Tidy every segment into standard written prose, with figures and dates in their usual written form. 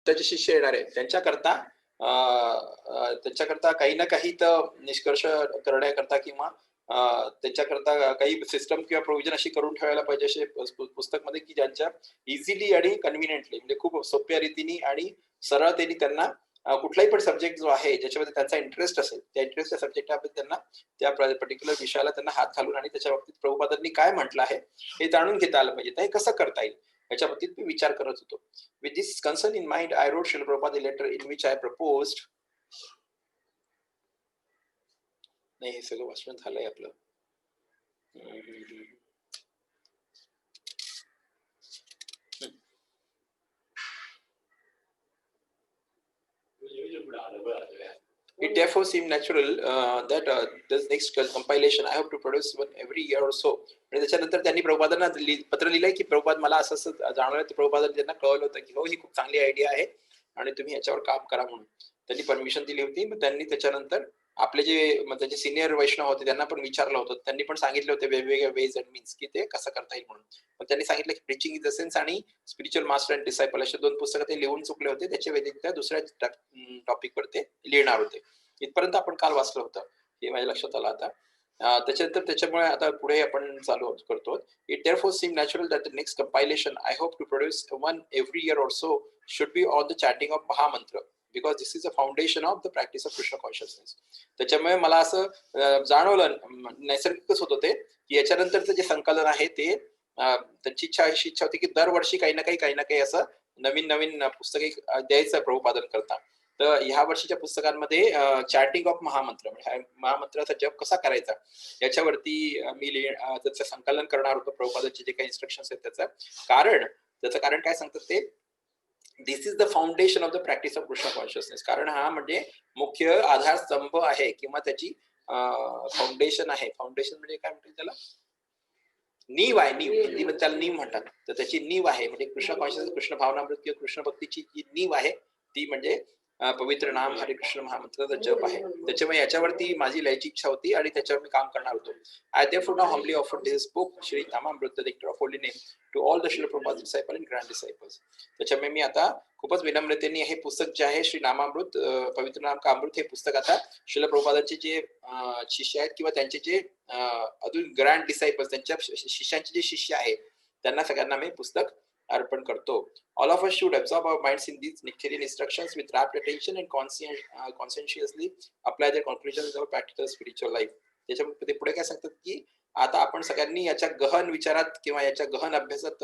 त्याचे शिष्य येणार आहेत त्यांच्याकरता काही ना काही तर निष्कर्ष करण्याकरता किंवा त्याच्याकरता काही सिस्टम किंवा प्रोव्हिजन अशी करून ठेवायला पाहिजे असे पुस्तक मध्ये की ज्यांच्या इझिली आणि कन्व्हिनियंटली म्हणजे खूप सोप्या रीतीने आणि सरळतेने त्यांना कुठलाही पण सब्जेक्ट जो आहे ज्याच्यामध्ये त्यांचा इंटरेस्ट असेल त्या इंटरेस्टच्या सब्जेक्टमध्ये त्यांना त्या पर्टिक्युलर विषयाला त्यांना हात घालून आणि त्याच्या बाबतीत प्रभुपादांनी काय म्हटलं आहे हे जाणून घेता आलं पाहिजे. हे कसं करता येईल याच्या बाबतीत मी विचार करत होतो. With this concern in mind I wrote Srila Prabhupada letter in which I proposed. नाही हे सगळं वाचन झालंय आपलं. It therefore seemed natural that this next compilation I hope to produce one every year or so. आणि त्याच्यानंतर त्यांनी प्रभुपादांना पत्र लिहिलंय की प्रभुपाद मला असं असं जाणवलं. ते प्रभुपादांनी त्यांना कळवलं होतं की हो ही खूप चांगली आयडिया आहे आणि तुम्ही याच्यावर काम करा म्हणून त्यांनी परमिशन दिली होती. मग त्यांनी त्याच्यानंतर आपले जे त्याचे सिनियर वैष्णव होते त्यांना पण विचारलं होतं. त्यांनी पण सांगितले होते वेगवेगळ्या वेज अँड मीन्स की ते कसं करता येईल म्हणून. मग त्यांनी सांगितलं की प्रीचिंग इन द सेन्स आणि स्पिरिच्युअल मास्टर अँड डिसायपल असे 2 पुस्तकं ते लिहून चुकले होते. त्याच्या व्यतिरिक्त दुसऱ्या टॉपिकवर ते लिहिणार होते. इथपर्यंत आपण काल वाचलं होतं हे माझ्या लक्षात आलं आता. त्याच्यानंतर त्याच्यामुळे आता पुढे आपण चालू करतो. It therefore seemed natural that the next compilation I hope to produce one every year or so should be on the chanting of Mahamantra because this is the foundation of the practice of Krishna consciousness. त्याच्यामुळे मला असं जाणवलं नैसर्गिकच होतं ते की याच्यानंतरचं जे संकलन आहे ते त्यांची इच्छा होती की दरवर्षी काही ना काही असं नवीन पुस्तके द्यायचं प्रभुपादन करता. तर ह्या वर्षीच्या पुस्तकांमध्ये चॅटिंग ऑफ महामंत्र महामंत्राचा जप कसा करायचा याच्यावरती मी त्याचं संकलन करणार होतो. प्रभुपादांचे जे काही इन्स्ट्रक्शन्स आहेत त्याचं कारण काय सांगतात ते this is the foundation of the practice of Krishna consciousness. कारण हा म्हणजे मुख्य आधारस्तंभ आहे किंवा त्याची फाउंडेशन आहे. फाउंडेशन म्हणजे काय म्हणतात त्याला नीव आहे. नीव त्याला नीव म्हणतात. तर त्याची नीव आहे म्हणजे कृष्ण कॉन्शियसनेस कृष्ण भावनामृत किंवा कृष्ण भक्तीची जी नीव आहे ती म्हणजे पवित्र नाम हरे कृष्ण महामंत्राचा जप आहे. त्याच्यामुळे याच्यावरती माझी लिहायची इच्छा होती आणि त्याच्यावर मी काम करणार होतो. I therefore now humbly offer this book Shri Namamrita the nectar of holy name to all the Srila Prabhupada disciples and grand disciples. त्याच्यामुळे मी आता खूपच विनम्रतेने हे पुस्तक जे आहे श्री नामामृत पवित्र नाम का अमृत हे पुस्तक आता श्रील प्रभुपादांचे जे शिष्य आहेत किंवा त्यांचे जे अजून ग्रँड डिसायपल्स त्यांच्या शिष्यांचे जे शिष्य आहेत त्यांना सगळ्यांना मी पुस्तक अर्पण करतो. All of us should absorb our minds in these nectarian instructions with rapt attention and conscientiously apply their conclusions in our practical spiritual life. त्याच्यामध्ये पुढे काय सांगतात की आता आपण सगळ्यांनी याच्या गहन विचारात किंवा याच्या गहन अभ्यासात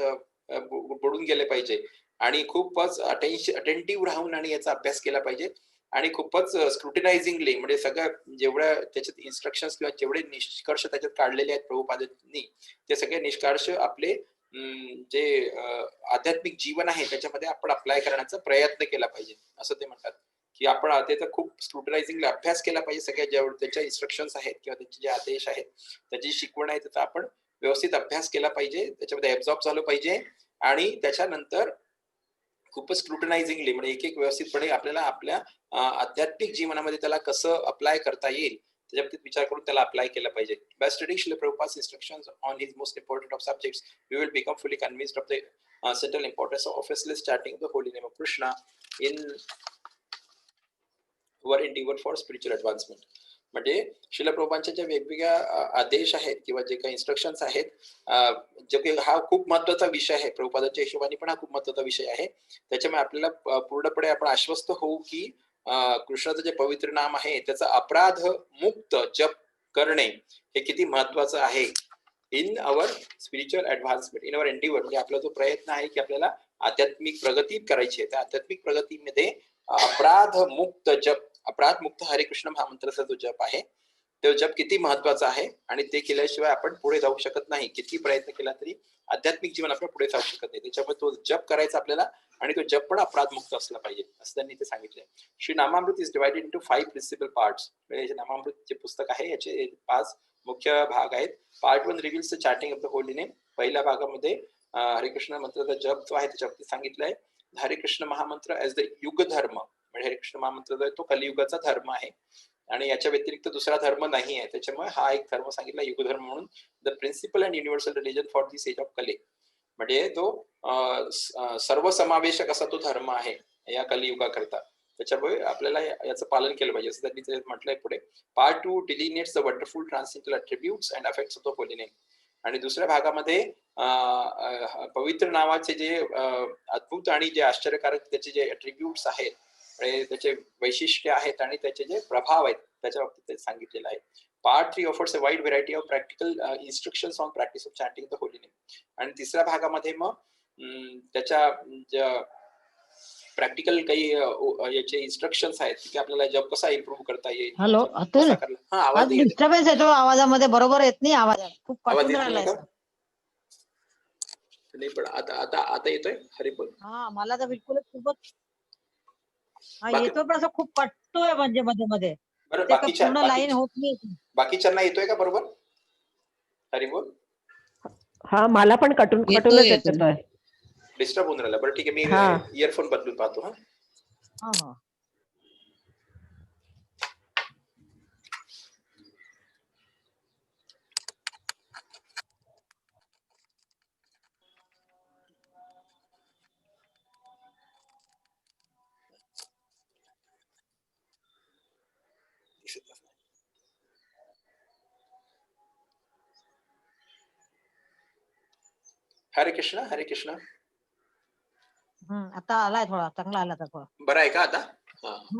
बुडून गेले पाहिजे आणि खूपच अटेंटिव्ह राहून आणि याचा अभ्यास केला पाहिजे आणि खूपच स्क्रुटिनायझिंगली म्हणजे सगळं जेवढ्या त्याच्यात इन्स्ट्रक्शन्स किंवा जेवढे निष्कर्ष त्याच्यात काढलेले आहेत प्रभुपादांनी ते सगळे निष्कर्ष आपले जे आध्यात्मिक जीवन आहे त्याच्यामध्ये आपण अप्लाय करण्याचा प्रयत्न केला पाहिजे असं ते म्हणतात की आपण त्याचा खूप स्क्रुटिनायझिंगली अभ्यास केला पाहिजे. सगळ्या जेवढे त्याच्या इन्स्ट्रक्शन्स आहेत किंवा त्याचे जे आदेश आहेत त्याची शिकवण आहे त्याचा आपण व्यवस्थित अभ्यास केला पाहिजे. त्याच्यामध्ये ऍब्झॉर्ब झालं पाहिजे आणि त्याच्यानंतर खूपच स्क्रुटिनायझिंगली म्हणजे एक व्यवस्थितपणे आपल्याला आपल्या आध्यात्मिक जीवनामध्ये त्याला कसं अप्लाय करता येईल त्याच्या बाबतीत विचार करून त्याला अप्लाय केला पाहिजे. By studying Srila Prabhupada's instructions on his most important of subjects, we will become fully convinced of the central importance of officeless chanting the holy name of Krishna in our endeavor for spiritual advancement. म्हणजे श्रील प्रभुपादांच्या ज्या वेगवेगळ्या आदेश आहेत किंवा जे काही instructions आहेत जे काही हा खूप महत्वाचा विषय आहे प्रभुपादांच्या हिशोबाने पण हा खूप महत्वाचा विषय आहे. त्याच्यामुळे आपल्याला पूर्णपणे आपण आश्वस्त होऊ की कृष्णाचं जे पवित्र नाम आहे त्याचा अपराध मुक्त जप करणे हे किती महत्वाचं आहे in our spiritual advancement in our endeavour. म्हणजे आपला जो प्रयत्न आहे की आपल्याला आध्यात्मिक प्रगती करायची आहे त्या आध्यात्मिक प्रगतीमध्ये अपराध मुक्त हरे कृष्ण महामंत्राचा जो जप आहे तो जप किती महत्वाचा आहे आणि ते केल्याशिवाय आपण पुढे जाऊ शकत नाही. किती प्रयत्न केला तरी आध्यात्मिक जीवन आपलं पुढे जाऊ शकत नाही. त्याच्यामुळे तो जप करायचा आपल्याला आणि तो जप पण अपराधमुक्त असला पाहिजे असं त्यांनी ते सांगितलंय. Shri Namamrita is divided into 5 principal parts. म्हणजे नामामृत जे पुस्तक आहे याचे 5 मुख्य भाग आहेत. Part 1 reveals the chatting of the holy name. पहिल्या भागामध्ये हरे कृष्ण मंत्राचा जप जो आहे त्याच्या बाबतीत सांगितलंय. हरे कृष्ण महामंत्र ऍज द युग धर्म म्हणजे हरे कृष्ण महामंत्र जो आहे तो कलियुगाचा धर्म आहे आणि याच्या व्यतिरिक्त दुसरा धर्म नाही आहे. त्याच्यामुळे हा एक धर्म सांगितला युगधर्म म्हणून. The principal and universal religion for this age of Kali म्हणजे तो सर्वसमावेशक असा तो धर्म आहे या कलियुगाकरता. त्याच्यामुळे आपल्याला याचं पालन केलं पाहिजे असं त्यांनी ते म्हटलंय पुढे. Part 2 delineates the wonderful transcendental attributes and effects of the holy name. आणि दुसऱ्या भागामध्ये पवित्र नावाचे जे अद्भुत आणि जे आश्चर्यकारक त्याचे जे अट्रिब्यूट्स आहेत, त्याचे वैशिष्ट्य आहेत आणि त्याचे जे प्रभाव आहेत त्याच्या बाबतीत ते सांगितलेलं आहे. Part 3 offers a wide variety of practical instructions on practice of chanting the holy name. आणि तिसऱ्या भागामध्ये मग त्याच्या प्रॅक्टिकल काही याचे इन्स्ट्रक्शन्स आहेत की आपल्याला जॉब कसा इम्प्रूव्ह करता येईल. हॅलो अतुल, आवाज डिस्टर्बन्स येतो आवाजामध्ये, बरोबर येत नाही आवाज, खूप कटून राहिलाय. नाही पण आता येतोय हरिपोल? हा मला तर बिलकुल खूपच येतोय, पण असं खूप कटतोय म्हणजे मध्ये मध्ये. पूर्ण लाईन होत नाही. बाकीच्यांना येतोय का बरोबर हरिपोल? हा मला पण कटूनच येतोय, डिस्टर्ब होऊन राहिला. बरं ठीक आहे, मी इयरफोन बदलून पाहतो. हा हरे कृष्ण हरे कृष्ण. आता आलाय, थोडा चांगला आला. आता थोडा बरं आहे का आता?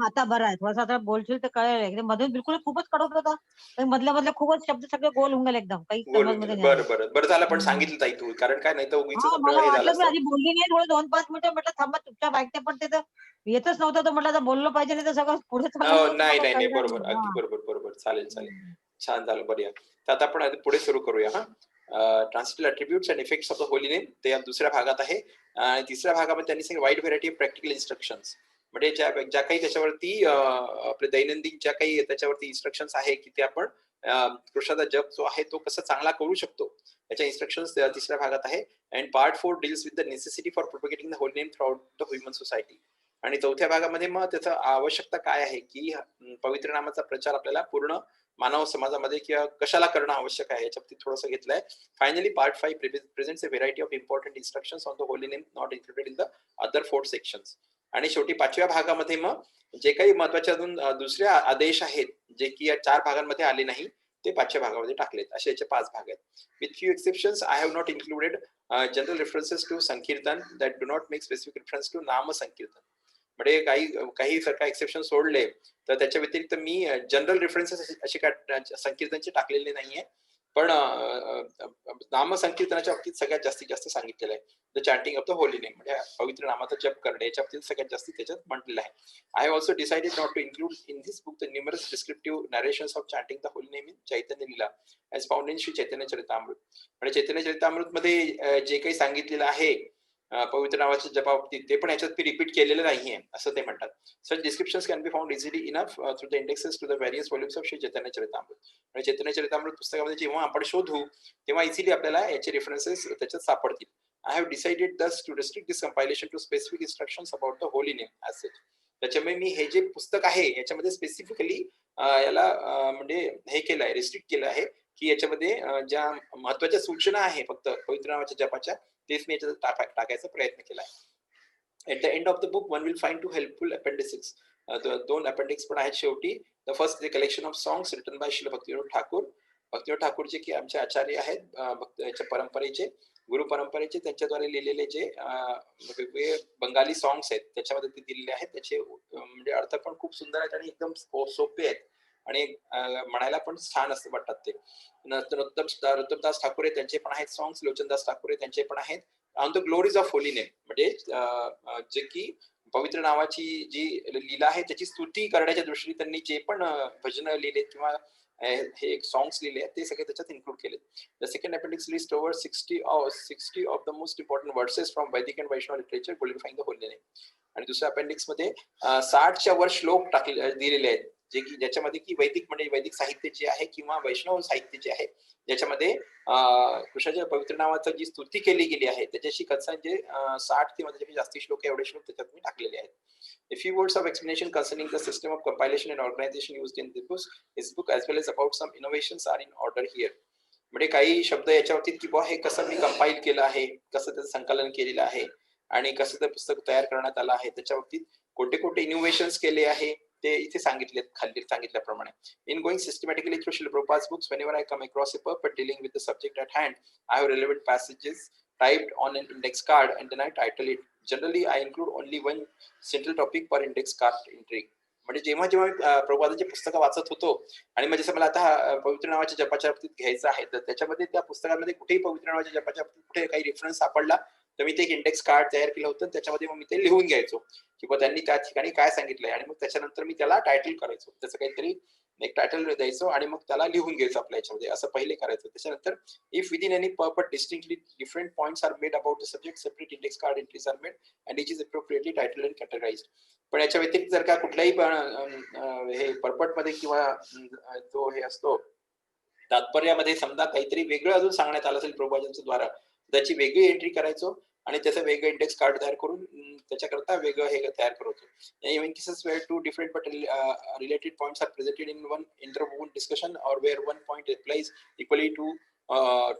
आता बरं आहे. थोडासा आता बोलशील तर कळेल. एकदम मधून बिलकुल खूपच कडक होता, मधल्या मधल्या खूपच शब्द सगळे गोल होऊन गेले एकदम, काही समजमध्ये नाही. बरं झालं पण सांगितलं ताई तू, कारण काय नाही तर उगीच मला वाटलं मी आधी बोलली नाही, थोडं 2-5 मिनिटं म्हटलं थांबा चुपचाप ऐकते, पण ते तर येतच नव्हतं. तर म्हटलं आता बोललं पाहिजे, नाही तर सगळं पुढे नाही बरोबर, अगदी बरोबर. चालेल. छान झालं, बरं. तर आता आपण पुढे सुरू करूया. Transcendental attributes and effects of the holy name, ते या दुसऱ्या भागात आहे. आणि तिसऱ्या भागामध्ये त्यांनी सांगितलं wide variety of practical instructions, म्हणजे ज्या काही त्याच्यावरती आपले दैनंदिन ज्या काही त्याच्यावरती इन्स्ट्रक्शन्स आहे की ते आपण कृष्णाचा जप जो आहे तो कसा चांगला करू शकतो, त्याच्या इन्स्ट्रक्शन्स तिसऱ्या भागात आहे. And part 4 deals with the necessity for propagating the holy name through out the human society. आणि चौथ्या भागामध्ये मग त्याचा आवश्यकता काय आहे की पवित्र नामाचा प्रचार आपल्याला पूर्ण मानव समाजामध्ये किंवा कशाला करणं आवश्यक आहे याच्या बाबतीत थोडंसं घेतलंय. Finally part 5 presents a variety of important instructions on the holy name not included in the other 4 sections. आणि शेवटी 5व्या भागामध्ये मग जे काही महत्वाचे अजून दुसरे आदेश आहेत जे की या 4 भागांमध्ये आले नाही, ते 5व्या भागामध्ये टाकलेत. असे याचे 5 भाग आहेत. With few exceptions I have not included general references to sankirtan that do not make specific reference to nama sankirtan. म्हणजे काही जर का एक्सेप्शन सोडले तर त्याच्या व्यतिरिक्त मी जनरल रेफरन्सेस असे काय संकीर्तनचे टाकलेले नाहीये, पण नाम संकीर्तनाच्या बाबतीत सगळ्यात जास्तीत जास्त सांगितलेलं आहे. The chanting of the holy name, म्हणजे पवित्र नामाचा जप करणे याच्या बाबतीत सगळ्यात जास्त त्याच्यात म्हटलेलं आहे. I have also decided not to include in this book the numerous descriptive narrations of chanting the holy name in Chaitanya lila as found in Shri Chaitanya Charitamrita. म्हणजे चैतन्य चरितामृत मध्ये जे काही सांगितलेलं आहे पवित्र नावाच्या जपाबाबतीत, ते पण याच्यात मी रिपीट केलेलं नाहीये असं ते म्हणतात. Such descriptions can be found easily enough through the indexes to the various volumes of Shri Chaitanya Charitamrita. आणि चैतन्य चरितामृत पुस्तकामध्ये जेव्हा आपण शोधू तेव्हा इझिली आपल्याला याचे रेफरन्सेस त्याच्यात सापडतील. I have decided thus to restrict this compilation to specific instructions about the holy name as such. त्याच्यामुळे मी हे जे पुस्तक आहे याच्यामध्ये स्पेसिफिकली याला म्हणजे हे केलं आहे, रिस्ट्रिक्ट केलं आहे की याच्यामध्ये ज्या महत्वाच्या सूचना आहे फक्त पवित्र नावाच्या जपाच्या, तेच मी याच्यात टाकायचा प्रयत्न केला आहे. At the end of the book one will find 2 helpful appendices. 2 appendix पण आहेत शेवटी. The first the collection of songs written by Shri Bhaktivinod Thakur. Bhaktivinod Thakur जे की आमचे आचार्य आहेत याच्या परंपरेचे, गुरु परंपरेचे, त्यांच्याद्वारे लिहिलेले जे वेगवेगळे बंगाली सॉंग्स आहेत त्याच्यामध्ये ते दिलेले आहेत. त्याचे म्हणजे अर्थ पण खूप सुंदर आहेत आणि एकदम सोपे आहेत आणि म्हणायला पण छान असं वाटतात ते. रोत्तमदास ठाकूर त्यांचे पण आहेत सॉंग्स, लोचनदास ठाकूर त्यांचे पण आहेत on the glories of holy name, म्हणजे जे की पवित्र नावाची जी लीला आहे त्याची स्तुती करण्याच्या दृष्टीने त्यांनी जे पण भजन लिहिले किंवा हे एक सॉंग्स लिहिले आहेत ते सगळे त्याच्यात इन्क्लूड केले. The second appendix list over 60 of the most important verses from Vedic and Vaishnava literature glorifying the holy name. आणि दुसऱ्या अपेंडिक्स मध्ये 60च्या वर श्लोक दिलेले आहेत जे की ज्याच्यामध्ये की वैदिक म्हणजे वैदिक साहित्य जे आहे किंवा वैष्णव साहित्य जे आहे ज्याच्यामध्ये कृष्णाच्या पवित्र नावाची जी स्तुती केली गेली आहे त्याच्याशी कन्सर्न 60 ते मध्ये जास्ती श्लोक एवढे श्लोक त्याच्यात मी टाकलेले आहेत. A few words of explanation concerning the system of compilation and organization used in this book as well as about some innovations are in order here. म्हणजे काही शब्द याच्यावरती की हे कसं मी कंपाईल केलं आहे, कसं त्याचं संकलन केलेलं आहे, आणि कसं ते पुस्तक तयार करण्यात आलं आहे त्याच्या बाबतीत कोणते कोणते इनोव्हेशन्स केले आहे ते इथे सांगितलेत खाली सांगितल्याप्रमाणे. In going systematically through Srila Prabhupada's books, whenever I come across a purport dealing with the subject at hand, I have relevant passages typed on an index card and then I title it. Generally, I include only one central topic per index card entry. म्हणजे जेव्हा जेव्हा मी प्रभुपादांची पुस्तकं वाचत होतो आणि म्हणजे जसं मला आता पवित्र नावाच्या जपाच्या बाबतीत घ्यायचं आहे तर त्याच्यामध्ये त्या पुस्तकामध्ये कुठेही पवित्र नावाच्या जपाच्या बाबतीत कुठे काही रेफरन्स सापडला तर मी ते एक इंडेक्स कार्ड तयार केलं होतं त्याच्यामध्ये मग मी ते लिहून घ्यायचो किंवा त्यांनी त्या ठिकाणी काय सांगितलंय आणि मग त्याच्यानंतर मी त्याला टायटल करायचो त्याचं काहीतरी एक टायटल द्यायचो आणि मग त्याला लिहून घ्यायचं आपल्या याच्यामध्ये असं पहिले करायचं. त्याच्यानंतर if within any purport distinctly different points are made about the subject separate index card entries are made and each is appropriately title and categorised. पण याच्या व्यतिरिक्त जर का कुठल्याही हे पर्पट मध्ये किंवा तो हे असतो तात्पर्यामध्ये समजा काहीतरी वेगळं अजून सांगण्यात आलं असेल प्रभुपादांच्या द्वारा त्याची वेगळी एंट्री करायचो आणि त्याचं वेगळं इंडेक्स कार्ड तयार करून त्याच्याकरता वेगळं हे तयार करत होतो. Even cases where two different but related points are presented in one interwoven discussion or where one point applies equally to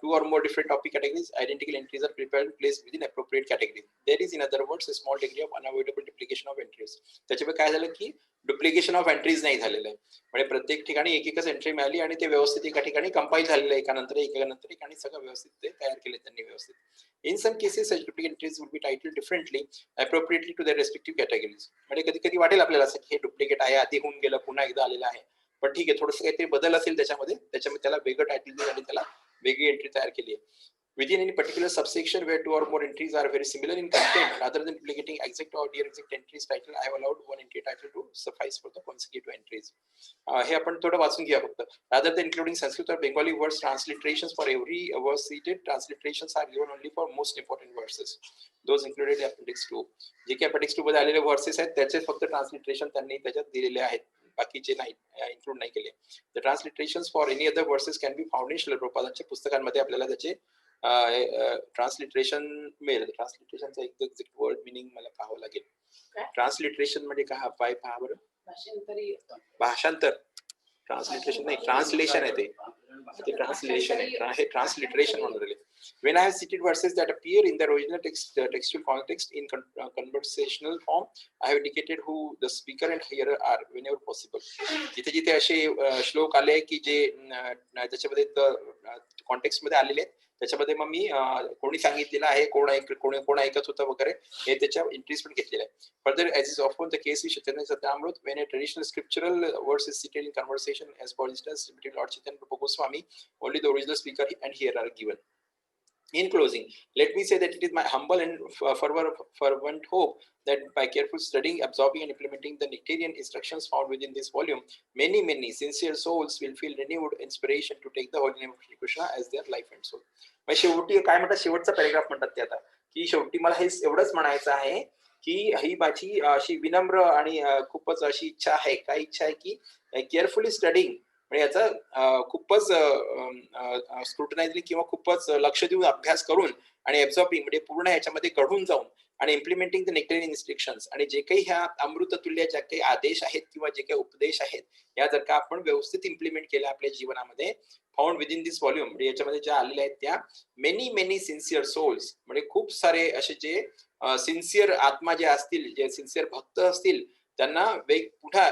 two or more different topic categories, identical entries are prepared and placed within appropriate category. There is, in other words, a small degree of unavoidable duplication of entries. त्याच्यामुळे काय झालं की duplication of entries नाही झालेलं आहे. म्हणजे प्रत्येक ठिकाणी एक एकच एंट्री मिळाली आणि ते व्यवस्थित एका ठिकाणी कंपाईल झालेलं आहे एकानंतर एक आणि सगळं व्यवस्थित ते तयार केले त्यांनी व्यवस्थित. In some cases, such duplicate entries would be titled differently, appropriately to their respective categories. म्हणजे कधी कधी वाटेल आपल्याला असं की हे डुप्लिकेट आहे आधी होऊन गेलं पुन्हा एकदा आलेलं आहे पण ठीक आहे थोडंसं काहीतरी बदल असेल त्याच्यामध्ये त्याला वेगळं टायटल दिलं आणि त्याला वेगळी एंट्री तयार केली आहे. Within any particular subsection where two or more entries are very similar in content, rather than duplicating exact or near exact entries title, I have allowed one entry title to suffice for the consecutive entries. हे आपण थोडं वाचून घ्या फक्त. Rather than including Sanskrit or Bengali words transliterations for every verse cited, transliterations are given only for most important verses. Those included in Appendix 2. जे काही Appendix 2 मध्ये आलेले वर्सेस आहेत त्याचे फक्त ट्रान्सलिटरेशन त्यांनी त्याच्यात दिलेले आहेत. बाकीचे नाही इन्क्लूड नाही केले. The transliterations for any other verses can be found in Srila Prabhupadaंच्या पुस्तकांमध्ये आपल्याला त्याचे ट्रान्सलिटरेशन मिळेल. ट्रान्सलिटरेशनचा एक्झॅक्ट वर्ड मिनिंग मला पाहावं लागेल. ट्रान्सलिटरेशन म्हणजे काय पहा बरं. भाषांतर. ट्रान्सलिटरेशन नाही ट्रान्सलेशन आहे ते ट्रान्सलेशन आहे हे ट्रान्सलिटरेशन म्हणून राहिले. When I have cited verses that appear in the original textual context in conversational form, I have indicated who the speaker and hearer are whenever possible. जिथे असे श्लोक आले की जे त्याच्यामध्ये कॉन्टेक्स्ट मध्ये आलेले आहेत त्याच्यामध्ये मग मी कोणी सांगितलेलं आहे कोण ऐकत होतं वगैरे हे त्याच्या एंट्रीज पण घेतलेल्या आहे. Further, as is often the case with Chaitanya Charitamrita, when a traditional scriptural verse is cited in conversation, as for instance between Lord Chaitanya and Rupa Goswami, only the original speaker and hearer are given. In closing, let me say that it is my humble and fervent hope that by careful studying, absorbing and implementing the nectarian instructions found within this volume, many sincere souls will feel renewed inspiration to take the holy name of Shri Krishna as their life and soul. मग शेवटी काय म्हणतात शेवटचा paragraph म्हणतात ते आता की शेवटी मला हे एवढंच म्हणायचं आहे की ही माझी अशी विनम्र आणि खूपच अशी इच्छा आहे काय इच्छा आहे की केअरफुली स्टडिंग म्हणजे याचा खूपच स्क्रुटनाइझिंग किंवा खूपच लक्ष देऊन अभ्यास करून आणि ऍब्झॉर्बिंग म्हणजे पूर्ण ह्याच्यामध्ये घडून जाऊन आणि इम्प्लिमेंटिंग द नेक्टरियन इन्स्ट्रक्शन्स आणि जे काही ह्या अमृततुल्य ज्या काही आदेश आहेत किंवा जे काही उपदेश आहेत या जर का आपण व्यवस्थित इम्प्लिमेंट केल्या आपल्या जीवनामध्ये फाउंड विदिन दिस व्हॉल्यूम म्हणजे याच्यामध्ये ज्या आलेल्या आहेत त्या मेनी सिन्सिअर सोल्स म्हणजे खूप सारे असे जे सिन्सिअर आत्मा जे असतील जे सिन्सिअर भक्त असतील त्यांना पुन्हा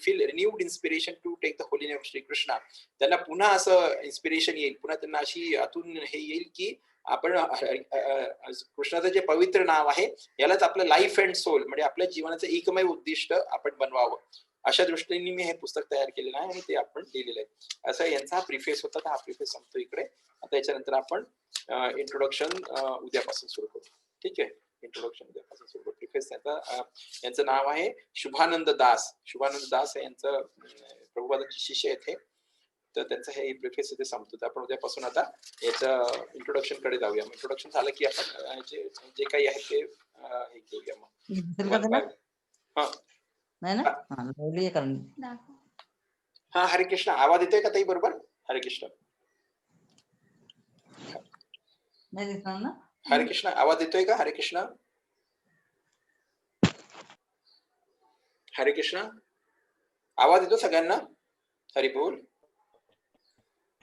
feel renewed inspiration to take the holy name of Shri Krishna त्यांना पुन्हा असं इन्स्पिरेशन येईल पुन्हा त्यांना अशी आतून हे येईल की आपण कृष्णाचं जे पवित्र नाव आहे यालाच आपलं लाईफ अँड सोल म्हणजे आपल्या जीवनाचं एकमेव उद्दिष्ट आपण बनवावं अशा दृष्टीने मी हे पुस्तक तयार केलेलं आहे आणि ते आपण लिहिलेलं आहे. असं यांचा हा प्रिफेस होता तर हा प्रिफेस संपतो इकडे. आता याच्यानंतर आपण इंट्रोडक्शन उद्यापासून सुरू करू. ठीक आहे इंट्रोडक्शन उद्यापासून सुरू करू. प्रिफेस यांचं नाव आहे शुभानंद दास आहे यांचं प्रभुपादांचे शिष्य आहेत हे तर त्यांचं हे प्रिफेस इथे संपतो. तर आपण उद्यापासून आता याचं इंट्रोडक्शन कडे जाऊया. इंट्रोडक्शन झालं की आपण जे काही आहे ते हे घेऊया मग. हा हरे कृष्ण आवाज येतोय का ताई बरोबर. हरे कृष्ण हरे कृष्ण आवाज येतोय का. हरे कृष्ण हरे कृष्ण आवाज येतो सगळ्यांना. हरी बोल.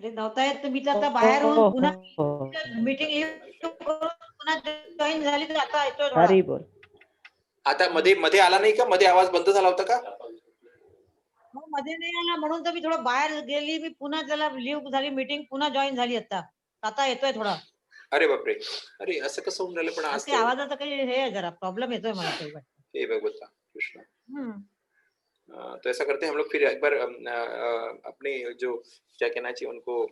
नव्हता येत तुम्ही आता बाहेर होऊन पुन्हा मीटिंग पुन्हा जॉईन झाली तर आता येतोय थोडा. हरी बोल. आता मध्ये मध्ये आला नाही का? मध्ये आवाज बंद झाला होता का? मग मध्ये नाही आला म्हणून तर मी थोडं बाहेर गेली, मी पुन्हा त्याला लिव्ह झाली मीटिंग, पुन्हा जॉईन झाली आता येतोय थोडा. अरे बापरे! अरे असं कसं होऊन राहिलं पण आज ते आवाजाचा काही हे आहे, जरा प्रॉब्लेम येतोय मला काही वाटतं. हे भगवता कृष्ण। हम्म. तो ऐसा करते हैं हम लोग फिर एक बार अपने जो क्या कहना चाहिए उनको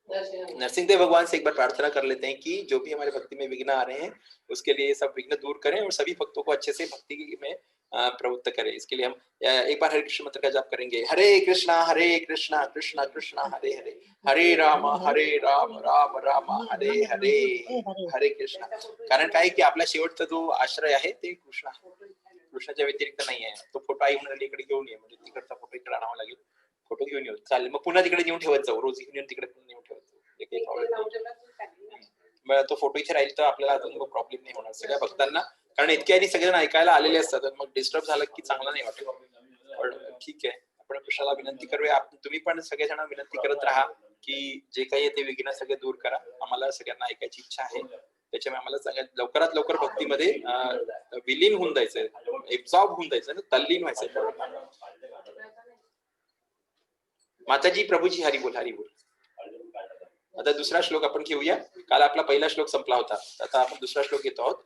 नरसिंहदेव भगवान से एक बार प्रार्थना कर लेते हैं कि जो भी हमारे भक्ति में विघ्न आ रहे हैं उसके लिए सब विघ्न दूर करें और सभी भक्तों को अच्छे से भक्ति में प्रवृत्त करें। इसके लिए हम एक बार हरे कृष्ण मंत्र का जाप करेंगे। हरे कृष्णा कृष्णा कृष्णा हरे हरे, हरे राम राम राम हरे हरे, हरे कृष्णा। कारण काय की आपला शेवटचा जो आश्रय आहे ते कृष्ण आहे, कृष्णाच्या व्यतिरिक्त नाही आहे। तो फोटो आई म्हणाली इकडे घेऊन ये, म्हणजे तिकडचा फोटो इकडे आणावा लागेल, फोटो घेऊन येऊ चालेल, मग पुन्हा तिकडे नेऊन ठेवत जाऊ, रोज घेऊन येऊन तिकडे पण नेऊन ठेवत जाऊ, काही प्रॉब्लेम नाही। मग तो फोटो इथे राहील तर आपल्याला अजून प्रॉब्लेम नाही होणार सगळ्या भक्तांना, कारण इतके आणि सगळेजण ऐकायला आलेले असतात, मग डिस्टर्ब झालं की चांगलं नाही वाटत। पण ठीक आहे, आपण कृष्णाला विनंती करूया, तुम्ही पण सगळेजण विनंती करत राहा की जे काही ते विघ्न सगळे दूर करा। आम्हाला सगळ्यांना ऐकायची इच्छा आहे, त्याच्यामुळे आम्हाला सगळ्यात लवकरात लवकर भक्तीमध्ये विलीन होऊन जायचंय, एब्सॉर्ब होऊन जायचंय, तल्लीन व्हायचंय। माताजी प्रभूजी हरी बोल हरी बोल। आता दुसरा श्लोक आपण घेऊया। काल आपला पहिला श्लोक संपला होता, आता आपण दुसरा श्लोक घेतो आहोत।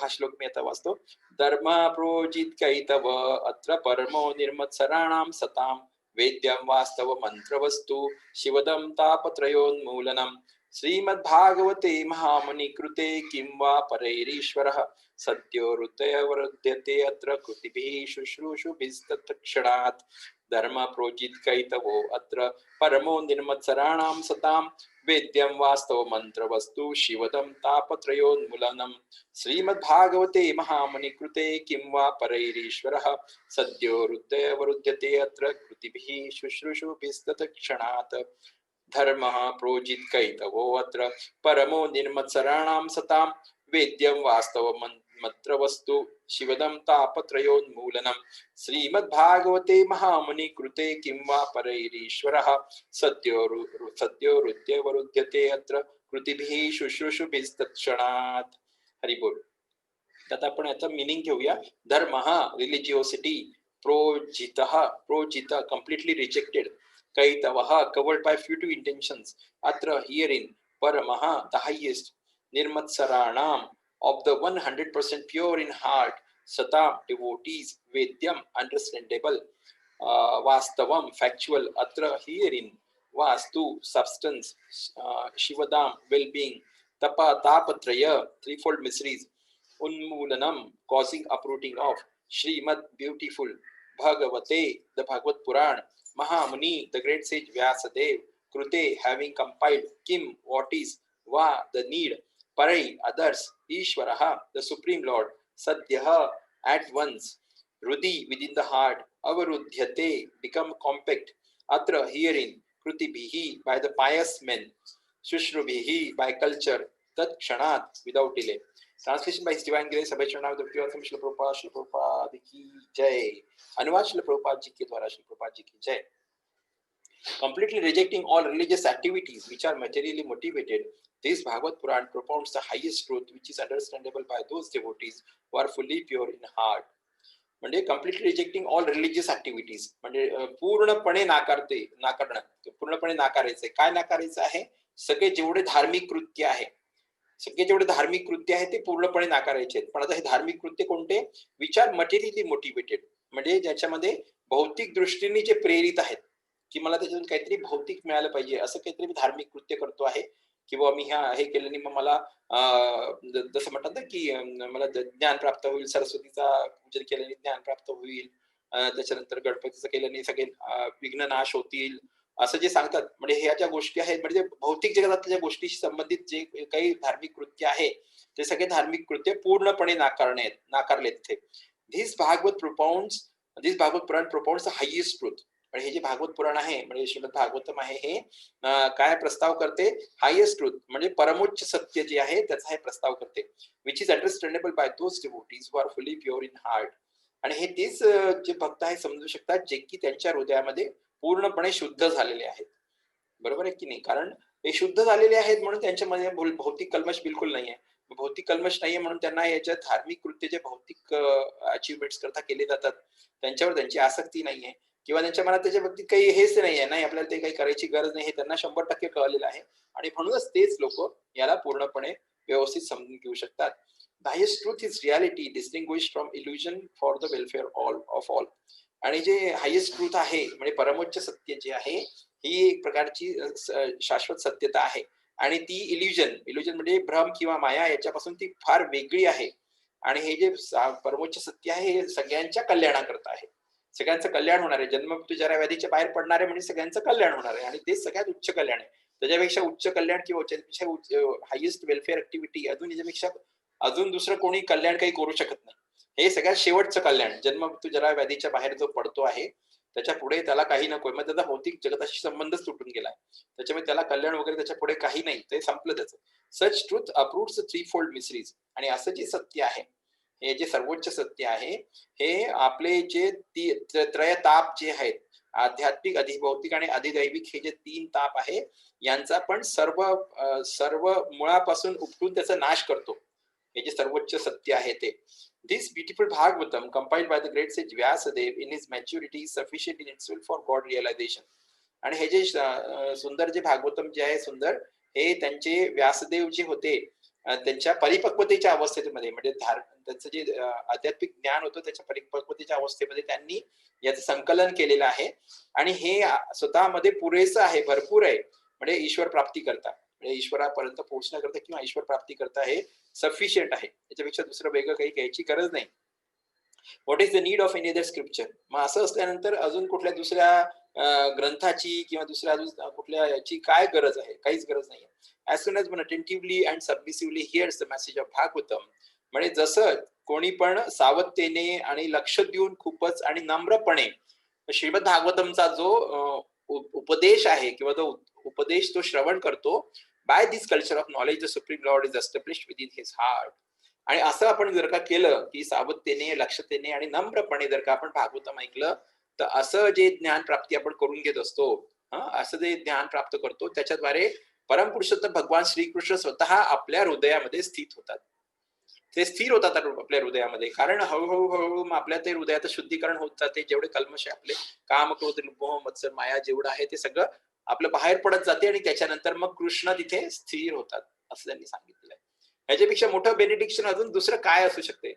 हा श्लोक मी आता वाचतो। धर्म प्रोजित कैतव अत्र परमो निर्मत्सराणां सतां वेद्यं वास्तव मंत्रवस्तु शिवदं तापत्रयोन्मूलनम् श्रीमद्भागवते महामुनि कृते किं वा परैरीश्वरः सद्यो हृदयवरुध्यते अत्र कृतिभिः शुश्रूषुभिस्तत्क्षणात् धर्म प्रोजित कैतवो अत्र परमो निर्मत्सराणां सतां वेद्यं वास्तव मंत्रवस्तु शिवदं तापत्रयोन्मूलनम् श्रीमद्भागवते महामुनि कृते किं वा परैरीश्वरः सद्यो हृदयवरुध्यते अत्र कृतिभिः शुश्रूषुभिस्तत्क्षणात् धर्मः प्रोजित कैतवो अत्र परमो निर्मत्सराणां सतां वेद्यं वास्तव मंत्रवस्तु शिवदं तापत्रयोन्मूलनम् श्रीमद्भागवते महामुनि कृते किं वा परैरीश्वरः सद्यो हृदयवरुध्यते अत्र कृतिभिः शुश्रूषुभिस्तत्क्षणात्। हरि बोल। आता आपण याचा मीनिंग घेऊया। धर्म रिलिजिओसिटी, प्रोजित completely rejected, कैतवः covered by futile intentions, अत्र herein, परमः the highest, निर्मत्सराणाम of the 100% pure in heart, satam devotees, vedyam understandable, vastavam factual, atra herein, vastu substance, shivadam well-being, tapa tapatraya threefold miseries, unmoolanam causing uprooting of, Srimad beautiful, Bhagavate the Bhagavad Puran, Mahamuni the great sage Vyasadev, Krute having compiled, Kim what is, Va the need, Parai others, Ishvaraha the supreme Lord, Sadhyaha at once, Rudi within the heart, Avarudhyate become compact, Atra herein, Krutibhihi by the pious men, Shushrubhihi by culture, Tat Kshanat without delay. Translation by His Divine Grace, Abhay Charanav Dr. Shri Prabhupada ki jai. अनुवाद श्रील प्रभुपाद जी के द्वारा श्री प्रभुपाद जी की जय। Completely rejecting all religious activities which are materially motivated, this Bhagavad Puran propounds the highest truth which is understandable by those devotees who are fully pure in heart. म्हणजे completely rejecting all religious activities, म्हणजे पूर्णपणे नाकारणं, पूर्णपणे नाकारायचंय। काय नाकारायचं आहे? सगळे जेवढे धार्मिक कृत्य आहे, सगळे जेवढे धार्मिक कृत्य आहे ते पूर्णपणे नाकारायचे आहेत। पण आता हे धार्मिक कृत्य कोणते? विचार मटेरियली मोटिवेटेड, म्हणजे ज्याच्यामध्ये भौतिक दृष्टीने जे प्रेरित आहेत की मला त्याच्यातून काहीतरी भौतिक मिळालं पाहिजे, असं काहीतरी मी धार्मिक कृत्य करतो आहे, किंवा मी हे केल्याने मग मला जसं म्हणतात ना की मला ज्ञान प्राप्त होईल, सरस्वतीचा पूजन केल्याने ज्ञान प्राप्त होईल, त्याच्यानंतर गणपतीचं केल्याने सगळे विघ्न नाश होतील, असं जे सांगतात। म्हणजे ह्या ज्या गोष्टी आहेत, म्हणजे भौतिक जगतातल्या ज्या गोष्टीशी संबंधित जे काही धार्मिक कृत्य आहे ते सगळे धार्मिक कृत्य पूर्णपणे नाकारले तिथे। दिस भागवत पुराण propounds the highest truth. हे जे भागवत पुराण आहे, म्हणजे श्रीमद भागवतम आहे, हे काय प्रस्ताव करते? हायेस्ट ट्रूथ, म्हणजे परमोच्च सत्य जे आहे त्याचा हे प्रस्ताव करते, which is understandable by those devotees who are fully pure in heart. आणि हे तेच जे भक्त आहे समजू शकतात जे की त्यांच्या हृदयामध्ये पूर्णपणे शुद्ध झालेले आहेत, बरोबर आहे की नाही? कारण हे शुद्ध झालेले आहेत म्हणून त्यांच्यामध्ये भौतिक कल्मश बिलकुल नाहीये. भौतिक कल्मश नाहीये म्हणून त्यांना याच्या धार्मिक कृत्य जे भौतिक अचिव्हमेंट्स करता केले जातात त्यांच्यावर त्यांची आसक्ती नाहीये किंवा त्यांच्या मनात त्याच्या बाबतीत काही हेच नाहीये, नाही आपल्याला ते काही करायची गरज नाही, हे त्यांना 100% कळलेलं आहे आणि म्हणूनच तेच लोक याला पूर्णपणे व्यवस्थित समजून घेऊ शकतात. The highest truth is reality distinguished from illusion for the welfare of all. आणि जे हायेस्ट ट्रूथ आहे म्हणजे परमोच्च सत्य जे आहे ही एक प्रकारची शाश्वत सत्यता आहे आणि ती इल्युजन म्हणजे भ्रम किंवा माया याच्यापासून ती फार वेगळी आहे. आणि हे जे परमोच्च सत्य आहे हे सगळ्यांच्या कल्याणाकरता आहे. सगळ्यांचं कल्याण होणार आहे. जन्म मृत्यू जरा व्याधीच्या बाहेर पडणार आहे म्हणजे सगळ्यांचं कल्याण होणार आहे आणि ते सगळ्यात उच्च कल्याण आहे. त्याच्यापेक्षा उच्च कल्याण किंवा त्याच्यापेक्षा हायेस्ट वेलफेअर ऍक्टिव्हिटी अजून याच्यापेक्षा अजून दुसरं कोणी कल्याण काही करू शकत नाही. हे सगळ्यात शेवटचं कल्याण. जन्म मृत्यू जरा व्याधीच्या बाहेर जो पडतो आहे त्याच्या पुढे त्याला काही नकोय. मग त्याचा भौतिक जगताशी संबंधच तुटून गेलाय. त्याच्यामुळे त्याला कल्याण वगैरे त्याच्या पुढे काही नाही. ते संपलं त्याचं. Such truth approves the threefold mysteries. आणि असं जे सत्य आहे हे जे सर्वोच्च सत्य आहे हे आपले जे त्रय ताप जे आहेत आध्यात्मिक, अधिभौतिक आणि अधिदैविक हे जे 3 ताप आहे यांचा पण सर्व मुळापासून उपटून त्याचा नाश करतो. हे जे सर्वोच्च सत्य आहे ते. This beautiful Bhagavatam compiled by the great sage Vyasadeva in his maturity is sufficient in itself for God realization. आणि हे जे सुंदर जे भागवतम जे आहे सुंदर हे त्यांचे व्यासदेव जे होते त्यांच्या परिपक्वतेच्या अवस्थेमध्ये म्हणजे त्यांचं जे आध्यात्मिक ज्ञान होतं त्याच्या परिपक्वतेच्या अवस्थेमध्ये त्यांनी याचं संकलन केलेलं आहे आणि हे स्वतःमध्ये पुरेसं आहे, भरपूर आहे. म्हणजे ईश्वर प्राप्ती करता म्हणजे ईश्वरापर्यंत पोहोचण्याकरता किंवा ईश्वर प्राप्ती करता हे सफिशियंट आहे. त्याच्यापेक्षा दुसरं वेगळं काही घ्यायची गरज नाही. What is the need of any other scripture. मग असं असल्यानंतर अजून कुठल्या दुसऱ्या ग्रंथाची किंवा दुसऱ्या अजून कुठल्या याची काय गरज आहे? काहीच गरज नाही. As soon as one attentively and submissively hears the message of Bhagavatam. म्हणजे जसं कोणी पण सावधतेने आणि लक्ष देऊन खूपच आणि नम्रपणे श्रीमद भागवतमचा जो उपदेश आहे किंवा तो उपदेश तो श्रवण करतो, by this culture of knowledge the supreme lord is established within his heart. आणि असं आपण जर का केलं की सावधतेने, लक्षतेने आणि नम्रपणे जर का आपण भागवतम ऐकलं तर असं जे ज्ञान प्राप्ती आपण करून घेत असतो, असं जे ज्ञान प्राप्त करतो त्याच्याद्वारे परमपुरुषोत्तम भगवान श्रीकृष्ण स्वतः आपल्या हृदयामध्ये स्थित होतात. ते स्थिर होतात आपल्या हृदयामध्ये. कारण हळूहळू आपल्या ते हृदयाचं शुद्धीकरण होत जाते. जेवढे कल्मश आहे आपले काम, क्रोध, मोह, मत्सर, माया जेवढं आहे ते सगळं आपलं बाहेर पडत जाते आणि त्याच्यानंतर मग कृष्ण तिथे स्थिर होतात असं त्यांनी सांगितलेलं आहे. ह्याच्यापेक्षा मोठं बेनिडिक्शन अजून दुसरं काय असू शकते?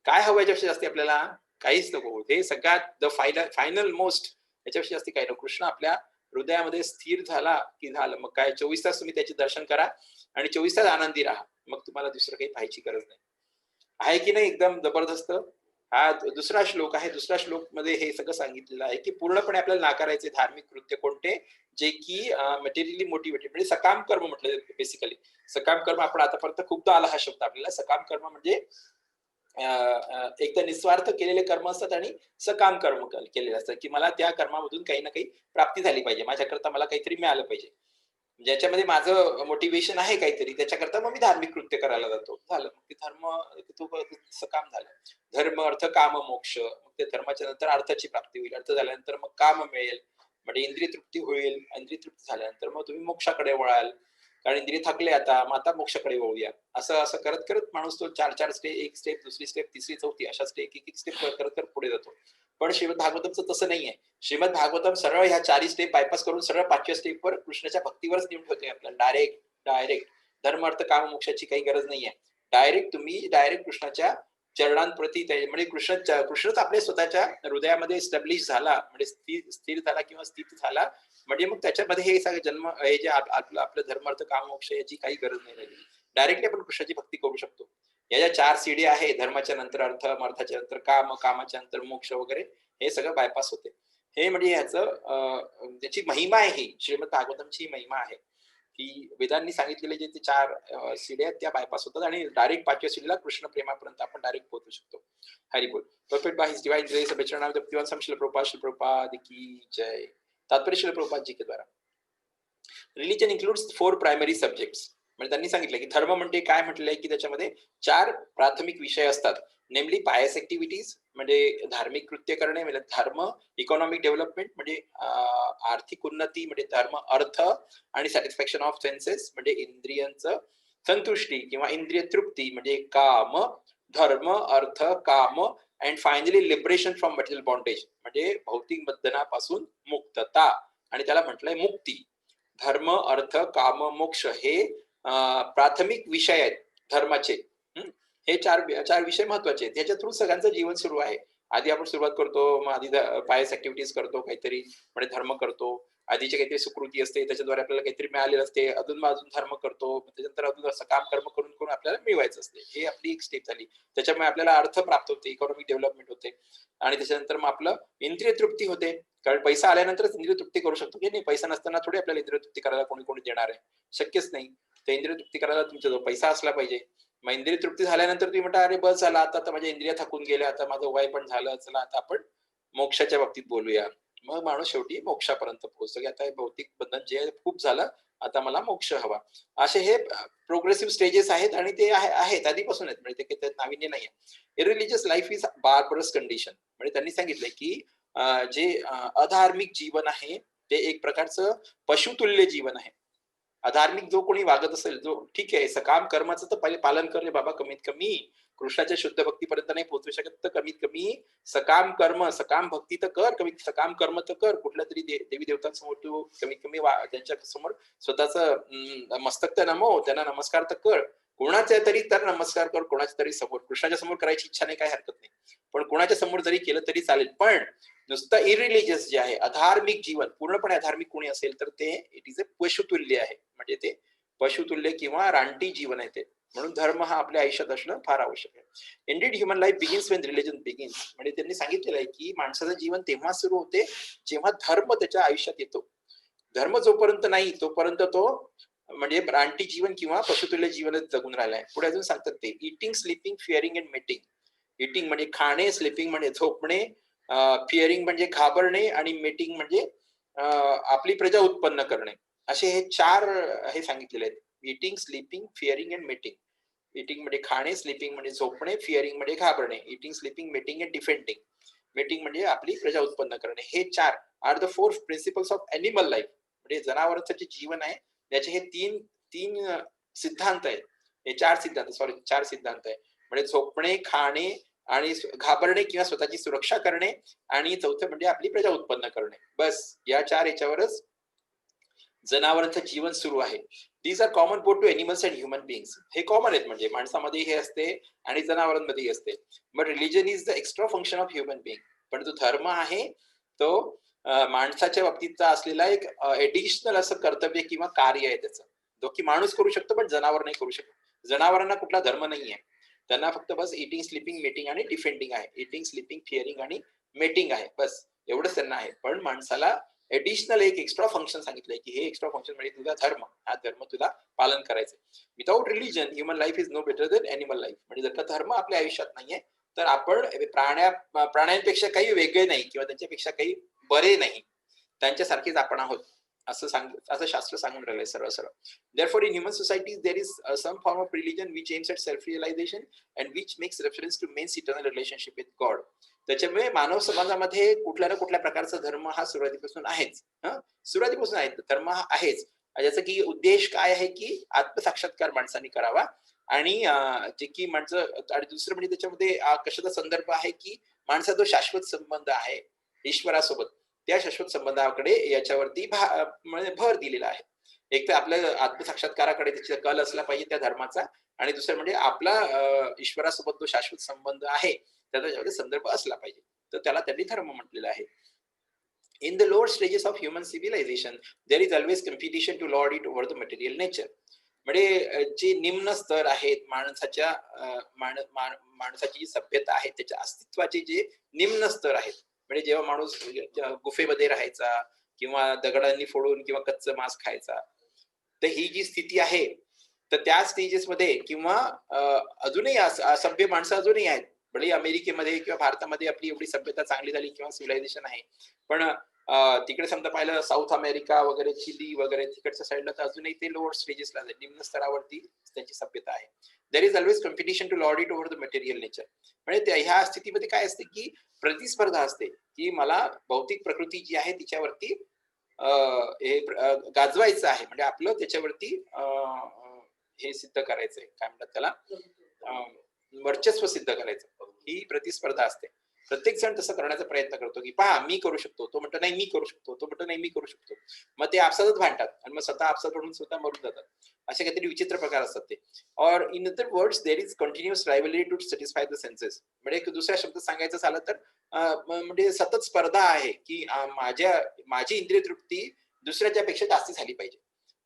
काय हवं याच्यापेक्षा जास्ती आपल्याला? काहीच नको. हे सगळ्यात द फायनल मोस्ट याच्यापेक्षा जास्ती काही नको. कृष्ण आपल्या हृदयामध्ये स्थिर झाला की झालं. मग काय 24 तास तुम्ही त्याचे दर्शन करा आणि 24 तास आनंदी राहा. मग तुम्हाला दुसरं काही पाहायची गरज नाही. आहे की नाही एकदम जबरदस्त. हा दुसरा श्लोक आहे. दुसऱ्या श्लोक मध्ये हे सगळं सांगितलेलं आहे की पूर्णपणे आपल्याला नाकारायचे धार्मिक कृत्य कोणते जे की मटेरियली मोटिवेटेड म्हणजे सकाम कर्म म्हटलं बेसिकली. सकाम कर्म आपण आतापर्यंत खूपदा आला हा शब्द आपल्याला. सकाम कर्म म्हणजे एक तर निस्वार्थ केलेले कर्म असतात आणि सकाम कर्म केलेले असतात की मला त्या कर्मामधून काही ना काही प्राप्ती झाली पाहिजे, माझ्याकरता मला काहीतरी मिळालं पाहिजे, ज्याच्यामध्ये माझं मोटिवेशन आहे काहीतरी, त्याच्याकरता मग मी धार्मिक कृत्य करायला जातो. झालं मग ते धर्म सकाम झालं. धर्म, अर्थ, काम, मोक्ष. मग ते धर्माच्या नंतर अर्थाची प्राप्ती होईल. अर्थ झाल्यानंतर मग काम मिळेल, म्हणजे इंद्रिय तृप्ती होईल. इंद्रिय तृप्ती झाल्यानंतर मग तुम्ही मोक्षाकडे वळाल, कारण इंद्रिय थकले आता, मग आता मोक्षाकडे वळूया. असं असं करत करत माणूस तो 4 स्टेप, एक स्टेप, दुसरी स्टेप, तिसरी, चौथी अशा स्टेप, एक स्टेप करत करत पुढे जातो. पण श्रीमद भागवतमचं तसं नाहीये. श्रीमद भागवतम सरळ ह्या 4 स्टेप बायपास करून सरळ 5व्या स्टेपवर कृष्णाच्या भक्तीवरच नेऊन ठेवतोय आपल्याला. डायरेक्ट धर्म, अर्थ, काम, मोक्षाची काही गरज नाहीये. डायरेक्ट कृष्णाच्या चरणांप्रती म्हणजे कृष्णच आपल्या स्वतःच्या हृदयामध्ये एस्टॅब्लिश झाला, म्हणजे स्थिर झाला किंवा स्थित झाला, म्हणजे मग त्याच्यामध्ये हे सगळं जन्म हे जे आपलं धर्म, अर्थ, काम, मोक्ष याची काही गरज नाही राहिली. डायरेक्टली आपण कृष्णाची भक्ती करू शकतो. या ज्या 4 सीडी आहे, धर्माच्या नंतर अर्थ, अर्थाच्या नंतर काम, कामाच्या नंतर मोक्ष वगैरे, हे सगळं बायपास होते. हे म्हणजे ह्याचं त्याची महिमा आहे. ही श्रीमद भागवतमची महिमा आहे की वेदांनी सांगितलेले जे ते 4 सीड्या आहेत त्या बायपास होतात आणि डायरेक्ट 5व्या सीडीला कृष्ण प्रेमापर्यंत आपण डायरेक्ट पोहोचू शकतो. हरी बोल. Perfect by his divine grace बेचरणाम द भक्तिवान श्रील प्रभुपाद की जय. तात्पर्य श्रील प्रभुपाद जी के द्वारा. Religion includes 4 primary subjects. म्हणजे त्यांनी सांगितलं की धर्म म्हणजे काय म्हटलंय की त्याच्यामध्ये 4 प्राथमिक विषय असतात. नेमली पायस ऍक्टिव्हिटीज म्हणजे धार्मिक कृत्य करणे, म्हणजे धर्म, इकॉनॉमिक डेव्हलपमेंट म्हणजे आर्थिक उन्नती, म्हणजे धर्म, अर्थ आणि सॅटिस्फॅक्शन ऑफ सेन्सेस म्हणजे इंद्रियांचं संतुष्टी किंवा इंद्रिय तृप्ती म्हणजे काम, धर्म, अर्थ, काम and finally liberation from material bondage म्हणजे भौतिक बंधनापासून मुक्तता, आणि त्याला म्हटलंय मुक्ती. धर्म, अर्थ, काम, मोक्ष हे प्राथमिक विषय आहेत धर्माचे. हे चार विषय महत्वाचे आहेत. याच्या थ्रू सगळ्यांचं जीवन सुरू आहे. आधी आपण सुरुवात करतो, मग आधी पायस ऍक्टिव्हिटीज करतो, काहीतरी म्हणजे धर्म करतो, आधीची काहीतरी सुकृती असते, त्याच्याद्वारे आपल्याला काहीतरी मिळालेलं असते, अजून धर्म करतो, त्याच्यानंतर अजून असं काम कर्म करून करून आपल्याला मिळवायचं असते. हे आपली एक स्टेप झाली. त्याच्यामुळे आपल्याला अर्थ प्राप्त होते, इकॉनॉमिक डेव्हलपमेंट होते, आणि त्याच्यानंतर मग आपलं इंद्रिय तृप्ती होते. कारण पैसा आल्यानंतरच इंद्रिय तृप्ती करू शकतो की नाही, पैसा नसताना थोडी आपल्याला इंद्रिय तृप्ती करायला कोणी कोणी देणार आहे, शक्यच नाही. तर इंद्रिय तृप्ती करायला तुमच्याजवळ पैसा असला पाहिजे. मग इंद्रिय तृप्ती झाल्यानंतर तुम्ही म्हणता, अरे बस झाला, आता माझ्या इंद्रिय थकून गेल्या, आता माझं वय पण झालं, चला आता आपण मोक्षाच्या बाबतीत बोलूया. मग माणूस शेवटी मोक्षापर्यंत पोहोचतो की आता भौतिक बंधन जे खूप झालं, आता मला मोक्ष हवा. असे हे प्रोग्रेसिव्ह स्टेजेस आहेत, आणि ते आहेत आधीपासून आहेत, म्हणजे ते नाविन्य नाहीये. इरिलिजियस लाईफ इज बार्बरस कंडिशन, म्हणजे त्यांनी सांगितलंय की जे अधार्मिक जीवन आहे ते एक प्रकारचं पशुतुल्य जीवन आहे. अधार्मिक जो कोणी वागत असेल, जो ठीक आहे सकाम कर्माचं तर पहिले पालन करणे बाबा, कमीत कमी कृष्णाच्या शुद्ध भक्तीपर्यंत नाही पोहोचू शकत तर कमीत कमी सकाम कर्म, सकाम भक्ती तर कर, कमीत सकाम कर्म तर कर. कुठल्या तरी देवी देवतांसमोर तू कमीत कमी त्यांच्या समोर स्वतःच मस्तक तर नमव, त्यांना नमस्कार तर कर, कोणाच्या तरी तर नमस्कार कर, कोणाच्या तरी समोर. कृष्णाच्या समोर करायची इच्छा नाही, काय हरकत नाही, पण कोणाच्या समोर जरी केलं तरी चालेल. पण नुसतं इरिलिजियस जे आहे, अधार्मिक जीवन, पूर्णपणे अधार्मिक कोणी असेल तर ते इट इज अ पशुतुल्य आहे, म्हणजे ते पशुतुल्य किंवा रानटी जीवन आहे ते. म्हणून धर्म हा आपल्या आयुष्यात असणं फार आवश्यक आहे. Indeed human life begins Wien religion begins, म्हणजे त्यांनी सांगितलेलं आहे की माणसाचं जीवन तेव्हा सुरू होते जेव्हा धर्म त्याच्या आयुष्यात येतो. धर्म जोपर्यंत नाही तोपर्यंत तो म्हणजे रानटी जीवन किंवा पशुतुल्य जीवनच जगून राहिलाय. पुढे अजून सांगतात ते eating, sleeping, fearing and mating. Eating म्हणजे खाणे, स्लीपिंग म्हणजे झोपणे, फिअरिंग म्हणजे घाबरणे, आणि मेटिंग म्हणजे आपली प्रजा उत्पन्न करणे. असे हे चार हे सांगितलेले आहेत. Eating, sleeping, fearing and mating. Eating म्हणजे खाणे, स्लीपिंग म्हणजे झोपणे, फिअरिंग म्हणजे घाबरणे, eating, sleeping, mating and defending. Mating म्हणजे आपली प्रजा उत्पन्न करणे. हे चार are the 4 principles of animal life, म्हणजे जनावरांचं जे जीवन आहे त्याचे हे तीन तीन सिद्धांत आहेत. हे चार सिद्धांत आहे. म्हणजे झोपणे, खाणे आणि घाबरणे किंवा स्वतःची सुरक्षा करणे, आणि चौथं म्हणजे आपली प्रजा उत्पन्न करणे. बस या चार याच्यावरच जनावरांचं जीवन सुरू आहे. These are common both to animals and human beings. हे कॉमन आहेत, म्हणजे माणसामध्ये हे असते आणि जनावरांमध्येही असते. But religion is the extra function of human being. पण जो धर्म आहे तो माणसाच्या बाबतीतचा असलेला एक एडिशनल असं कर्तव्य किंवा कार्य आहे त्याचं, जो की माणूस करू शकतो पण जनावर नाही करू शकत. जनावरांना कुठला धर्म नाहीये, त्यांना फक्त बस इटिंग, स्लीपिंग, मेटिंग आणि डिफेंडिंग आहे. इटिंग, स्लीपिंग, फिअरिंग आणि मेटिंग आहे, बस एवढंच त्यांना आहे. पण माणसाला एडिशनल एक एक्स्ट्रा फंक्शन सांगितलंय की हे एक्स्ट्रा फंक्शन म्हणजे तुझा धर्म, हा धर्म तुला पालन करायचं. Without religion human life is no better than animal life. म्हणजे जर का धर्म आपल्या आयुष्यात नाहीये तर आपण प्राण्यांपेक्षा काही वेगळे नाही किंवा त्यांच्यापेक्षा काही बरे नाही, त्यांच्यासारखेच आपण आहोत, असं शास्त्र सांगून राहिलंय सरळ सरळ. Therefore, in human societies, there is some form of religion which aims at self-realization and which makes reference to man's eternal relationship with God. त्याच्यामुळे मानव समाजामध्ये कुठल्या ना कुठल्या प्रकारचा धर्म हा सुरुवातीपासून आहेच. सुरुवातीपासून आहे धर्म हा आहेच, ज्याचा की उद्देश काय आहे की आत्मसाक्षात्कार माणसाने करावा, आणि जे की माणसं, आणि दुसरं म्हणजे त्याच्यामध्ये कशाचा संदर्भ आहे की माणसाचा जो शाश्वत संबंध आहे ईश्वरासोबत, त्या शाश्वत संबंधाकडे याच्यावरती म्हणजे भर दिलेला आहे. एक तर आपल्या आत्मसाक्षात्काराकडे त्याचा कल असला पाहिजे त्या धर्माचा, आणि दुसरं म्हणजे आपला ईश्वरासोबत जो शाश्वत संबंध आहे त्याचा संदर्भ असला पाहिजे, तर त्याला त्यांनी धर्म म्हटलेला आहे. In the lower stages of human civilization, there is always competition to lord it over the material nature. म्हणजे जे निम्न स्तर आहेत माणसाच्या, माणसाची जी सभ्यता आहे त्याच्या अस्तित्वाचे जे निम्न स्तर आहेत, म्हणजे जेव्हा माणूस गुफेमध्ये राहायचा किंवा दगडांनी फोडून किंवा कच्चं मांस खायचा, तर ही जी स्थिती आहे तर त्या स्टेजेस मध्ये किंवा अजूनही असभ्य माणसं अजूनही आहेत. भले अमेरिकेमध्ये किंवा भारतामध्ये आपली एवढी सभ्यता चांगली झाली किंवा सिव्हिलायझेशन आहे, पण तिकडे समजा पाहिलं साऊथ अमेरिका वगैरे, चिली वगैरे तिकडच्या साईडला तर अजूनही ते लोअर स्टेजेसला निम्न स्तरावरती त्यांची सभ्यता आहे. There is always competition to lord it over the material nature. म्हणजे ह्या स्थितीमध्ये काय असते की प्रतिस्पर्धा असते की मला भौतिक प्रकृती जी आहे तिच्यावरती हे गाजवायचं आहे, म्हणजे आपलं त्याच्यावरती हे सिद्ध करायचंय, काय म्हणतात त्याला, वर्चस्व सिद्ध करायचं, ही प्रतिस्पर्धा असते. प्रत्येक जण तसं करण्याचा प्रयत्न करतो की पहा मी करू शकतो, तो म्हणतो नाही मी करू शकतो, तो म्हणतो नाही मी करू शकतो. मग ते आपसातच भांडतात आणि मग स्वतः आपसात म्हणून स्वतः मरून जातात. असे काहीतरी विचित्र प्रकार असतात ते. Or in other words there is continuous rivalry to satisfy the senses. म्हणजे एक दुसऱ्या शब्दात सांगायचं झालं तर म्हणजे सतत स्पर्धा आहे की माझी इंद्रिय तृप्ती दुसऱ्याच्या पेक्षा जास्ती झाली पाहिजे.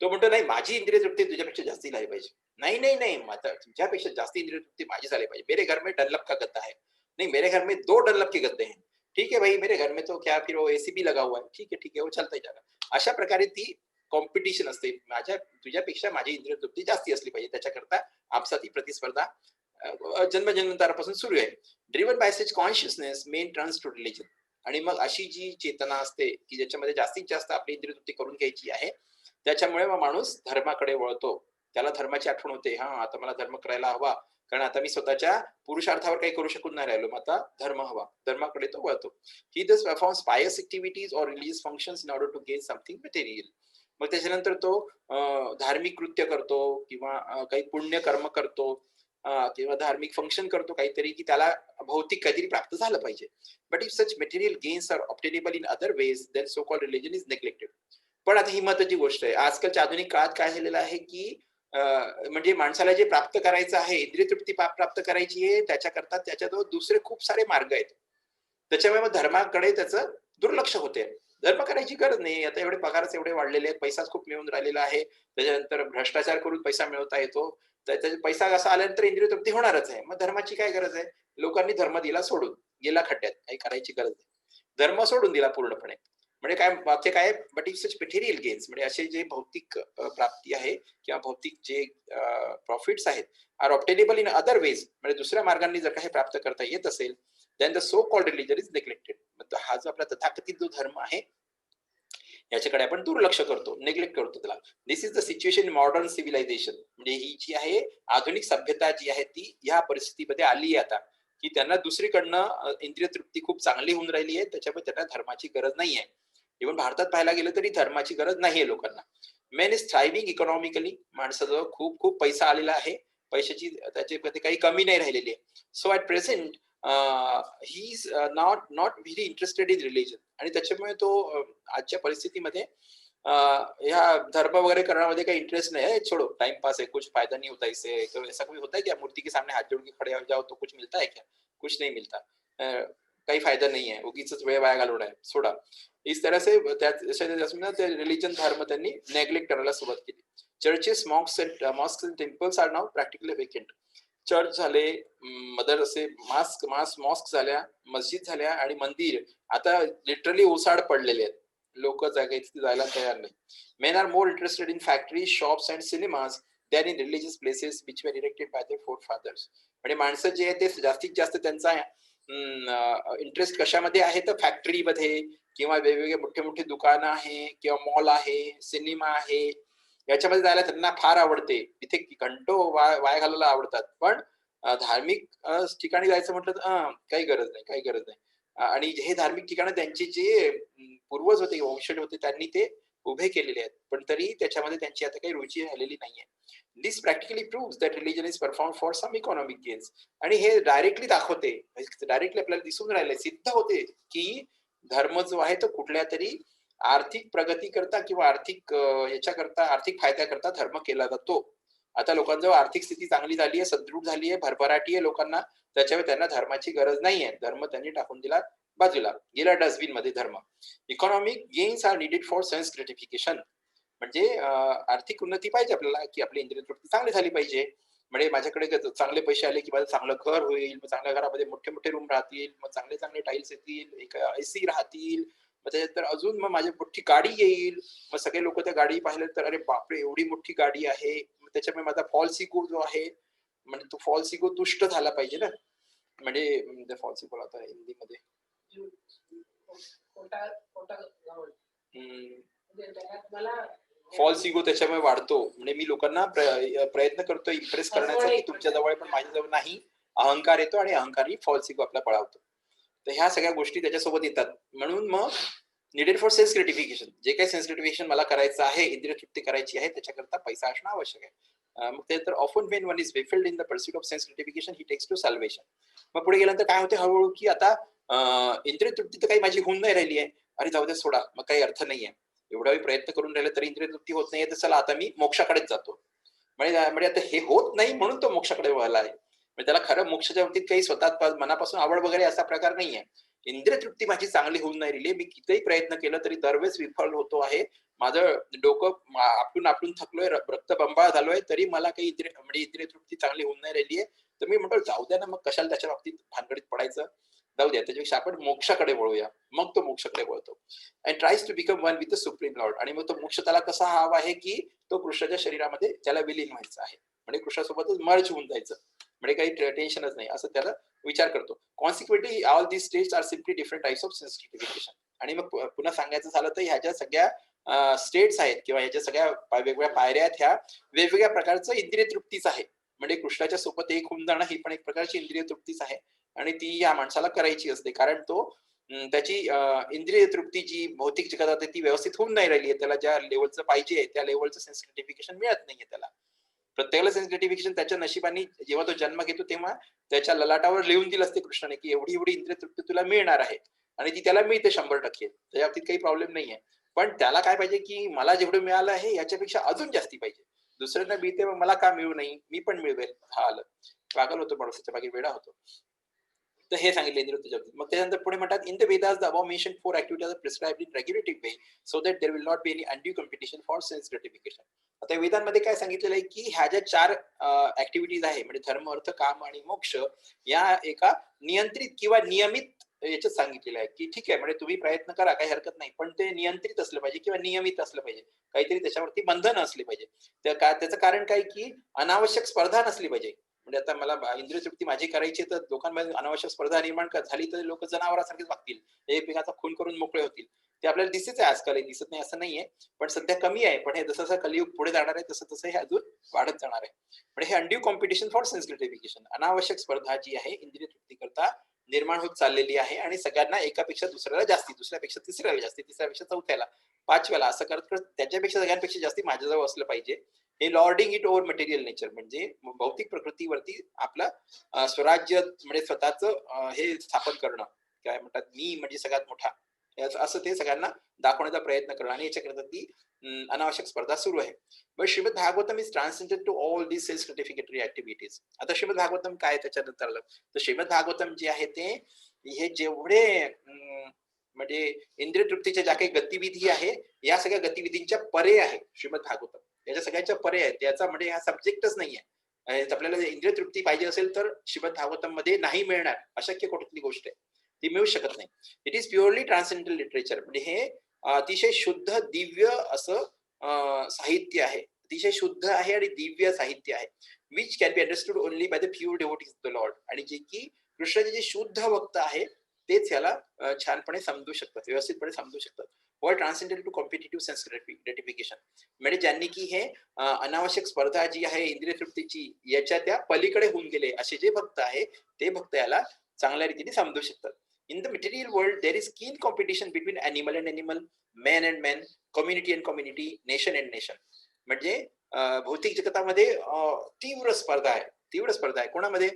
तो म्हणतो नाही माझी इंद्रिय तृप्ती तुझ्यापेक्षा जास्ती झाली पाहिजे. नहीं नहीं नहीं, तुझ्यापेक्षा जास्त इंद्रिय तृप्ती माझी झाली पाहिजे. मेरे घर में डनलप का गद्दा है, नहीं मेरे घर में 2 डनलप के गद्दे हैं. ठीक है भाई, मेरे घर में तो क्या फिर वो एसी भी लगा हुआ है. ठीक है, वो चलता जागा. अशा प्रकारे ती कॉम्पिटिशन असते. तुझ्यापेक्षा माझी इंद्रिय तृप्ती जास्ती असली पाहिजे, त्याच्याकरता आपसात ही प्रतिस्पर्धा जन्मजन्मांतरापासून सुरू आहे. Driven by such consciousness man turns to religion. आणि मग अशी जी चेतना असते की ज्याच्यामध्ये जास्तीत जास्त आपली इंद्रिय तृप्ती करून घ्यायची आहे, त्याच्यामुळे मग माणूस धर्माकडे वळतो. त्याला धर्माची आठवण होते, हा आता मला धर्म करायला हवा, कारण आता मी स्वतःच्या पुरुषार्थावर काही करू शकून नाही राहिलो, मग आता धर्म हवा, धर्माकडे तो वळतो. ही दस performs pious activities or religious functions in order to gain something material. मग त्याच्यानंतर तो धार्मिक कृत्य करतो किंवा काही पुण्य कर्म करतो किंवा धार्मिक फंक्शन करतो काहीतरी की त्याला भौतिक काहीतरी प्राप्त झालं पाहिजे. But if such material gains are obtainable in other ways then so called religion is neglected. पण आता ही महत्वाची गोष्ट आहे, आजकालच्या आधुनिक काळात काय झालेलं आहे की म्हणजे माणसाला जे प्राप्त करायचं आहे, इंद्रिय तृप्ती प्राप्त करायची आहे, त्याच्याकरता त्याच्याजवळ दुसरे खूप सारे मार्ग आहेत. त्याच्यामुळे मग धर्माकडे त्याचं दुर्लक्ष होते. धर्म करायची गरज नाही, आता एवढे पगारच एवढे वाढलेले आहेत, पैसाच खूप मिळून राहिलेला आहे, त्याच्यानंतर भ्रष्टाचार करून पैसा मिळवता येतो, तर पैसा कसा आल्यानंतर इंद्रिय तृप्ती होणारच आहे. मग धर्माची काय गरज आहे? लोकांनी धर्म दिला सोडून, गेला खड्ड्यात, काही करायची गरज नाही, धर्म सोडून दिला पूर्णपणे. म्हणजे काय वाक्य काय, but if such material gains, म्हणजे असे जे भौतिक प्राप्ती आहे किंवा भौतिक जे प्रॉफिट्स आहेत are obtainable in other ways, म्हणजे दुसऱ्या मार्गांनी जर काही प्राप्त करता येत असेल, then the so called religion is neglected. हा जो आपला तथाकथित जो धर्म आहे याच्याकडे आपण दुर्लक्ष करतो, नेग्लेक्ट करतो त्याला. This is the situation in modern civilisation. म्हणजे ही जी आहे आधुनिक सभ्यता जी आहे ती या परिस्थितीमध्ये आली आहे आता, की त्यांना दुसरीकडनं इंद्रिय तृप्ती खूप चांगली होऊन राहिली आहे, त्याच्यामुळे त्यांना धर्माची गरज नाही आहे. इव्हन भारतात पाहायला गेलं तरी धर्माची गरज नाहीये लोकांना. Main is thriving economically. माणसाजवळ खूप खूप पैसा आलेला आहे, पैशाची त्याच्यामध्ये काही कमी नाही राहिलेली आहे. So at present he is not very interested in religion. आणि त्याच्यामुळे तो आजच्या परिस्थितीमध्ये ह्या धर्म वगैरे करण्यामध्ये काही इंटरेस्ट नहीं है, छोड़ो टाइम पास है, कुछ फायदा नहीं होता इससे. तो ऐसा कोई होता है क्या, मूर्ति के सामने हाथ जोड़ के खड़े हो जाओ तो कुछ मिलता है क्या? कुछ नहीं मिलता. काही फायदा नाही आहे, उगीच वेळ वाया घालवणं आहे, सोडा. इस तरह से रिलीजन धर्म त्यांनी नेग्लेक्ट करायला सुरुवात केली. Churches, mosque and temples are now practically vacant. Church झाले, मदर असे मॉस्क झाल्या, मस्जिद झाल्या आणि मंदिर आता लिटरली ओसाड पडलेले आहेत. लोक जायला तयार नाही. Men are more interested in factories, shops and cinemas than in religious places which वर इरेक्टेड बाय देअर फोरफादर्स. म्हणजे माणसं जे आहे ते जास्तीत जास्त त्यांचा इंटरेस्ट कशामध्ये आहे, तर फॅक्टरीमध्ये किंवा वेगवेगळे मोठे मोठे दुकानं आहे किंवा मॉल आहे, सिनेमा आहे, याच्यामध्ये जायला त्यांना फार आवडते. तिथे घंटो वाया घालायला आवडतात. पण धार्मिक ठिकाणी जायचं म्हटलं तर काही गरज नाही. आणि हे धार्मिक ठिकाणं त्यांचे जे पूर्वज होते, वंशज होते, त्यांनी ते उभे केलेले आहेत, पण तरी त्याच्यामध्ये त्यांची आता काही रुची राहिलेली नाहीये. This practically proves that religion is perform for some economic gains. आणि हे डायरेक्टली दाखवते, डायरेक्टली आपल्याला दिसून राहिले, सिद्ध होते की धर्म जो आहे तो कुठल्या तरी आर्थिक प्रगती करता किंवा आर्थिक याच्याकरता, आर्थिक फायद्याकरता धर्म केला जातो. आता लोकांजवळ आर्थिक स्थिती चांगली झाली आहे, सदृढ झाली आहे, भरभराटी आहे लोकांना, त्याच्यामुळे त्यांना धर्माची गरज नाहीये. धर्म त्यांनी टाकून दिला बाजूला, गेला डस्टबिन मध्ये धर्म. Economic gains are needed for sense gratification. म्हणजे आर्थिक उन्नती पाहिजे आपल्याला, की आपली इंद्रिय तृप्ती चांगली झाली पाहिजे. म्हणजे माझ्याकडे चांगले पैसे आले की माझं चांगलं घर होईल, मग चांगल्या घरामध्ये मोठे मोठे रूम राहतील, मग चांगले चांगले टाईल्स येतील, एक एसी राहतील, मग त्याच्यानंतर अजून मग माझी मोठी गाडी येईल. मग सगळे लोक त्या गाडी पाहिले तर अरे बापरे एवढी मोठी गाडी आहे. त्याच्यामुळे माझा फॉल्स इगो जो आहे, म्हणजे तो फॉल्स इगो तुष्ट झाला पाहिजे ना. म्हणजे फॉल्स इगो आता हिंदीमध्ये फॉल्स इगो त्याच्यामुळे वाढतो. म्हणजे मी लोकांना प्रयत्न करतो इम्प्रेस करण्याचा की तुमच्या जवळ पण माझ्या जवळ नाही. अहंकार येतो आणि अहंकारही फॉल्स इगो आपला पळावतो. तर ह्या सगळ्या गोष्टी त्याच्यासोबत येतात. म्हणून मग नीडेड फॉर सेल्फ ग्रेटिफिकेशन, जे काही सेल्फ ग्रेटिफिकेशन मला करायचं आहे, इंद्रिय तृप्ती करायची आहे, त्याच्याकरता पैसा असणं आवश्यक आहे. मग ते तर often Wien one is fulfilled in the pursuit of sense gratification he takes to salvation. मग पुढे गेल्यानंतर काय होते हळूहळू की आता इंद्रिय तृप्ती तर काही माझी होऊन नाही राहिली आहे. अरे जाऊ दे सोडा, मग काही अर्थ नाहीये. एवढा प्रयत्न करून राहिले तरी इंद्रिय तृप्ती होत नाहीये, तर चला आता मी मोक्षाकडेच जातो. म्हणजे आता हे होत नाही म्हणून तो मोक्षाकडे वळला आहे. म्हणजे त्याला खरं मोक्षाच्या बाबतीत काही स्वतः मनापासून आवड वगैरे असा प्रकार नाहीये. इंद्रिय तृप्ती माझी चांगली होऊन नाही राहिली. मी कितीही प्रयत्न केलं तरी दरवेळेस विफल होतो आहे. माझं डोकं आपटून आपटून थकलोय, रक्तबंबाळ झालोय, तरी मला काही इंद्रिय तृप्ती चांगली होऊन नाही राहिली आहे. तर मी म्हणतो जाऊ द्या ना, मग कशाला त्याच्या बाबतीत भानगडीत पडायचं, जाऊ द्या. त्याच्यापेक्षा आपण मोक्षाकडे वळूया. मग तो मोक्षाकडे वळतो and tries to become one with the supreme lord. आणि मग तो मोक्ष त्याला कसा हवा आहे की तो कृष्णाच्या शरीरामध्ये त्याला विलीन व्हायचा आहे. म्हणजे कृष्णासोबतच मर्ज होऊन जायचं. म्हणजे काही टेन्शनच नाही असं त्याला विचार करतो. Consequently all these states are simply different types of sense gratification. आणि मग पुन्हा सांगायचं झालं तर ह्याच्या सगळ्या स्टेट्स आहेत किंवा ह्याच्या सगळ्या वेगवेगळ्या पायऱ्या आहेत, ह्या वेगवेगळ्या प्रकारचं इंद्रिय तृप्तीच आहे. म्हणजे कृष्णाच्या सोबत एक होऊन जाणं ही पण एक प्रकारची इंद्रिय तृप्तीच आहे आणि ती या माणसाला करायची असते. कारण तो त्याची इंद्रिय तृप्ती जी भौतिक जगात आहे ती व्यवस्थित होऊन नाही राहिली आहे. त्याला ज्या लेवलचं पाहिजे त्या लेवलचं सेन्स ग्रेटिफिकेशन मिळत नाहीये त्याला. प्रत्येकाला सेन्स ग्रेटिफिकेशन त्याच्या नशिबाने जेव्हा तो जन्म घेतो तेव्हा त्याच्या ललाटावर लिहून दिलं असते कृष्णाने की एवढी एवढी इंद्रिय तृप्ती तुला मिळणार आहे आणि ती त्याला मिळते 100%. त्याच्या बाबतीत काही प्रॉब्लेम नाहीये. पण त्याला काय पाहिजे की मला जेवढं मिळालं आहे याच्यापेक्षा अजून जास्ती पाहिजे. दुसऱ्यांना मिळते मग मला का मिळू नाही, मी पण मिळवेल. हा आलं पागल होतो माणूस, त्याच्या मागे वेडा होतो. तर हे सांगितलं इंद्रिय तृप्तीच्या बाबतीत. मग त्यानंतर पुढे म्हणतात in the Vedas the above mentioned 4 activities are prescribed in regulative way so that there will not be any undue competition for sense gratification. आता वेदांमध्ये काय सांगितलेलं आहे की ह्या ज्या 4 ऍक्टिव्हिटीज आहे म्हणजे धर्म, अर्थ, काम आणि मोक्ष या एका नियंत्रित किंवा नियमित याच्यात सांगितलेलं आहे की ठीक आहे म्हणजे तुम्ही प्रयत्न करा, काही हरकत नाही, पण ते नियंत्रित असलं पाहिजे किंवा नियमित असलं पाहिजे. काहीतरी त्याच्यावरती बंधन असले पाहिजे. त्याचं कारण काय की अनावश्यक स्पर्धा नसली पाहिजे. म्हणजे आता मला इंद्रिय तृप्ती माझी करायची तर लोकांमध्ये अनावश्यक स्पर्धा निर्माण झाली तर लोक जनावरांसारखेच वागतील, एकमेकांचा खून करून मोकळे होतील. ते आपल्याला दिसतेच आहे आजकाल, दिसत नाही असं नाहीये, पण सध्या कमी आहे. पण हे जसं जसं कलियुग पुढे जाणार आहे तसं तसं हे अजून वाढत जाणार आहे. म्हणजे हे undue competition for sense gratification, अनावश्यक स्पर्धा जी आहे इंद्रिय तृप्ती करता निर्माण होत चाललेली आहे आणि सगळ्यांना एकापेक्षा दुसऱ्याला जास्ती, दुसऱ्यापेक्षा तिसऱ्याला जास्ती, तिसऱ्यापेक्षा चौथ्याला, पाचव्याला असं करत करत त्याच्यापेक्षा सगळ्यांपेक्षा जास्ती माझ्याजवळ असलं पाहिजे. हे lording it over material nature, म्हणजे भौतिक प्रकृतीवरती आपलं स्वराज्य म्हणजे स्वतःच हे स्थापन करणं. काय म्हणतात, मी म्हणजे सगळ्यात मोठा, असं ते सगळ्यांना दाखवण्याचा प्रयत्न करणं आणि याच्याकरता ती अनावश्यक स्पर्धा सुरू आहे. But Srimad Bhagavatam is transcended to all these self gratificatory activities. आता श्रीमद भागवतम काय त्याच्यानंतर आलं तर श्रीमद भागवतम जे आहे ते हे जेवढे म्हणजे इंद्रिय तृप्तीच्या ज्या काही गतिविधी आहे या सगळ्या गतिविधींच्या परे आहे श्रीमद भागवतम. याच्या सगळ्यांच्या परे आहे. त्याचा म्हणजे हा सब्जेक्टच नाहीये. आपल्याला इंद्रिय तृप्ती पाहिजे असेल तर श्रीमद भागवतम मध्ये नाही मिळणार, अशक्य कुठली गोष्ट आहे, ती मिळू शकत नाही. It is purely transcendental literature. म्हणजे हे अतिशय शुद्ध दिव्य असं साहित्य आहे. अतिशय शुद्ध आहे आणि दिव्य साहित्य आहे. Which can be understood only by the pure devotees of the Lord. आणि जे की कृष्णाचे जे शुद्ध भक्त आहे तेच याला छानपणे समजू शकतात, व्यवस्थितपणे समजू शकतात. वर transcendental to competitive sense gratification, म्हणजे ज्यांनी की हे अनावश्यक स्पर्धा जी आहे इंद्रिय तृप्तीची याच्या त्या पलीकडे होऊन गेले असे जे भक्त आहे ते भक्त याला चांगल्या रीतीने समजू शकतात. In the material world, there is keen competition between animal and animal, man and man, community and community, nation and nation. म्हणजे भौतिक जगतामध्ये तीव्र स्पर्धा आहे. तीव्र स्पर्धा आहे कोणामध्ये?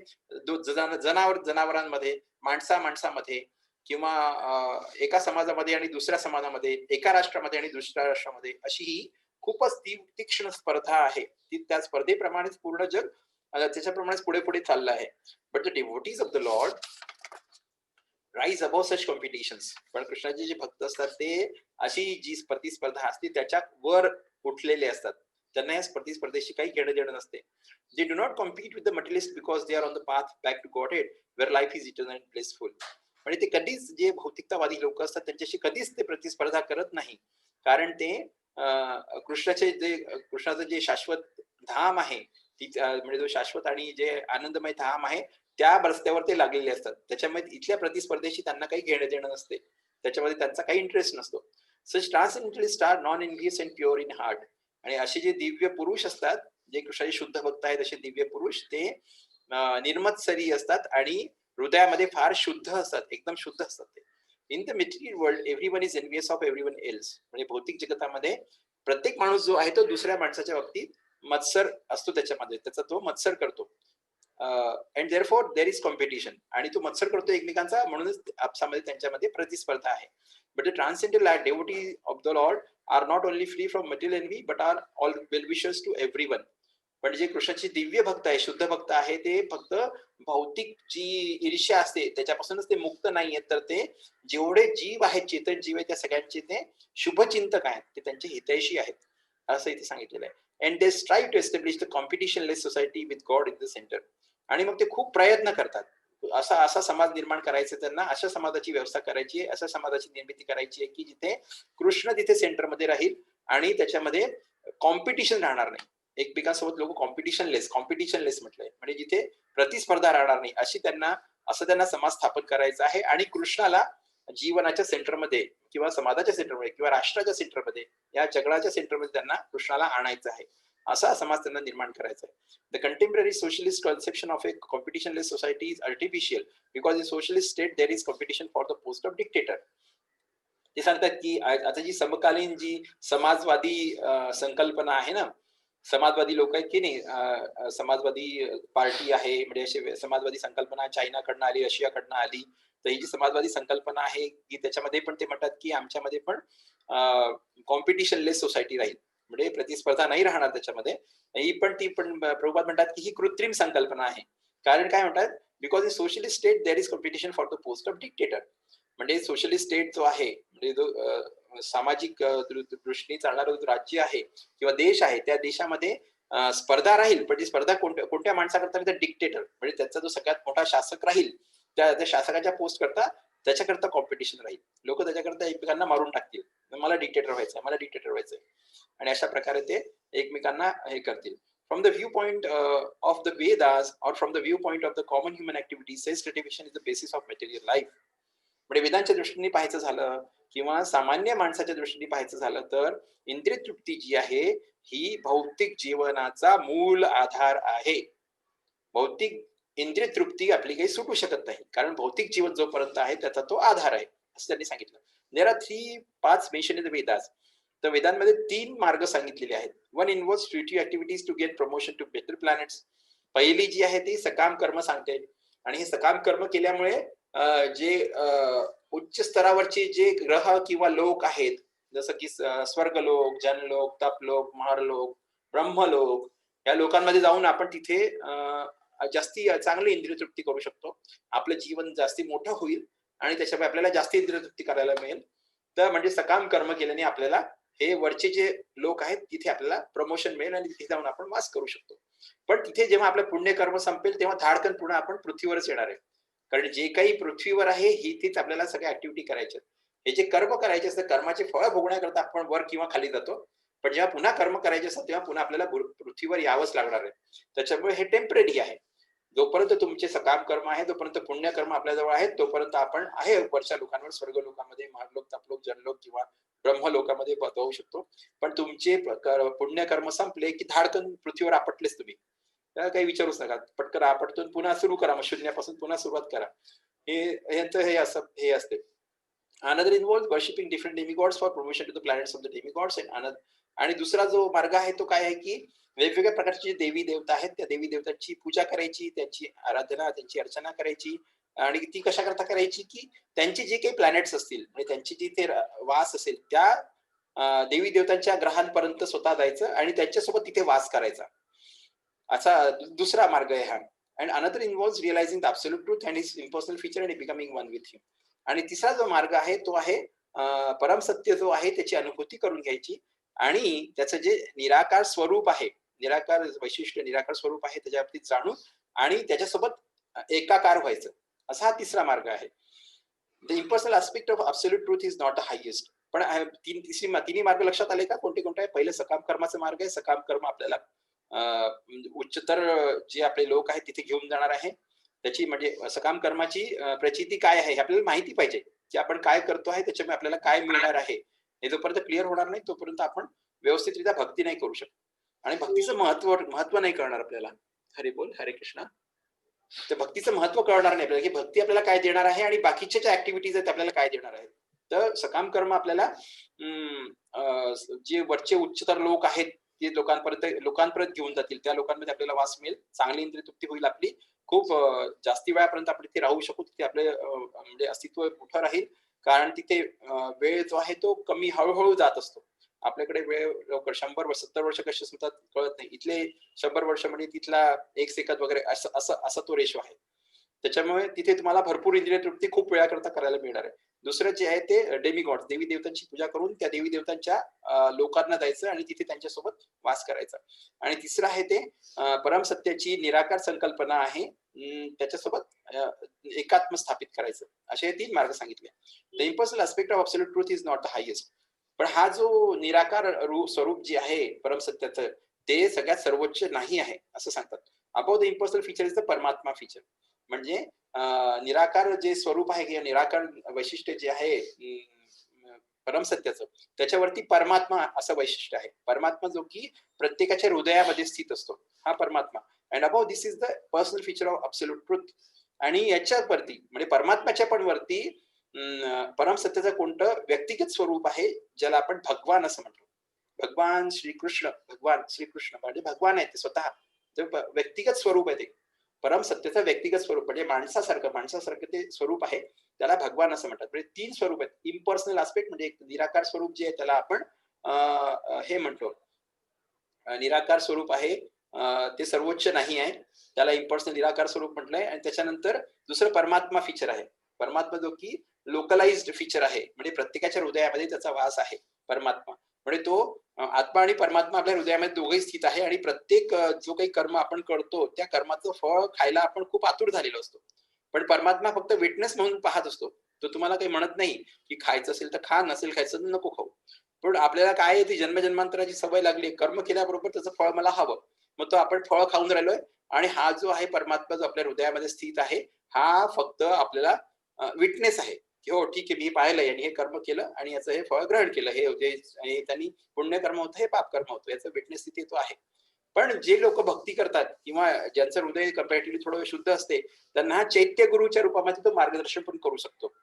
जनावरांमध्ये, माणसामध्ये किंवा एका समाजामध्ये आणि दुसऱ्या समाजामध्ये, एका राष्ट्रामध्ये आणि दुसऱ्या राष्ट्रामध्ये, अशी ही खूपच तीक्ष्ण स्पर्धा आहे. ती त्या स्पर्धेप्रमाणेच पूर्ण जग त्याच्याप्रमाणेच पुढे पुढे चाललं आहे. But the devotees of the Lord rise above such competitions. पण कृष्णाचे जे भक्त असतात ते अशी जी प्रतिस्पर्धा असते त्याच्या वर उठलेले असतात. त्यांना या स्पर्धेशी काही घेणं देणं नसते. They do not compete with the materialist because they are on the path back to godhead where life is eternal and blissful. म्हणजे ते कधीच जे भौतिकतावादी लोक असतात त्यांच्याशी कधीच ते प्रतिस्पर्धा करत नाही. कारण ते कृष्णाचं जे शाश्वत धाम आहे, म्हणजे जो शाश्वत आणि जे आनंदमय धाम आहे त्या रस्त्यावर ते लागलेले असतात. त्याच्यामुळे इथल्या प्रतिस्पर्धेशी त्यांना काही घेणं देणं नसते. त्याच्यामध्ये त्यांचा काही इंटरेस्ट नसतो. Such transcendentalists are non-envious and pure in heart. आणि असे जे दिव्य पुरुष असतात, जे कृष्णाचे शुद्ध भक्त आहेत, असे दिव्य पुरुष ते निर्मत्सरी असतात आणि हृदयामध्ये फार शुद्ध असतात, एकदम शुद्ध असतात ते. In the material world everyone is envious of everyone else. म्हणजे भौतिक जगतामध्ये प्रत्येक माणूस जो आहे तो दुसऱ्या माणसाच्या बाबतीत मत्सर असतो, त्याच्यामध्ये त्याचा तो मत्सर करतो. And therefore there is competition. आणि तो मत्सर करतो एकमेकांचा, म्हणूनच आपसामध्ये त्यांच्यामध्ये प्रतिस्पर्धा आहे. But the transcendental devotees of the Lord are not only free from material envy, but are all well-wishers to everyone. पण जे कृष्णाचे दिव्य भक्त आहे, शुद्ध भक्त आहे, ते फक्त भौतिक जी ईर्ष्या असते त्याच्यापासूनच ते मुक्त नाहीयेत, तर ते जेवढे जीव आहेत, चेतन जीव आहेत, त्या सगळ्यांचे ते शुभचिंतक आहेत, ते त्यांचे हितैषी आहेत, असं इथे सांगितलेलं आहे. And they strive to establish the competitionless society with God in the centre. आणि मग ते खूप प्रयत्न करतात, असा असा समाज निर्माण करायचं त्यांना, अशा समाजाची व्यवस्था करायची आहे, अशा समाजाची निर्मिती करायची आहे की जिथे कृष्ण तिथे सेंटरमध्ये राहील आणि त्याच्यामध्ये कॉम्पिटिशन राहणार नाही, एकमेकांसोबत लोक कॉम्पिटिशनलेस म्हटलंय, म्हणजे जिथे प्रतिस्पर्धा राहणार नाही, असं त्यांना समाज स्थापन करायचा आहे. आणि कृष्णाला जीवनाच्या सेंटरमध्ये किंवा समाजाच्या सेंटरमध्ये किंवा राष्ट्राच्या सेंटरमध्ये, या जगाच्या सेंटरमध्ये त्यांना कृष्णाला आणायचं आहे, असा समाज त्यांना निर्माण करायचा आहे. The contemporary socialist conception of a competitionless society is artificial because in socialist state there is competition for the post of dictator. ते सांगतात की आता जी समकालीन जी समाजवादी संकल्पना आहे ना, समाजवादी लोक आहेत की नाही, समाजवादी पार्टी आहे, म्हणजे अशी समाजवादी संकल्पना चायनाकडनं आली, रशियाकडनं आली, तर ही जी समाजवादी संकल्पना आहे की त्याच्यामध्ये पण ते म्हणतात की आमच्यामध्ये पण कॉम्पिटिशनलेस सोसायटी राहील, म्हणजे प्रतिस्पर्धा नाही राहणार त्याच्यामध्ये. ती पण प्रभुपाद म्हणतात की ही कृत्रिम संकल्पना आहे. कारण काय म्हणतात, because in socialist state there is competition for the post of dictator. म्हणजे सोशलिस्ट स्टेट जो आहे, म्हणजे जो सामाजिक दृष्टीने चालणारं जो राज्य आहे किंवा देश आहे, त्या देशामध्ये स्पर्धा राहील, पण ती स्पर्धा कोणत्या माणसाकरता, डिक्टेटर, म्हणजे त्याचा जो सगळ्यात मोठा शासक राहील, त्या शासकाच्या पोस्ट करता त्याच्याकरता कॉम्पिटिशन राहील. लोक त्याच्याकरता एकमेकांना मारून टाकतील, मला डिक्टेटर व्हायचंय, आणि अशा प्रकारे ते एकमेकांना हे करतील. From the viewpoint of the Vedas or from the viewpoint of the common human activities, self gratification is the basis of material life. म्हणजे वेदांच्या दृष्टीने पाहायचं झालं किंवा सामान्य माणसाच्या दृष्टीने पाहायचं झालं तर इंद्रिय तृप्ती जी आहे ही भौतिक जीवनाचा मूळ आधार आहे. भौतिक इंद्रिय तृप्ती आपली काही सुटू शकत नाही, कारण भौतिक जीवन जोपर्यंत आहे त्याचा तो आधार आहे, असं त्यांनी सांगितलं. There are 3 paths mentioned in the Vedas. तर वेदांमध्ये 3 मार्ग सांगितलेले आहेत. One involves fruitive activities to get promotion to better planets. पहिली जी आहे ती सकाम कर्म सांगते, आणि हे सकाम कर्म केल्यामुळे जे उच्च स्तरावरचे जे ग्रह किंवा लोक आहेत, जसं की स्वर्गलोक, जनलोक, तपलोक, महारलोक, ब्रह्मलोक, या लोकांमध्ये जाऊन आपण तिथे जास्ती चांगली इंद्रिय तृप्ती करू शकतो, आपलं जीवन जास्ती मोठं होईल आणि त्याच्यामुळे आपल्याला जास्ती इंद्रिय तृप्ती करायला मिळेल. तर म्हणजे सकाम कर्म केल्याने आपल्याला हे वरचे जे लोक आहेत तिथे आपल्याला प्रमोशन मिळेल आणि तिथे जाऊन आपण वास करू शकतो. पण तिथे जेव्हा आपलं पुण्यकर्म संपेल तेव्हा धाडकन पुन्हा आपण पृथ्वीवरच येणार आहे, कारण जे काही पृथ्वीवर आहे तिथेच आपल्याला सगळ्या ऍक्टिव्हिटी करायच्या. हे जे कर्म करायचे असतात, कर्माचे फळ भोगण्याकरता आपण वर किंवा खाली जातो, पण जेव्हा पुन्हा कर्म करायचे असतात तेव्हा पुन्हा आपल्याला पृथ्वीवर यावंच लागणार आहे. त्याच्यामुळे हे टेम्पररी आहे. जोपर्यंत तुमचे सकाम कर्म आहे, तोपर्यंत पुण्यकर्म आपल्याजवळ आहेत, तोपर्यंत आपण आहे वरच्या लोकांवर, स्वर्ग लोकांमध्ये, महालोक, तपलोक, जनलोक किंवा ब्रह्म लोकांमध्ये जाऊ शकतो. पण तुमचे पुण्यकर्म संपले की धाडकन पृथ्वीवर आपटलेच तुम्ही, त्याला काही विचारूच नका, पटकन आपटून पुन्हा सुरू करा, मग शून्यापासून पुन्हा सुरुवात करा. हे असते. Another involves worshipping different demigods for promotion to the planets of the demigods. आणि दुसरा जो मार्ग आहे तो काय आहे की वेगवेगळ्या प्रकारचे जे देवी देवता आहेत त्या देवी देवतांची पूजा करायची, त्यांची आराधना, त्यांची अर्चना करायची, आणि ती कशा करता करायची की त्यांचे जे काही प्लॅनेट्स असतील, म्हणजे त्यांची जिथे वास असेल त्या देवी देवतांच्या ग्रहांपर्यंत स्वतः जायचं आणि त्यांच्यासोबत तिथे वास करायचा, असा दुसरा मार्ग आहे हा. And another involves realising the absolute truth and his impersonal feature and becoming one with him. आणि तिसरा जो मार्ग आहे तो आहे परमसत्य जो आहे त्याची अनुभूती करून घ्यायची, आणि त्याचं जे निराकार स्वरूप आहे, निराकार वैशिष्ट्य, निराकार स्वरूप आहे त्याच्या बाबतीत जाणून आणि त्याच्यासोबत एकाकार व्हायचं, असा हा तिसरा मार्ग आहे. The impersonal aspect of absolute truth is not the highest. पण तिन्ही मार्ग लक्षात आले का, कोणते कोणते आहे? पहिलं सकाम कर्माचा मार्ग आहे. सकाम कर्म आपल्याला उच्चतर जे आपले लोक आहेत तिथे घेऊन जाणार आहे. त्याची म्हणजे सकाम कर्माची प्रचिती काय आहे हे आपल्याला माहिती पाहिजे, की आपण काय करतो आहे त्याच्यामुळे आपल्याला काय मिळणार आहे हे जोपर्यंत क्लिअर होणार नाही तोपर्यंत आपण व्यवस्थितरित्या भक्ती नाही करू शकत. आणि भक्तीचं महत्व नाही कळणार आपल्याला. हरे बोल, हरे कृष्ण. तर भक्तीचं महत्व कळणार नाही आपल्याला, की भक्ती आपल्याला काय देणार आहे आणि बाकीच्या ज्या ऍक्टिव्हिटीज आहेत आपल्याला काय देणार आहेत. तर सकाम कर्म आपल्याला जे वरचे उच्चतर लोक आहेत ते लोकांपर्यंत घेऊन जातील, त्या लोकांमध्ये आपल्याला वास मिळेल, चांगली इंद्रिय तृप्ती होईल आपली, खूप जास्ती वेळापर्यंत आपण तिथे राहू शकू, तिथे आपले म्हणजे अस्तित्व मोठं राहील. कारण तिथे वेळ जो आहे तो कमी हळूहळू जात असतो. आपल्याकडे वेळ लवकर 100 वर्ष 70 वर्ष कसे सुद्धा कळत नाही. इथले 100 वर्ष म्हणजे तिथला 1 सेकंद वगैरे असं तो रेशो आहे. त्याच्यामुळे तिथे तुम्हाला भरपूर इंद्रिय तृप्ती खूप वेळाकरता करायला मिळणार आहे. दुसरं जे आहे ते डेमिगॉड, देवी देवतांची पूजा करून त्या देवी देवतांच्या लोकांना जायचं आणि तिथे त्यांच्यासोबत वास करायचा. आणि तिसरं आहे ते परमसत्याची निराकार संकल्पना आहे, त्याच्यासोबत एकात्म स्थापित करायचं. असे 3 मार्ग सांगितले. The impersonal aspect of absolute truth is not the highest. पण हा जो निराकार स्वरूप जे आहे परमसत्याचं, ते सगळ्यात सर्वोच्च नाही आहे असं सांगतात. Above the impersonal feature is the परमात्मा फीचर. म्हणजे निराकार जे स्वरूप आहे किंवा निराकार वैशिष्ट्य जे आहे परमसत्याचं, त्याच्यावरती परमात्मा असं वैशिष्ट्य आहे. परमात्मा जो की प्रत्येकाच्या हृदयामध्ये स्थित असतो, हा परमात्मा. And above this is the personal feature of absolute truth. आणि याच्यावरती म्हणजे परमात्म्याच्या पण वरती परमसत्याचं कोणतं व्यक्तिगत स्वरूप आहे, ज्याला आपण भगवान असं म्हणतो. भगवान श्रीकृष्ण म्हणजे भगवान आहे ते स्वतः. ते व्यक्तिगत स्वरूप आहे ते. परमसत्याचं व्यक्तिगत स्वरूप म्हणजे माणसासारखं ते स्वरूप आहे, त्याला भगवान असं म्हणतात. म्हणजे 3 स्वरूप आहेत. इम्पर्सनल आस्पेक्ट म्हणजे एक निराकार स्वरूप जे आहे त्याला आपण हे म्हणतो, निराकार स्वरूप आहे, ते सर्वोच्च नाही आहे, त्याला इम्पर्सनल निराकार स्वरूप म्हटलंय. आणि त्याच्यानंतर दुसरं परमात्मा फीचर आहे. परमात्मा जो की लोकलाइज्ड फीचर आहे, म्हणजे प्रत्येकाच्या हृदयामध्ये त्याचा वास आहे परमात्मा. म्हणजे तो आत्मा आणि परमात्मा आपल्या हृदयामध्ये दोघेही स्थित आहे. आणि प्रत्येक जो काही कर्म आपण करतो त्या कर्माचं फळ खायला आपण खूप आतुर झालेलो असतो. पण परमात्मा फक्त विटनेस म्हणून पाहत असतो. तो तुम्हाला काही म्हणत नाही की खायचं असेल तर खा, नसेल खायचं तर नको खाऊ. पण आपल्याला काय आहे, ती जन्मजन्मांतराची सवय लागली, कर्म केल्याबरोबर त्याचं फळ मला हवं, मग तो आपण फळ खाऊन राहिलोय. आणि हा जो आहे परमात्मा जो आपल्या हृदयामध्ये स्थित आहे, हा फक्त आपल्याला विटनेस आहे की हो ठीक आहे, मी पाहिलंय आणि हे कर्म केलं आणि याचं हे फळ ग्रहण केलं, हे त्यांनी पुण्यकर्म होतं, हे पाप कर्म होतं, याचं विटनेस तिथे तो आहे. पण जे लोक भक्ती करतात किंवा ज्यांचं हृदय कम्पॅरेटिव्हली थोडं शुद्ध असते, त्यांना हा चैत्य गुरुच्या रूपामध्ये तो मार्गदर्शन पण करू शकतो.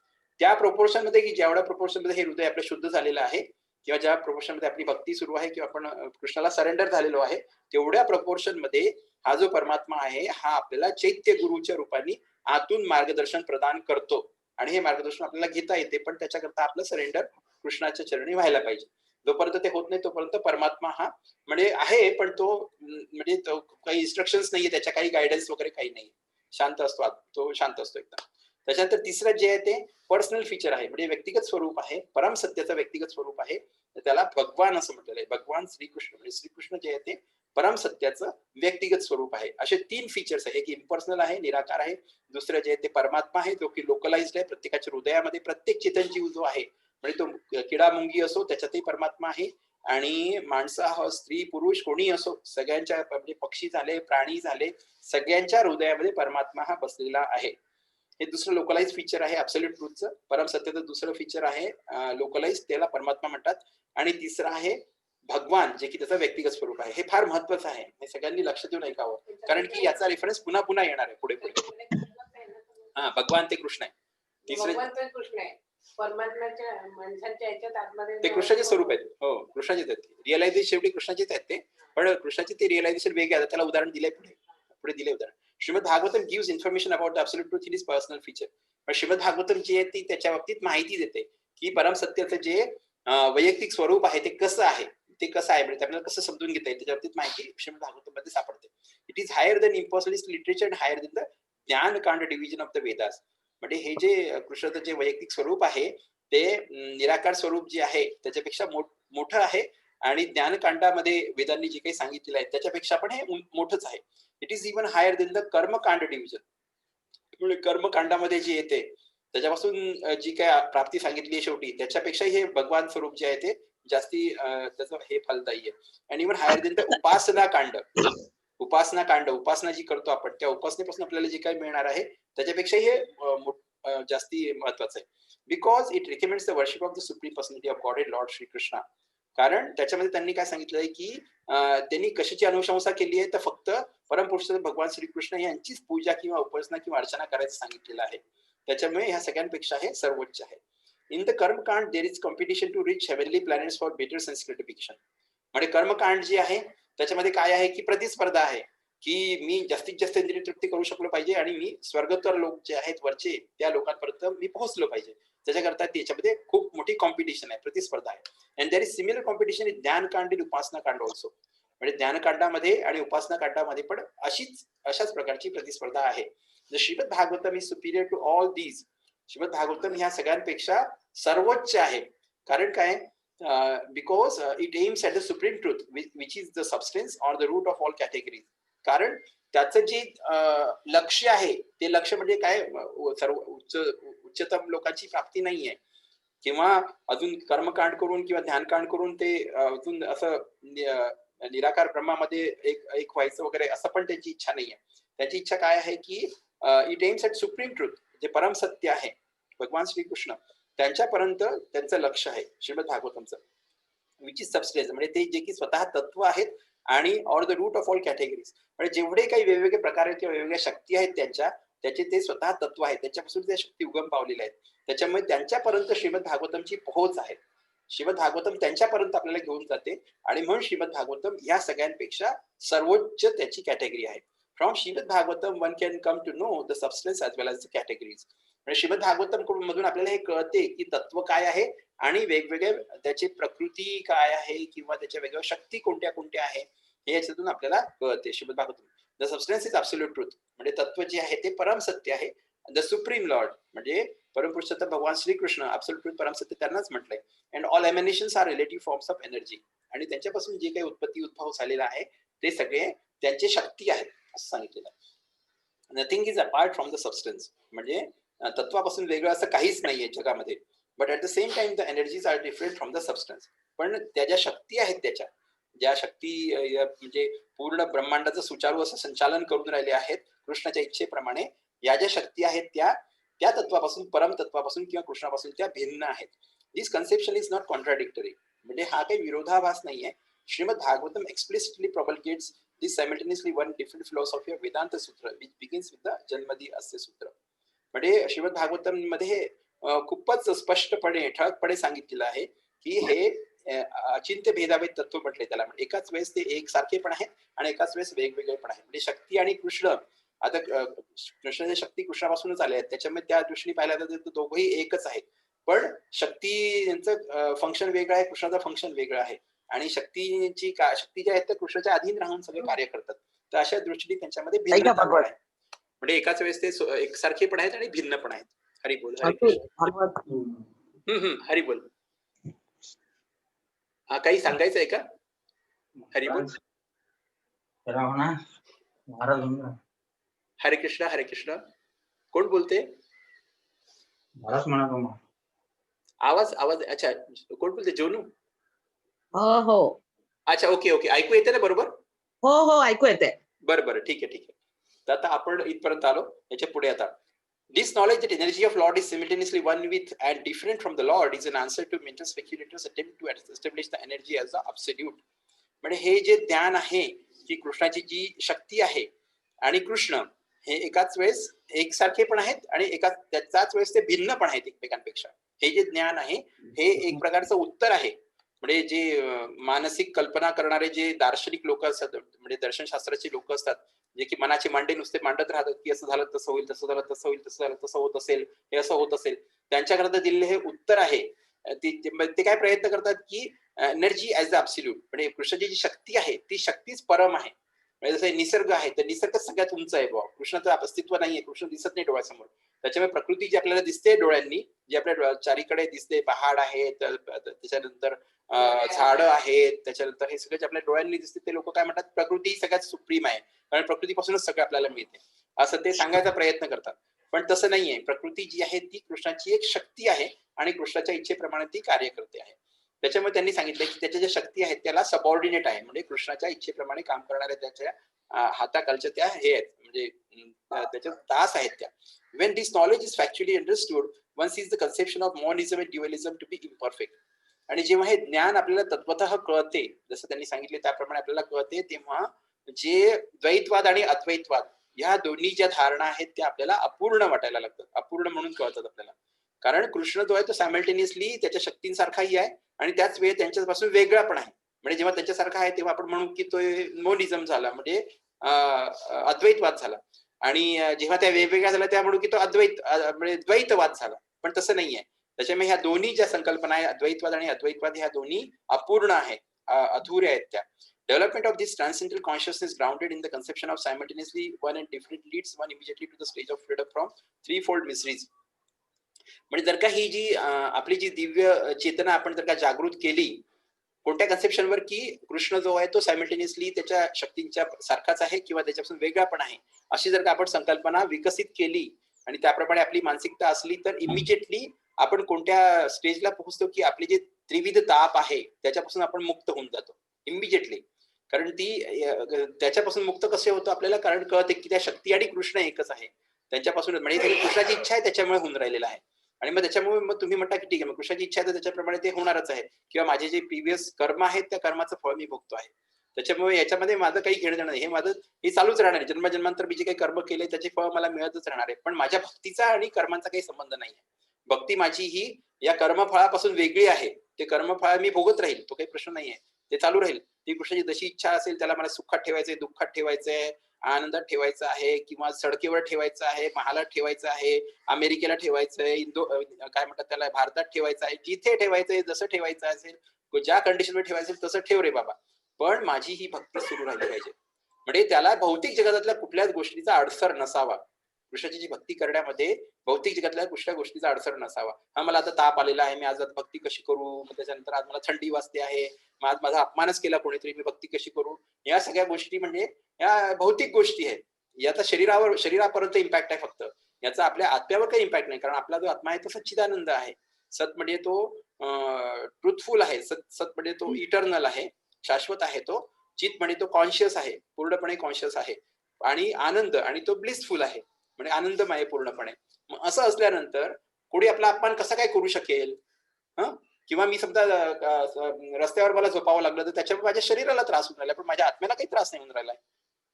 त्या प्रोपोर्शन मध्ये की जेवढ्या प्रोपोर्शन मध्ये हे हृदय आपलं शुद्ध झालेलं आहे किंवा ज्या प्रोपोर्शन मध्ये आपली भक्ती सुरू आहे किंवा आपण कृष्णाला सरेंडर झालेलो आहे, तेवढ्या प्रोपोर्शन मध्ये हा जो परमात्मा आहे हा आपल्याला चैत्य गुरुच्या रूपाने आतून मार्गदर्शन प्रदान करतो. आणि हे मार्गदर्शन आपल्याला घेता येते, पण त्याच्याकरता आपलं सरेंडर कृष्णाच्या चरणी व्हायला पाहिजे. जोपर्यंत ते होत नाही तोपर्यंत परमात्मा हा म्हणजे आहे, पण तो म्हणजे तो काही इन्स्ट्रक्शन्स नाहीये त्याच्या, काही गायडन्स वगैरे काही नाही, शांत असतो, तो शांत असतो एकदम. त्याच्यानंतर तिसरं जे आहे ते पर्सनल फीचर आहे, म्हणजे व्यक्तिगत स्वरूप आहे, परमसत्याचं व्यक्तिगत स्वरूप आहे, त्याला भगवान असं म्हटलेलं आहे. भगवान श्रीकृष्ण म्हणजे श्रीकृष्ण जे आहे ते परमसत्याचं व्यक्तिगत स्वरूप आहे. असे 3 फीचर्स आहे, एक इम्पर्सनल आहे, निराकार आहे, दुसरं जे आहे ते परमात्मा आहे जो की लोकलाइज्ड आहे, प्रत्येकाच्या हृदयामध्ये प्रत्येक चेतनजीव जो आहे, म्हणजे तो किडा मुंगी असो त्याच्यातही परमात्मा आहे, आणि माणसं स्त्री पुरुष कोणी असो, सगळ्यांच्या म्हणजे पक्षी झाले, प्राणी झाले, सगळ्यांच्या हृदयामध्ये परमात्मा हा बसलेला आहे. हे दुसरं लोकलाइज फीचर आहे ॲब्सोल्यूट ट्रूथचं. परमसत्याचं दुसरं फीचर आहे लोकलाइज, त्याला परमात्मा म्हणतात. आणि तिसरं आहे भगवान, जे की त्याचं व्यक्तिगत स्वरूप आहे. हे फार महत्वाचं आहे, हे सगळ्यांनी लक्ष देऊन ऐकावं, कारण की याचा रेफरन्स पुन्हा पुन्हा येणार आहे पुढे पुढे. हा, भगवान ते कृष्ण आहे. तिसरे कृष्ण आहे, परमात्म्याच्या माणसाच्या याच्यात आतमध्ये ते कृष्णाचे स्वरूप आहेत. हो, कृष्णाचेच आहेत. रिअलायझेशन शेवटी कृष्णाचेच आहेत ते, पण कृष्णाचे ते रिअलायझेशन वेगळे आहे. त्याला उदाहरण दिलंय पुढे दिले उदाहरण. Srimad Bhagavatam gives information about the absolute truth in his personal feature. पण श्रीमद भागवतम जी आहे ती त्याच्या बाबतीत माहिती देते की परमसत्याचं जे वैयक्तिक स्वरूप आहे ते कसं आहे, म्हणजे आपल्याला कसं समजून घेता येईल, त्याच्या बाबतीत माहिती श्रीमद भागवतम मध्ये सापडते. It is higher than impersonalist literature and higher than the jnanakanda division of the Vedas. म्हणजे हे जे कृष्णाचं जे वैयक्तिक स्वरूप आहे ते निराकार स्वरूप जे आहे त्याच्यापेक्षा मोठं आहे, आणि ज्ञानकांडामध्ये वेदांनी जे काही सांगितलेलं आहे त्याच्यापेक्षा पण हे मोठंच आहे. It is even higher than the karmakanda division. म्हणजे कर्मकांडामध्ये जे येते त्याच्यापासून जी काय प्राप्ती सांगितली आहे शेवटी, त्याच्यापेक्षा हे भगवान स्वरूप जे आहे ते जास्ती त्याचं हे फलदायी आहे. आणि इव्हन हायर देन द उपासना कांड, उपासना जी करतो आपण त्या उपासनेपासून आपल्याला जे काही मिळणार आहे त्याच्यापेक्षा हे जास्ती महत्वाचं आहे. Because it recommends the worship of the supreme personality of God Lord Shri Krishna. कारण त्याच्यामध्ये त्यांनी काय सांगितलंय की त्यांनी कशाची अनुशंसा केली आहे तर फक्त परमपुरुष भगवान श्रीकृष्ण यांचीच पूजा किंवा उपासना किंवा अर्चना करायचं सांगितलेलं आहे. त्याच्यामुळे ह्या सगळ्यांपेक्षा हे सर्वोच्च आहे. In the karmakanda there is competition to reach heavenly planets for better sense gratification. म्हणजे कर्मकांड जे आहे त्याच्यामध्ये काय आहे की प्रतिस्पर्धा आहे की मी जास्तीत जास्त इंद्रिय तृप्ती करू शकलो पाहिजे आणि मी स्वर्गोत्तर लोक जे आहेत वरचे त्या लोकांपर्यंत मी पोहोचलो पाहिजे. त्याच्याकरता त्याच्यामध्ये खूप मोठी कॉम्पिटिशन आहे, प्रतिस्पर्धा आहे. And there is similar competition in ज्ञान कांड इन उपासना कांड ऑल्सो. म्हणजे ज्ञानकांडामध्ये आणि उपासना कांडामध्ये पण अशाच प्रकारची प्रतिस्पर्धा आहे. Srimad Bhagavatam is superior to all these. Srimad Bhagavatam ह्या सगळ्यांपेक्षा सर्वोच्च आहे. कारण काय? Because it aims at the supreme truth which is the substance or the root of all categories. कारण त्याचं जे लक्ष्य आहे ते लक्ष्य म्हणजे काय, सर्व उच्चतम लोकांची प्राप्ती नाहीये किंवा अजून कर्मकांड करून किंवा ध्यानकांड करून ते अजून असं निराकार ब्रह्मामध्ये एक व्हायचं वगैरे असं पण त्यांची इच्छा नाहीये. त्यांची इच्छा काय आहे की it aims at supreme truth, जे परम सत्य आहे भगवान श्रीकृष्ण त्यांच्यापर्यंत त्यांचं लक्ष आहे श्रीमद भागवतमचं. विच इज सबस्टेन्स म्हणजे ते जे की स्वतः तत्व आहेत आणि or the root of all categories. म्हणजे जेवढे काही वेगवेगळे प्रकार आहेत किंवा वेगवेगळ्या शक्ती आहेत त्याचे ते स्वतः तत्व आहेत, त्याच्यापासून त्या शक्ती उगम पावलेल्या आहेत. त्याच्यामुळे त्यांच्यापर्यंत श्रीमद भागवतमची पोहोच आहे. श्रीमद भागवतम त्यांच्यापर्यंत आपल्याला घेऊन जाते आणि म्हणून श्रीमद भागवतम या सगळ्यांपेक्षा सर्वोच्च त्याची कॅटेगरी आहे. From Srimad Bhagavatam one can come to know the substance as well as the categories. म्हणजे श्रीमद भागवतम मधून आपल्याला हे कळते की तत्व काय आहे आणि वेगवेगळे त्याची प्रकृती काय आहे किंवा त्याच्या वेगवेगळ्या शक्ती कोणत्या कोणत्या आहे हे याच्यातून आपल्याला कळते. Srimad Bhagavatam the substance is absolute truth म्हणजे तत्व जे आहे ते परम सत्य आहे. द सुप्रीम लॉर्ड म्हणजे परमपुरुषोत्तम भगवान श्रीकृष्ण ॲब्सोल्यूट ट्रूथ परम सत्य त्यांनाच म्हटलंय. And all emanations are relative forms of energy. आणि त्यांच्यापासून जे काही उत्पत्ती उद्भव झालेला आहे ते सगळे त्यांची शक्ती आहेत असं सांगितलेलं आहे. Nothing is apart from the substance म्हणजे तत्वापासून वेगळं असं काहीच नाहीये जगामध्ये. But at the same time the energies are different from the substance. पण त्या ज्या शक्ती आहेत ज्या शक्ती म्हणजे पूर्ण ब्रह्मांडाचं सुचारू असं संचालन करून राहिले आहेत कृष्णाच्या इच्छेप्रमाणे, या ज्या शक्ती आहेत त्या तत्वापासून परम तत्वापासून किंवा कृष्णापासून त्या भिन्न आहेत. This conception is not contradictory म्हणजे हा काही विरोधाभास नाहीये. Srimad Bhagavatam explicitly promulgates this simultaneously one different philosophy of Vedanta Sutra which begins with the janmadi asya sutra. म्हणजे श्रीमद भागवतम मध्ये खूपच स्पष्टपणे ठळकपणे सांगितलेलं आहे की हे अचिंत्य भेदाभेद तत्व म्हटले त्याला. म्हणजे एकाच वेळेस ते एकसारखे पण आहेत आणि एकाच वेळेस वेगवेगळे पण आहेत. म्हणजे शक्ती आणि कृष्ण आता कृष्णाच्या शक्ती कृष्णापासूनच आल्या आहेत त्याच्यामुळे त्या दृष्टीने पाहिला तर दोघंही एकच आहेत. पण शक्तीचं फंक्शन वेगळं आहे, कृष्णाचं फंक्शन वेगळं आहे आणि शक्ती ज्या आहेत त्या कृष्णाच्या अधीन राहून सगळे कार्य करतात. तर अशा दृष्टीने त्यांच्यामध्ये भिन्नता पण आहे. म्हणजे एकाच वेळेस ते एकसारखे पण आहेत आणि भिन्न पण आहेत. हरी बोल. हरी कृष्ण. हरी बोल. हा काही सांगायचंय का? हरी बोल. हरे कृष्ण. हरे कृष्ण. कोण बोलते? आवाज अच्छा कोण बोलते? जोनू. हो. अच्छा ओके ऐकू येते ना बरोबर? हो ऐकू येते. बरं ठीक आहे. तर आता आपण इथपर्यंत आलो. याच्या पुढे आता this knowledge that energy of Lord is simultaneously one with and different from the Lord is an answer to mental speculators attempt to establish the energy as the absolute. म्हणजे हे जे ज्ञान आहे की कृष्णाची जी शक्ती आहे आणि कृष्ण हे एकाच वेळेस एकसारखे पण आहेत आणि त्याच वेळेस ते भिन्न पण आहेत एकमेकांपेक्षा. हे जे ज्ञान आहे हे एक प्रकारचं उत्तर आहे. म्हणजे जे मानसिक कल्पना करणारे जे दार्शनिक लोक असतात म्हणजे दर्शनशास्त्राचे लोक असतात जे की मनाचे मांडे नुसते मांडत राहतात की असं झालं तसं होईल, तसं झालं तसं होईल, तसं झालं तसं होत असेल, हे असं होत असेल, त्यांच्याकरता दिलेले हे उत्तर आहे. ते काय प्रयत्न करतात की एनर्जी ऍज द ॲब्सोल्यूट म्हणजे कृष्णाची जी शक्ती आहे ती शक्तीच परम आहे. म्हणजे जसं निसर्ग आहे तर निसर्ग सगळ्यात उंच आहे बुवा. कृष्णाचं अस्तित्व नाहीये, कृष्ण दिसत नाही डोळ्यासमोर. त्याच्यामुळे प्रकृती जी आपल्याला दिसते डोळ्यांनी, जी आपल्या चारीकडे दिसते, पहाड आहेत, त्याच्यानंतर झाडं आहेत, त्याच्यानंतर हे सगळे जे आपल्या डोळ्यांनी दिसते ते लोक काय म्हणतात प्रकृती सगळ्यात सुप्रीम आहे कारण प्रकृतीपासूनच सगळं आपल्याला मिळते असं ते सांगायचा प्रयत्न करतात. पण तसं नाहीये. प्रकृती जी आहे ती कृष्णाची एक शक्ती आहे आणि कृष्णाच्या इच्छेप्रमाणे ती कार्य करते आहे. त्याच्यामुळे त्यांनी सांगितलं की त्याच्या ज्या शक्ती आहेत त्याला सबऑर्डिनेट आहे म्हणजे कृष्णाच्या इच्छेप्रमाणे काम करणाऱ्या त्याच्या हाताखालच्या त्या हे आहेत म्हणजे त्याच्या दास आहेत त्या. When this knowledge is factually understood, one sees the conception of monism and dualism to be imperfect. आणि जेव्हा हे ज्ञान आपल्याला तत्वतः कळते, जसं त्यांनी सांगितले त्याप्रमाणे आपल्याला कळते, तेव्हा जे द्वैतवाद आणि अद्वैतवाद ह्या दोन्ही ज्या धारणा आहेत त्या आपल्याला अपूर्ण वाटायला लागतात, अपूर्ण म्हणून कळतात आपल्याला. कारण कृष्ण जो आहे तो सायमल्टेनियसली त्याच्या शक्तींसारखाही आहे आणि त्याच वेळी त्यांच्यापासून वेगळा पण आहे. म्हणजे जेव्हा त्याच्यासारखा आहे तेव्हा आपण म्हणू की तो मोनिझम झाला, म्हणजे अद्वैतवाद झाला. आणि जेव्हा त्या वेगवेगळ्या झाल्या त्या म्हणू की तो म्हणजे द्वैतवाद झाला. पण तसं नाहीये. त्याच्यामुळे ह्या दोन्ही ज्या संकल्पना आहे, अद्वैतवाद आणि अद्वैतवाद, ह्या दोन्ही अपूर्ण आहेत, अधुऱ्या आहेत त्या. Development of this transcendental consciousness grounded in the conception of simultaneously one and different leads one immediately to the stage of freedom from threefold miseries. म्हणजे जर का ही जी आपली जी दिव्य चेतना आपण जर का जागृत केली कोणत्या कन्सेप्शनवर, की कृष्ण जो आहे तो सायमल्टेनियसली त्याच्या शक्तींच्या सारखाच आहे किंवा त्याच्यापासून वेगळा पण आहे, अशी जर का आपण संकल्पना विकसित केली आणि त्याप्रमाणे आपली मानसिकता असली, तर इमिजिएटली आपण कोणत्या स्टेजला पोहोचतो की आपले जे त्रिविध ताप आहे त्याच्यापासून आपण मुक्त होऊन जातो इमिजिएटली. कारण ती त्याच्यापासून मुक्त कसे होतो आपल्याला, कारण कळते की त्या शक्ती आणि कृष्ण एकच आहे. त्यांच्यापासून म्हणजे कृष्णाची इच्छा आहे त्याच्यामुळे होऊन राहिलेला आहे. आणि मग त्याच्यामुळे मग तुम्ही म्हणता की ठीक आहे, मग कृष्णाची इच्छा आहे तर त्याच्याप्रमाणे ते होणारच आहे, किंवा माझे जे प्रिव्हियस कर्म आहेत त्या कर्माचं फळ मी भोगतो आहे, त्याच्यामुळे याच्यामध्ये माझं काही घेणं देणं नाही, हे चालूच राहणार आहे. जन्मजन्मांतर मी जे काही कर्म केले त्याचे फळ मला मिळतच राहणार आहे. पण माझ्या भक्तीचा आणि कर्मांचा काही संबंध नाही आहे. भक्ती माझी ही या कर्मफळापासून वेगळी आहे. ते कर्मफळ मी भोगत राहील, तो काही प्रश्न नाहीये, ते चालू राहील. ती कृष्णाची जशी इच्छा असेल, त्याला मला सुखात ठेवायचंय, दुःखात ठेवायचंय, आनंदात ठेवायचं आहे, किंवा सडकेवर ठेवायचं आहे, महालात ठेवायचं आहे, अमेरिकेला ठेवायचंय, काय म्हणतात त्याला, भारतात ठेवायचं आहे, जिथे ठेवायचंय, जसं ठेवायचं असेल, ज्या कंडिशनवर ठेवायचं तसं ठेव रे बाबा, पण माझी ही भक्ती सुरू राहिली पाहिजे. म्हणजे त्याला भौतिक जगातल्या कुठल्याच गोष्टीचा अडसर नसावा. कृष्णाची जी भक्ती करण्यामध्ये भौतिक जगातल्या कुठल्या गोष्टीचा अडसर नसावा. हा मला आता ताप आलेला आहे, मी आज भक्ती कशी करू, त्याच्यानंतर आज मला थंडी वाजते आहे, आज माझा अपमानच केला कोणीतरी, मी भक्ती कशी करू, या सगळ्या गोष्टी म्हणजे या भौतिक गोष्टी आहेत. याचा शरीरापर्यंत इम्पॅक्ट आहे फक्त, याचा आपल्या आत्म्यावर काही इम्पॅक्ट नाही. कारण आपला जो आत्मा आहे तो सच्चिदानंद आहे. सत म्हणजे तो ट्रुथफुल आहे, सत म्हणजे तो इटर्नल आहे, शाश्वत आहे तो. चित म्हणजे तो कॉन्शियस आहे, पूर्णपणे कॉन्शियस आहे. आणि आनंद आणि तो ब्लिसफुल आहे, म्हणजे आनंदमय पूर्णपणे. मग असं असल्यानंतर कोणी आपला अपमान कसा काय करू शकेल? किंवा मी समजा रस्त्यावर मला झोपावं लागलं तर त्याच्यामुळे माझ्या शरीराला त्रास होऊन राहिला, पण माझ्या आत्म्याला काही त्रास नाही होऊन राहिलाय.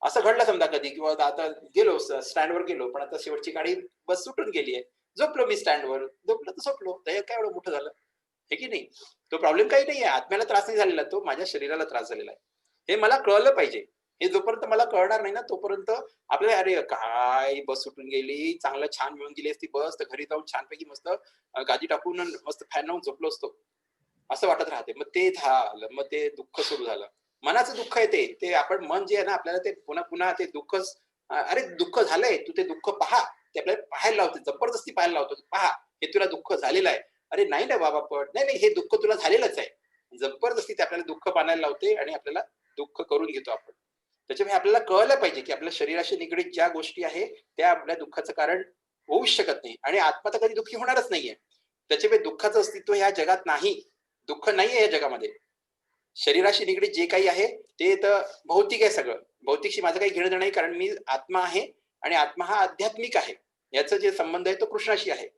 असं घडलं समजा कधी, किंवा आता गेलो स्टँडवर गेलो, पण आता शेवटची गाडी बस सुटून गेली आहे, झोपलो मी स्टँडवर, झोपलो तर झोपलो, त्याच्यात काय एवढं मोठं झालं, हे की नाही? तो प्रॉब्लेम काही नाहीये, आत्म्याला त्रास नाही झालेला, तो माझ्या शरीराला त्रास झालेला आहे. हे मला कळलं पाहिजे. हे जोपर्यंत मला कळणार नाही ना, तोपर्यंत आपल्याला अरे काय बस सुटून गेली, चांगलं छान मिळून गेली असती बस, तर घरी जाऊन छानपैकी मस्त गादी टाकून मस्त फॅन लावून झोपलो असतो, असं वाटत राहते. मग ते झालं, मग ते दुःख सुरू झालं, मनाचं दुःख आहे ते आपण मन जे आहे ना आपल्याला ते पुन्हा पुन्हा ते दुःख, अरे दुःख झालंय, तू ते दुःख पहा, ते आपल्याला पाहायला लावते, जबरदस्ती पाहायला लावतो, पहा हे तुला दुःख झालेलं आहे. अरे नाही ना बाबा, पण नाही हे दुःख तुला झालेलंच आहे, जबरदस्ती ते आपल्याला दुःख पाहायला लावते आणि आपल्याला दुःख करून घेतो आपण. त्याच्यामुळे आपल्याला कळलं पाहिजे की आपल्या शरीराशी निगडीत ज्या गोष्टी आहे त्या आपल्या दुःखाचं कारण होऊच शकत नाही, आणि आत्मा तर कधी दुःखी होणारच नाहीये. त्याच्यामुळे दुःखाचं अस्तित्व ह्या जगात नाही, दुःख नाहीये या जगामध्ये. शरीराशी निगडीत जे काही आहे ते तर भौतिक आहे, सगळं भौतिकशी माझं काही घेणं देणं नाही, कारण मी आत्मा आहे आणि आत्मा हा आध्यात्मिक आहे. याचा जे संबंध आहे तो कृष्णाशी आहे.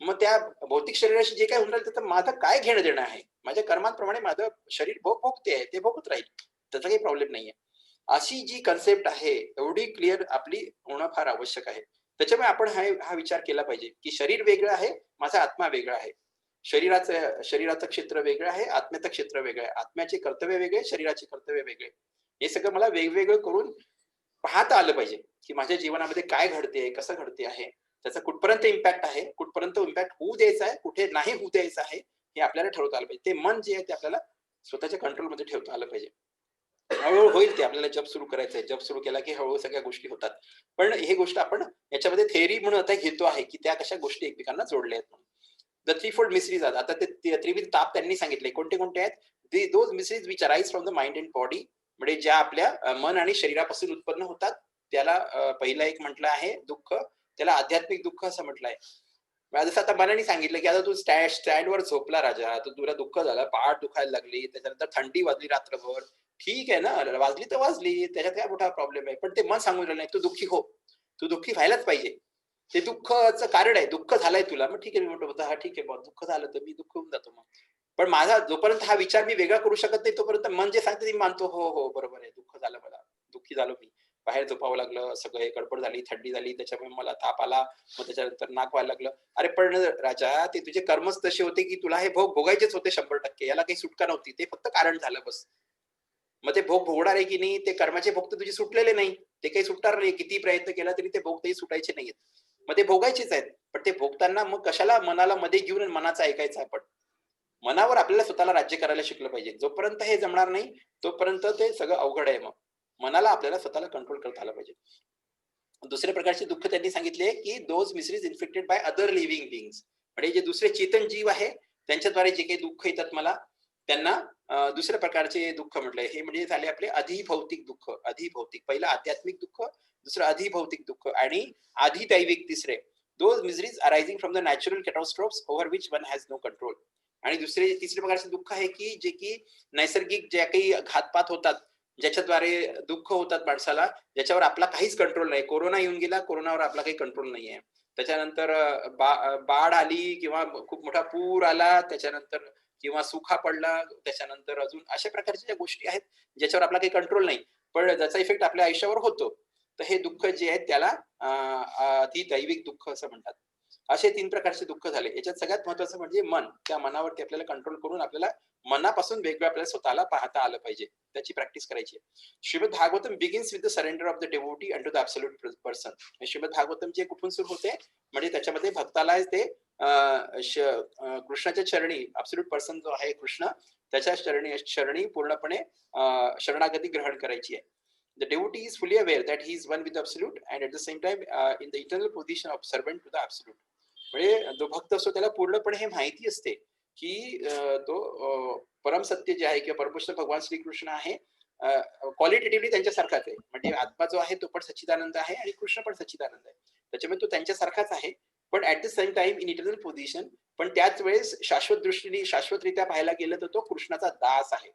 मग त्या भौतिक शरीराशी जे काही होऊन राहिलं त्याचं माझं काय घेणं देणं आहे? माझ्या कर्मांप्रमाणे माझं शरीर भोगते आहे, ते भोगत राहील, त्याचा काही प्रॉब्लेम नाहीये. अशी जी कन्सेप्ट आहे एवढी क्लिअर आपली होणं फार आवश्यक आहे. त्याच्यामुळे आपण हा विचार केला पाहिजे की शरीर वेगळं आहे, माझा आत्मा वेगळा आहे. शरीराचं क्षेत्र वेगळं आहे, आत्म्याचं क्षेत्र वेगळं आहे, आत्म्याचे कर्तव्य वेगळे, शरीराचे कर्तव्य वेगळे. हे सगळं मला वेगवेगळं करून पाहता आलं पाहिजे की माझ्या जीवनामध्ये काय घडते, कसं घडते आहे, त्याचा कुठपर्यंत इम्पॅक्ट आहे, कुठपर्यंत इम्पॅक्ट होऊ द्यायचा आहे, कुठे नाही होऊ द्यायचं आहे, हे आपल्याला ठरवता आलं पाहिजे. ते मन जे आहे ते आपल्याला स्वतःच्या कंट्रोलमध्ये ठेवता आलं पाहिजे. हळूहळू होईल ते. आपल्याला जप सुरू करायचंय, जप सुरू केला की हळूहळू सगळ्या गोष्टी होतात. पण ही गोष्ट आपण याच्यामध्ये थेअरी म्हणून आता घेतो आहे की त्या कशा गोष्टी एकमेकांना जोडल्या आहेत म्हणून. द थ्री फोल्ड मिस्ट्रीज आहेत. आता ते त्रिविध ताप त्यांनी सांगितले कोणते कोणते आहेत. Those mysteries which arise from the mind and body, म्हणजे ज्या आपल्या मन आणि शरीरापासून उत्पन्न होतात त्याला पहिला एक म्हटलं आहे दुःख, त्याला आध्यात्मिक दुःख असं म्हटलं आहे. जसं आता मनाने सांगितलं की आता तू स्टँडवर झोपला राजा, तर तुला दुःख झालं, पाठ दुखायला लागली, त्याच्यानंतर थंडी वाजली रात्रभर, ठीक आहे ना, वाजली तर वाजली, त्याच्यात काय मोठा प्रॉब्लेम आहे. पण ते मन सांगून राहिलं नाही तू दुःखी हो, तू दुःखी व्हायलाच पाहिजे. ते दुःखाचं कारण आहे. दुःख झालंय तुला, मग ठीक आहे. मी म्हणतो हा ठीक आहे बुवा, दुःख झालं तर मी दुःख होऊन जातो मग. पण माझा जोपर्यंत हा विचार मी वेगळा करू शकत नाही तोपर्यंत मन जे सांगते ते मी मानतो. हो, हो, बरोबर आहे. दुःख झालं मला. दुःखी झालो मी. बाहेर झोपावं लागलं, सगळं हे गडबड झाली, थंडी झाली, त्याच्यामुळे मला ताप आला, मग त्याच्यानंतर नाक व्हायला लागलं. अरे पण राजा, ते तुझे कर्मच तसे होते की तुला हे भोग भोगायचेच होते 100%. याला काही सुटका नव्हती. ते फक्त कारण झालं बस. मग ते भोग भोगणार आहे की नाही, ते कर्माचे भोग तर तुझे सुटलेले नाही. ते काही सुटणार नाही. किती प्रयत्न केला तरी ते भोग तेही सुटायचे नाहीयेत. मग ते भोगायचेच आहेत. पण ते भोगताना मग कशाला मनाला मध्ये घेऊन मनाचं ऐकायचं आपण. मनावर आपल्याला स्वतःला राज्य करायला शिकलं पाहिजे. जोपर्यंत हे जमणार नाही तोपर्यंत ते सगळं अवघड आहे मग. मनाला आपल्याला स्वतःला कंट्रोल करता आलं पाहिजे. दुसऱ्या प्रकारचे दुःख त्यांनी सांगितले की those miseries infected by other living beings. म्हणजे जे दुसरे चेतन जीव आहे त्यांच्याद्वारे जे काही दुःख येतात मला, त्यांना दुसऱ्या प्रकारचे दुःख म्हटलंय. हे म्हणजे झाले आपले अधिभौतिक दुःख. अधिभौतिक, पहिलं आध्यात्मिक दुःख, दुसरं अधिभौतिक दुःख आणि अधिदैविक तिसरे. Those miseries arising from the natural catastrophes over which one has no control. आणि तिसरे प्रकारचे दुःख आहे की जे की नैसर्गिक ज्या काही घातपात होतात, ज्याच्याद्वारे दुःख होतात माणसाला, ज्याच्यावर आपला काहीच कंट्रोल नाही. कोरोना येऊन गेला, कोरोनावर आपला काही कंट्रोल नाहीये. त्याच्यानंतर बाढ आली किंवा खूप मोठा पूर आला, त्याच्यानंतर किंवा सुखा पडला, त्याच्यानंतर अजून अशा प्रकारच्या ज्या गोष्टी आहेत ज्याच्यावर आपला काही कंट्रोल नाही, पण ज्याचा इफेक्ट आपल्या आयुष्यावर होतो. तर हे दुःख जे आहेत त्याला अधिदैविक दुःख असं म्हणतात. असे 3 प्रकारचे दुःख झाले. याच्यात सगळ्यात महत्वाचं म्हणजे मन. त्या मनावरती आपल्याला कंट्रोल करून आपल्याला मनापासून वेगळं आपल्याला स्वतःला पाहता आलं पाहिजे. त्याची प्रॅक्टिस करायची आहे. Srimad Bhagavatam begins with the surrender of the devotee unto the absolute person. Srimad Bhagavatam जे कुठून सुरू होते, म्हणजे त्याच्यामध्ये भक्ताला ते कृष्णाच्या चरणी, ॲब्सोल्यूट पर्सन जो आहे कृष्ण, त्याच्या चरणी पूर्णपणे शरणागती ग्रहण करायची आहे. The devotee is fully aware that he is one with the absolute and at the same time in the eternal position of servant to the absolute. म्हणजे जो भक्त असतो त्याला पूर्णपणे हे माहिती असते की तो परमसत्य जे आहे किंवा परमपुरुष भगवान श्रीकृष्ण आहे, क्वालिटेटिव्हली त्यांच्यासारखाच आहे. म्हणजे आत्मा जो आहे तो पण सच्चिदानंद आहे आणि कृष्ण पण सच्चिदानंद आहे. त्याच्यामुळे तो त्यांच्यासारखाच आहे, पण at the same time in eternal position. पण त्याच वेळेस शाश्वत दृष्टीने, शाश्वतरित्या पाहायला गेलं तर तो कृष्णाचा दास आहे.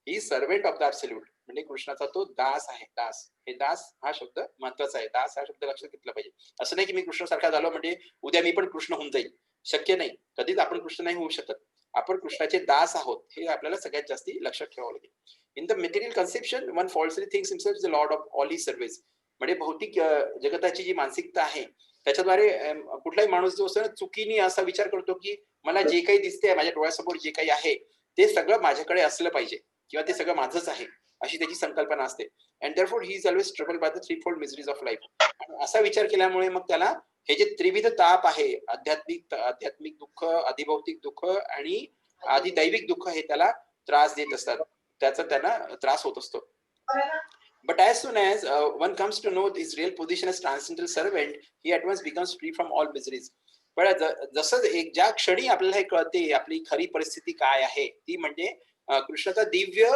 ही सर्वेंट ऑफ द ॲब्सोल्यूट, म्हणजे कृष्णाचा तो दास आहे. दास, हे दास हा शब्द महत्वाचा आहे. दास हा शब्द लक्षात घेतला पाहिजे. असं नाही की मी कृष्णासारखा झालो म्हणजे उद्या मी पण कृष्ण होऊन जाईल. शक्य नाही. कधीच आपण कृष्ण नाही होऊ शकत. आपण कृष्णाचे दास आहोत, हे आपल्याला सगळ्यात जास्ती लक्षात ठेवावं लागेल. In the material conception one falsely thinks himself the Lord of all his service. म्हणजे भौतिक जगताची जी मानसिकता आहे त्याच्याद्वारे कुठलाही माणूस जो असतो ना, चुकीने असा विचार करतो की मला जे काही दिसते, माझ्या डोळ्यासमोर जे काही आहे ते सगळं माझ्याकडे असलं पाहिजे किंवा ते सगळं माझंच आहे, अशी त्याची संकल्पना असते. And therefore he is always trouble by the threefold miseries of life. असा विचार केल्यामुळे मग त्याला हे जे त्रिविध ताप आहे, आध्यात्मिक दुःख, अधिभौतिक दुःख आणि अधिदैविक दुःख, हे त्याला त्रास देत असतात. त्याचा त्यांना त्रास होत असतो. But as soon as one comes to know his real position as transcendental servant, he at once becomes free from all miseries. पण जसं ज्या क्षणी आपल्याला हे कळते आपली खरी परिस्थिती काय आहे, ती म्हणजे कृष्णाचा दिव्य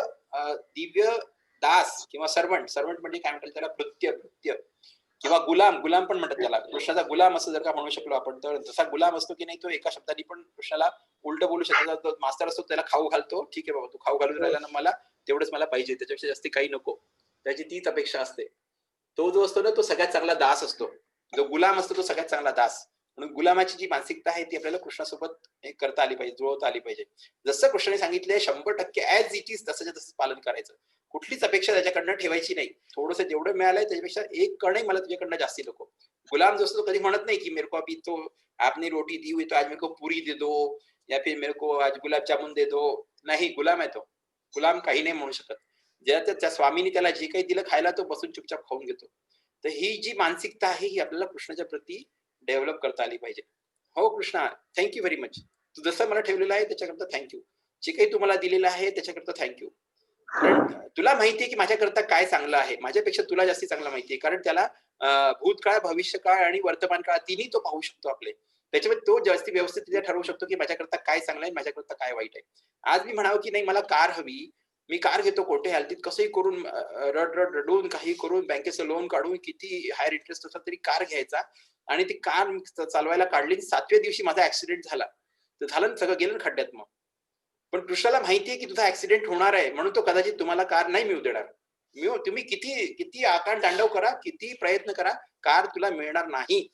दास किंवा सर्वंट म्हणजे काय म्हणतात त्याला, भृत्य किंवा गुलाम पण म्हणतात त्याला. कृष्णाचा गुलाम असं जर का म्हणू शकलो आपण, तर जसा गुलाम असतो की नाही, तो एका शब्दाने पण कृष्णाला उलट बोलू शकतो. मास्तर असतो त्याला खाऊ घालतो, ठीक आहे बाबा तू खाऊ घालून राहिला ना मला, तेवढंच मला पाहिजे, त्याच्यापेक्षा जास्त काही नको, त्याची तीच अपेक्षा असते. तो जो असतो ना तो सगळ्यात चांगला दास असतो. जो गुलाम असतो तो सगळ्यात चांगला दास. म्हणून गुलामाची जी मानसिकता आहे ती आपल्याला कृष्णासोबत करता आली पाहिजे, जुळवता आली पाहिजे. जसं कृष्णाने सांगितलंय 100% ऍज इट इज तसं पालन करायचं. कुठलीच अपेक्षा त्याच्याकडनं ठेवायची नाही. थोडंसं जेवढं मिळालंय त्याच्यापेक्षा एक कणही मला तुझ्याकडनं जास्ती नको. गुलाम जो असतो तो कधी म्हणत नाही की मेरे को अभी तो आपने रोटी दी हुई तो आज मेरे को पुरी दे दो या फिर मेरे को आज गुलाब जामुन दे दो. नाही, गुलाम आहे तो. गुलाम काही नाही म्हणू शकत. ज्या त्या स्वामीने त्याला जे काही दिलं खायला तो बसून चुपचाप खाऊन घेतो. तर ही जी मानसिकता आहे ही आपल्याला कृष्णाच्या प्रती डेव्हलप करता आली पाहिजे. हो कृष्णा, थँक्यू व्हेरी मच. तू जसं मला ठेवलेलं आहे त्याच्याकरता थँक्यू. जे काही तुम्हाला दिलेलं आहे त्याच्याकरता थँक्यू. कारण तुला माहितीये की माझ्याकरता काय चांगलं आहे, माझ्यापेक्षा तुला जास्ती चांगलं माहितीये. कारण त्याला भूतकाळ, भविष्यकाळ आणि वर्तमान काळ तिन्ही तो पाहू शकतो आपले. त्याच्यामुळे तो जास्ती व्यवस्थित ठरवू शकतो की माझ्याकरता काय चांगलं आहे, माझ्याकरता काय वाईट आहे. आज मी म्हणावं की नाही मला कार हवी, मी कार घेतो कोठे हालतीत कसंही करून, रडून काही करून, बँकेचं लोन काढून, किती हायर इंटरेस्ट असला तरी कार घ्यायचा आणि ती कार चालवायला काढली. 7व्या दिवशी माझा ऍक्सिडेंट झाला तर झालं, सगळं गेलं खड्ड्यात. मग पण कृष्णाला माहितीये की तुझा ऍक्सिडेंट होणार आहे, म्हणून तो कदाचित तुम्हाला कार नाही मिळू देणार. तुम्ही किती आकांड तांडव करा, किती प्रयत्न करा, कार तुला मिळणार नाही.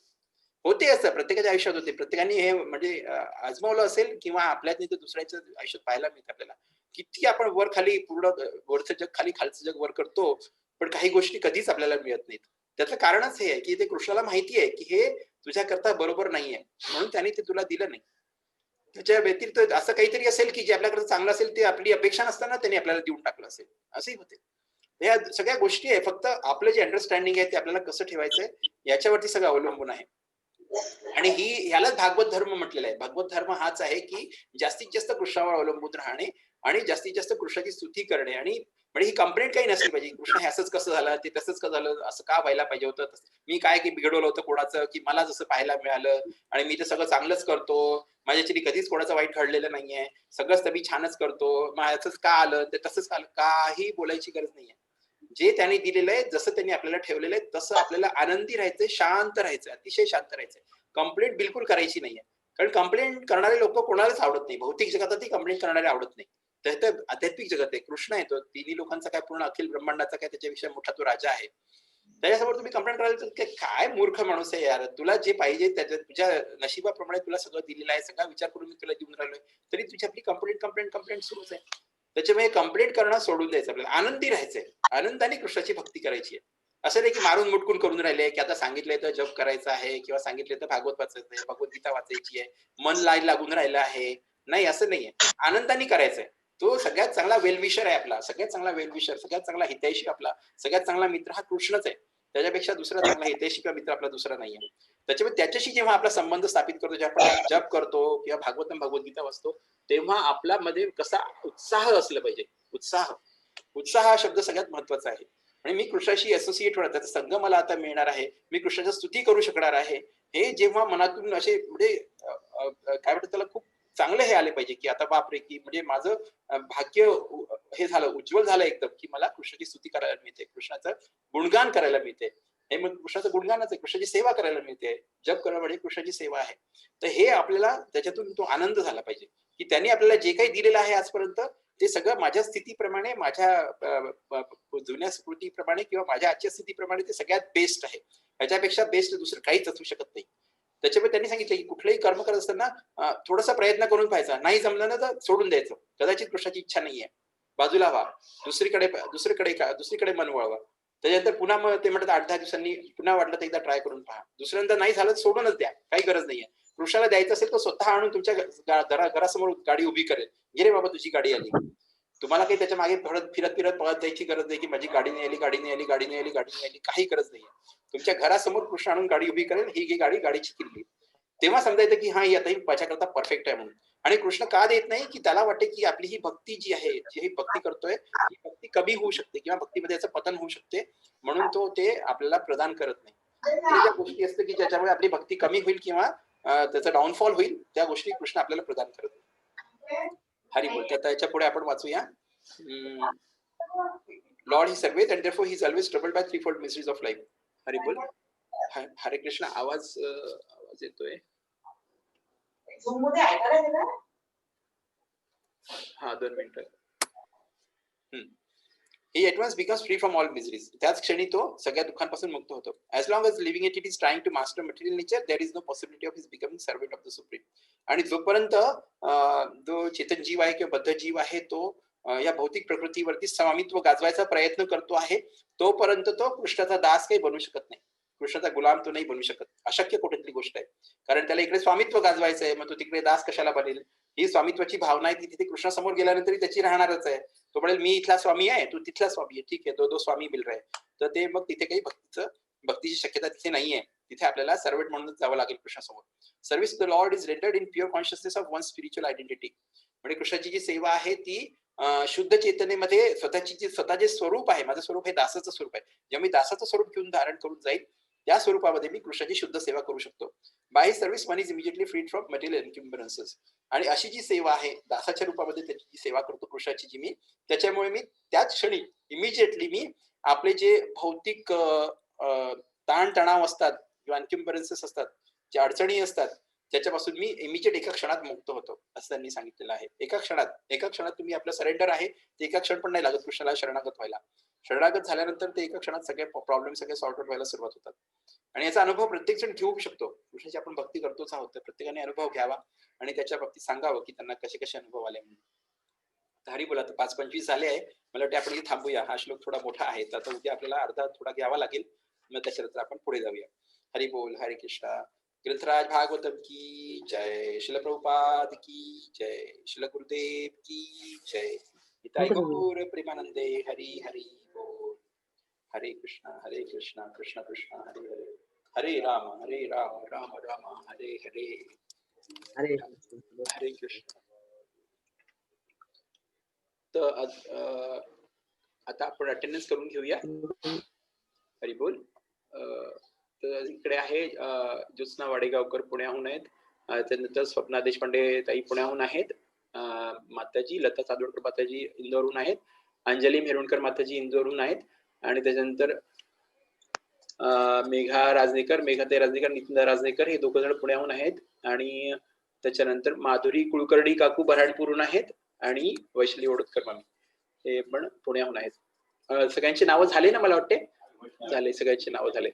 होते असं प्रत्येकाच्या आयुष्यात होते. प्रत्येकाने हे म्हणजे आजमावलं असेल किंवा आपल्यात नाही तर दुसऱ्याच्या आयुष्यात पाहायला मिळतं आपल्याला. किती आपण वर-खाली पूर्ण वरचं जग खाली, खालचं जग वर करतो, पण काही गोष्टी कधीच आपल्याला मिळत नाहीत. त्याचं कारणच हे आहे, की ते कृष्णाला माहिती आहे, की हे तुझ्याकरता बरोबर नाहीये. म्हणून त्याने ते तुला दिलं नाही. त्याच्या व्यतिरिक्त असं काहीतरी असेल, की जे आपल्याकडे चांगलं असेल, ते आपली अपेक्षा नसताना त्याने आपल्याला देऊन टाकलं असेल. असंही होते. या सगळ्या गोष्टी आहे. फक्त आपलं जे अंडरस्टँडिंग आहे, ते आपल्याला कसं ठेवायचंय याच्यावरती सगळं अवलंबून आहे. आणि ह्यालाच भागवत धर्म म्हटलेला आहे. भागवत धर्म हाच आहे, की जास्तीत जास्त कृष्णावर अवलंबून राहणे आणि जास्तीत जास्त कृष्णाची स्तुती करणे आणि म्हणजे ही कंप्लेंट काही नसली पाहिजे. कृष्ण हे असंच कसं झालं, ते तसंच का झालं, असं का व्हायला पाहिजे होतं, मी काय की बिघडवलं होतं कोणाचं, की मला जसं पाहायला मिळालं आणि मी ते सगळं चांगलंच करतो. माझ्याच्यानी कधीच कोणाचं वाईट घडलेलं नाहीये. सगळंच तर मी छानच करतो. मग असंच का आलं, ते तसंच का आलं, काही बोलायची गरज नाहीये. जे त्यांनी दिलेलं आहे, जसं त्यांनी आपल्याला ठेवलेलं आहे, तसं आपल्याला आनंदी राहायचंय, शांत राहायचंय, अतिशय शांत राहायचंय. कंप्लेंट बिलकुल करायची नाहीये. कारण कंप्लेंट करणारे लोकं कोणालाच आवडत नाही. भौतिक जगातही कंप्लेंट करणारे आवडत नाही. तर आध्यात्मिक जगात आहे. कृष्ण आहे तो. तिन्ही लोकांचा काय पूर्ण अखिल ब्रह्मांडाचा काय त्याच्यापेक्षा मोठा तो राजा आहे. त्याच्यासमोर तुम्ही कंप्लेंट करायला तर काय मूर्ख माणूस आहे यार. तुला जे पाहिजे त्याच्यात तुझ्या नशिबाप्रमाणे तुला सगळं दिलेलं आहे. सगळा विचार करून मी तुला देऊन राहिलोय. तरी तुझी आपली कंप्लेंट सुरूच आहे. त्याच्यामुळे कंप्लेंट करणं सोडून द्यायचं आपल्याला. आनंदी राहायचंय. आनंदाने कृष्णाची भक्ती करायची आहे. असं नाही की मारून मुटकून करून राहिले, की आता सांगितलंय तर जप करायचा आहे किंवा सांगितलंय तर भागवत वाचायचं आहे, भगवद्गीता वाचायची आहे, मन लागून राहिलं आहे. नाही असं नाहीये. आनंदाने करायचंय. तो सगळ्यात चांगला वेल आहे आपला. सगळ्यात चांगला वेल सगळ्यात चांगला हितैषी आपला, सगळ्यात चांगला मित्र हा कृष्णच आहे. त्याच्यापेक्षा दुसरा चांगला हितैषी किंवा मित्र आपला दुसरा नाहीये. त्याच्यामुळे त्याच्याशी जेव्हा आपला संबंध स्थापित करतो, जेव्हा आपण जप करतो किंवा भगवद्गीता वाचतो, तेव्हा आपल्यामध्ये कसा उत्साह असला पाहिजे. उत्साह. उत्साह हा शब्द सगळ्यात महत्वाचा आहे. आणि मी कृष्णाशी असोसिएट होणार, त्याचा संघ मला आता मिळणार आहे. मी कृष्णाची स्तुती करू शकणार आहे. हे जेव्हा मनातून असे म्हणजे काय म्हणतात त्याला खूप चांगले हे आले पाहिजे, की आता बापरे! की म्हणजे माझं भाग्य हे झालं, उज्ज्वल झालं एकदम, की मला कृष्णाची स्तुती करायला मिळते. कृष्णाचं गुणगान करायला मिळते. हे मग कृष्णाचं गुणगानच आहे. कृष्णाची सेवा करायला मिळते. जप करणं म्हणजे कृष्णाची सेवा आहे. तर हे आपल्याला त्याच्यातून तो आनंद झाला पाहिजे, की त्यांनी आपल्याला जे काही दिलेलं आहे आजपर्यंत ते सगळं माझ्या स्थितीप्रमाणे, माझ्या जुन्या स्मृतीप्रमाणे किंवा माझ्या आजच्या स्थितीप्रमाणे ते सगळ्यात बेस्ट आहे. ह्याच्यापेक्षा बेस्ट दुसरं काहीच असू शकत नाही. त्याच्यामुळे त्यांनी सांगितलं, की कुठलंही कर्म करत असताना थोडासा प्रयत्न करून पाहायचा. नाही जमलं ना तर सोडून द्यायचं. कदाचित कृष्णाची इच्छा नाहीये. बाजूला व्हा. दुसरीकडे मन वळवा. त्याच्यानंतर पुन्हा मग ते म्हणतात 8-10 दिवसांनी पुन्हा वाटलं तर एकदा ट्राय करून पहा. दुसऱ्यांदा नाही झालं तर सोडूनच द्या. काही गरज नाहीये. कृष्णाला द्यायचं असेल तर स्वतः आणून तुमच्या घरासमोर गाडी उभी करेल. "घे रे बाबा तुझी गाडी आली." तुम्हाला काही त्याच्या मागे फिरत पळत जायची गरज नाही, की माझी गाडी नाही आली, गाडी नाही आली, गाडी नाही आली, गाडी नाही आली. काही गरज नाहीये. तुमच्या घरासमोर कृष्ण आणून गाडी उभी करेल, ही घे गाडी, गाडीची किल्ली. तेव्हा समजा येतं, की हां, ही आता ही माझ्याकरता परफेक्ट आहे म्हणून. आणि कृष्ण का देत नाही, की त्याला वाटते, की आपली ही भक्ती जी आहे, जी ही भक्ती करतोय, ही भक्ती कमी होऊ शकते किंवा भक्तीमध्ये याचं पतन होऊ शकते. म्हणून तो ते आपल्याला प्रदान करत नाही. हे ज्या गोष्टी असतात, की ज्याच्यामुळे आपली भक्ती कमी होईल किंवा त्याचा डाउनफॉल होईल, त्या गोष्टी कृष्ण आपल्याला प्रदान करत नाही. हरी बोल. तर याच्या पुढे आपण वाचूया. Lord he serves and therefore he is always troubled by threefold mysteries of life. Hari बोल. हरे कृष्ण. आवाज येतोय. हा 2 मिनिटं. He at once becomes free from all miseries. त्याच क्षणी तो सगळ्या दुःखांपासून मुक्त होतो. As long as living it is trying to master material nature, there is no possibility of his becoming servant of the supreme. आणि जोपर्यंत जो चेतन जीव आहे किंवा बद्ध जीव आहे तो या भौतिक प्रकृतीवरती स्वामित्व गाजवायचा प्रयत्न करतो आहे, तोपर्यंत तो कृष्णाचा दास काही बनू शकत नाही. कृष्णाचा गुलाम तो नाही बनू शकत. अशक्य कुठेतरी गोष्ट आहे. कारण त्याला इकडे स्वामित्व गाजवायचं आहे, मग तो तिकडे दास कशाला बनेल? ही स्वामित्वाची भावना आहे ती तिथे कृष्णासमोर गेल्यानंतर त्याची राहणारच आहे. तो म्हणेल मी इथला स्वामी आहे, तू तिथला स्वामी आहे. ठीक आहे, दो स्वामी मिल रहा है. तर ते मग तिथे काही भक्तीची शक्यता तिथे नाहीये. तिथे आपल्याला सर्वंट म्हणून जावं लागेल कृष्णासमोर. Service the Lord is rendered in pure consciousness of one spiritual identity. म्हणजे कृष्णाची जी सेवा आहे ती शुद्ध चेतनेमध्ये स्वतः जे स्वरूप आहे, माझं स्वरूप हे दासाचं स्वरूप आहे. जेव्हा मी दासाचं स्वरूप घेऊन धारण करून जाईल, त्या स्वरूपामध्ये मी कृष्णाची शुद्ध सेवा करू शकतो. By service one is immediately freed from material encumbrances. आणि अशी जी सेवा आहे दासाच्या रूपामध्ये त्याची जी सेवा करतो कृष्णाची जी मी, त्याच्यामुळे मी त्याच क्षणी इमिजिएटली मी आपले जे भौतिक ताणतणाव असतात किंवा एन्क्युम्बरन्सेस असतात, ज्या अडचणी असतात, ज्याच्यापासून मी इमिजिएट एका क्षणात मुक्त होतो असं त्यांनी सांगितलेलं आहे. एका क्षणात तुम्ही आपलं सरेंडर आहे ते एका क्षण पण नाही लागत कृष्णाला शरणागत व्हायला. शरणागत झाल्यानंतर ते एका क्षणात सगळे प्रॉब्लेम सगळे सॉर्ट आउट व्हायला सुरुवात होतात. आणि याचा अनुभव प्रत्येक जण घेऊ शकतो. कृष्णाची आपण भक्ती करतोच आहोत तर प्रत्येकाने अनुभव घ्यावा आणि त्याच्या बाबतीत सांगावं की त्यांना कसे कसे अनुभव आले म्हणून. तर हरी बोला. तर 5:25 झाले आहे. मला वाटतं आपण इथे थांबूया. हा श्लोक थोडा मोठा आहे तर आता उद्या आपल्याला अर्धा थोडा घ्यावा लागेल. मग त्याच्यानंतर आपण पुढे जाऊया. हरी बोल. हरे कृष्णा. ग्रंथराज भागवतम की जय. शिल प्रभुपाद की जय. शिल गुरुदेव की जय. हिताई गौर प्रेमानंदे. हरी हरी बोल. हरे कृष्णा कृष्ण कृष्ण हरे हरे. हरे राम राम राम हरे हरे. अरे हरे कृष्ण. तर आता आपण अटेंडन्स करून घेऊया. हरी बोल. तर इकडे आहे ज्योत्स्ना वाडेगावकर पुण्याहून आहेत. त्यानंतर स्वप्ना देशपांडे ताई पुण्याहून आहेत. माताजी लता चांदोडकर माताजी इंदोरहून आहेत. अंजली मेहरुणकर माताजी इंदोरहून आहेत. आणि त्याच्यानंतर मेघा राजनेकर, मेघाताई राजनेकर, नितीनदा राजनेकर हे दोघं जण पुण्याहून आहेत. आणि त्याच्यानंतर माधुरी कुलकर्णी काकू बऱ्हाणपूरहून आहेत. आणि वैशाली ओडतकर मामी हे पण पुण्याहून आहेत. सगळ्यांची नावं झाले ना मला वाटते. झाले सगळ्यांची नावं झाले.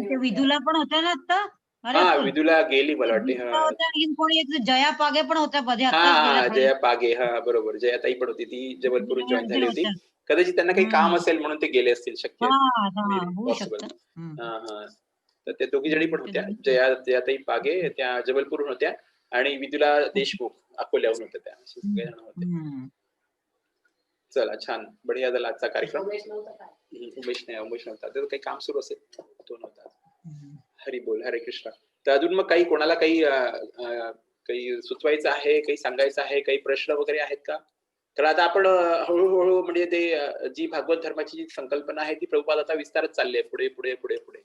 ते विदूला पण होत्या ना आता. अरे हा बोल. विदूला गेली मला वाटते. विदूला होत्या आणि कोणी एक जया पागे पण होत्या मध्ये हा आत्ताच गेल्या हा थोड्या जया पागे. हा बरोबर. जयाताई पण होती ती जबलपूर दिवसांनी जॉईन झाली होती. होत्या. कदाचित त्यांना काही काम असेल म्हणून ते गेले असतील. शक्य हा होऊ पॉसिबल. शकतं. हा तर त्या दोघी जणी पण ते होत्या. दोघी जयाताई पागे त्या जबलपूरहून होत्या आणि विदुला देशमुख अकोल्याहून होत्या. त्या असे सगळे जण होते. चला छान बढिया झाला आजचा कार्यक्रम. उमेश नव्हता काय? उमेश नव्हता. त्याचं काही काम सुरू असेल तो नव्हता. हरी बोल. हरे कृष्ण. तर अजून मग काही कोणाला काही सुचवायचं आहे, काही सांगायचं आहे, काही प्रश्न वगैरे आहेत का? तर आता आपण हळूहळू म्हणजे ते जी भागवत धर्माची जी संकल्पना आहे ती प्रभुपाद आता विस्तारच चालली आहे पुढे पुढे पुढे पुढे.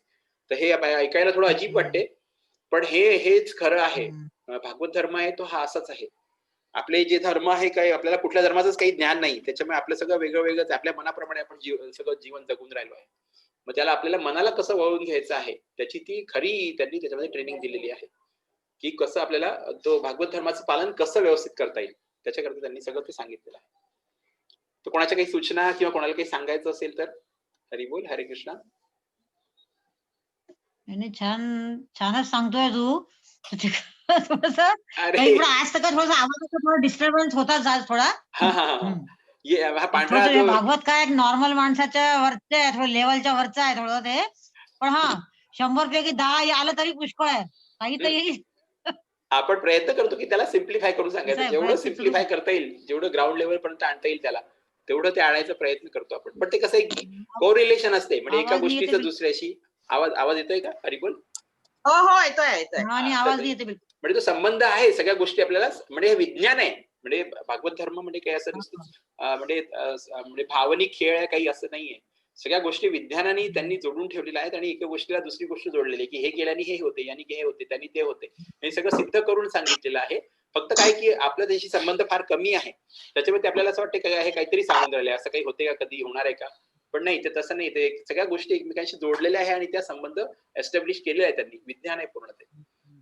तर हे ऐकायला थोडं अजीब वाटते पण हेच खरं आहे. भागवत धर्म आहे तो हा असाच आहे. आपले जे धर्म आहे काही आपल्याला कुठल्या धर्माचंच काही ज्ञान नाही त्याच्यामुळे आपलं सगळं वेगळं वेगळंच आपल्या मनाप्रमाणे आपण सगळं जीवन जगून राहिलो आहे. मग त्याला आपल्याला मनाला कसं वळवून घ्यायचं आहे त्याची ती खरी त्यांनी त्याच्यामध्ये ट्रेनिंग दिलेली आहे की कसं आपल्याला तो भागवत धर्माचं पालन कसं व्यवस्थित करता येईल त्याच्याकरता त्यांनी सगळं ते सांगितलेलं आहे. तर कोणाच्या काही सूचना किंवा कोणाला काही सांगायचं असेल तर हरी बोल. हरे कृष्णा. छानच सांगतोय तू. थोडस अरे आज तर थोडासा आवाजाचा थोडा डिस्टर्बन्स होताच आज थोडा. हा पांढरा थोडंसं भागवत काय नॉर्मल माणसाच्या वरचं आहे थोडं लेवलच्या वरचं आहे थोडं ते. पण 100 पैकी 10 आलं तरी पुष्कळ आहे. काही तर येईल. आपण प्रयत्न करतो की त्याला सिम्प्लिफाय करून सांगायचं. जेवढं प्रयत्न सिम्प्लिफाय करता येईल जेवढं ग्राउंड लेवल पर्यंत आणता येईल त्याला तेवढं ते आणायचा प्रयत्न करतो आपण. पण ते कसं आहे की कोरिलेशन असते म्हणजे एका आवाज नाही येते गोष्टीचं दुसऱ्याशी. आवाज येतोय का हरी बोल? हो येतोय. आणि आवाज नाही येते बिलकुल. म्हणजे तो संबंध आहे सगळ्या गोष्टी आपल्याला म्हणजे हे विज्ञान आहे. म्हणजे भागवत धर्म म्हणजे काही असं नुसतं म्हणजे भावनिक खेळ आहे काही असं नाहीये. सगळ्या गोष्टी विज्ञानाने त्यांनी जोडून ठेवलेल्या आहेत आणि एका गोष्टीला दुसरी गोष्ट जोडलेली आहे की हे केल्याने हे होते यांनी हे होते त्यांनी ते होते हे सगळं सिद्ध करून सांगितलेलं आहे. फक्त काय की आपला त्याशी संबंध फार कमी आहे त्याच्यामुळे आपल्याला असं वाटतं काय हे काहीतरी सांगून राहिले असं काही होते का कधी होणार आहे का. पण नाही ते तसं नाही. ते सगळ्या गोष्टी एकमेकांशी जोडलेल्या आहे आणि त्या संबंध एस्टॅब्लिश केलेला आहे त्यांनी. विज्ञान आहे पूर्ण ते.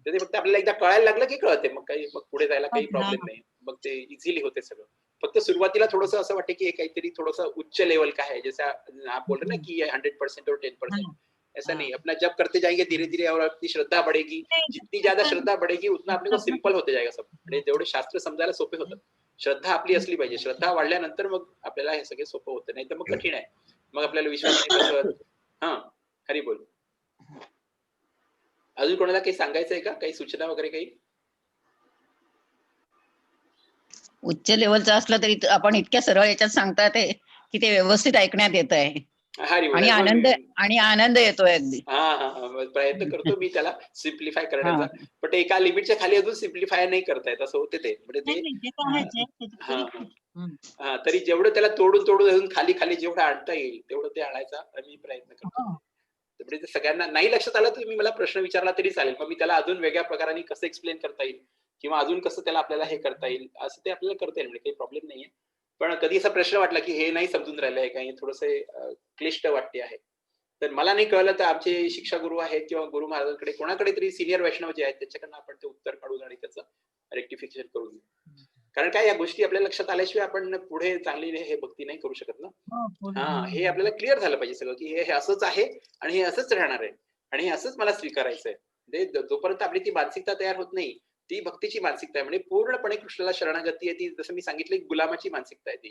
तर ते फक्त आपल्याला एकदा कळायला लागलं की कळते मग पुढे जायला काही प्रॉब्लेम नाही. मग ते इझिली होते सगळं. फक्त सुरुवातीला थोडंसं असं वाटतं की हे काहीतरी थोडंसं उच्च लेवल का है जैसा आप बोल रहे ना कि 100% और 10%. ऐसा नहीं. अपना जब करते जाएंगे धीरे धीरे और अपनी श्रद्धा बढ़ेगी. जितनी ज्यादा श्रद्धा बढ़ेगी उतना अपने को सिंपल होते जाएगा सब. म्हणजे जेवढे शास्त्र समजायला सोपे होतं. श्रद्धा आपली असली पाहिजे. श्रद्धा वाढल्यानंतर मग आपल्याला हे सगळे सोपं होतं. नाही तर मग कठीण आहे. मग आपल्याला विश्वास नाही बसत. हरी बोल. अजून कोणाला काही सांगायचं आहे का? काही सूचना वगैरे काही? उच्च लेवलचं असलं तरी आपण इतक्या सरळ याच्यात सांगता ते की ते व्यवस्थित ऐकण्यात येत आहे आणि आनंद येतोय अगदी. प्रयत्न करतो मी त्याला सिम्प्लिफाय करण्याचा. पण एका लिमिटच्या खाली अजून सिम्प्लिफाय नाही करतायत असं होते ते. तरी जेवढं त्याला तोडून अजून खाली खाली जेवढं आणता येईल तेवढं ते आणायचा मी प्रयत्न करतो. म्हणजे सगळ्यांना नाही लक्षात आलं तर तुम्ही मला प्रश्न विचारला तरी चालेल. मग मी त्याला अजून वेगळ्या प्रकाराने कसं एक्सप्लेन करता येईल किंवा अजून कसं त्याला आपल्याला हे करता येईल असं ते आपल्याला करता येईल. म्हणजे काही प्रॉब्लेम नाहीये. पण कधी असा प्रश्न वाटला की हे नाही समजून राहिलंय काही थोडंसं क्लिष्ट वाटते आहे तर मला नाही कळलं तर आमचे शिक्षा गुरु आहेत किंवा गुरु महाराजांकडे कोणाकडे तरी सिनियर वैष्णव जे आहेत त्याच्याकडनं आपण ते उत्तर काढून आणि त्याचं रेक्टिफिकेशन करून घेऊ. कारण काय या गोष्टी आपल्या लक्षात आल्याशिवाय आपण पुढे चांगली हे भक्ती नाही करू शकत ना. हो, पुढे- हा, हे आपल्याला क्लिअर झालं पाहिजे सगळं की हे असंच आहे आणि हे असंच राहणार आहे आणि हे असंच मला स्वीकारायचं आहे. म्हणजे जोपर्यंत आपली ती मानसिकता तयार होत नाही ती भक्तीची मानसिकता आहे. म्हणजे पूर्णपणे कृष्णाला शरणागती आहे ती. जसं मी सांगितलं गुलामाची मानसिकता आहे ती.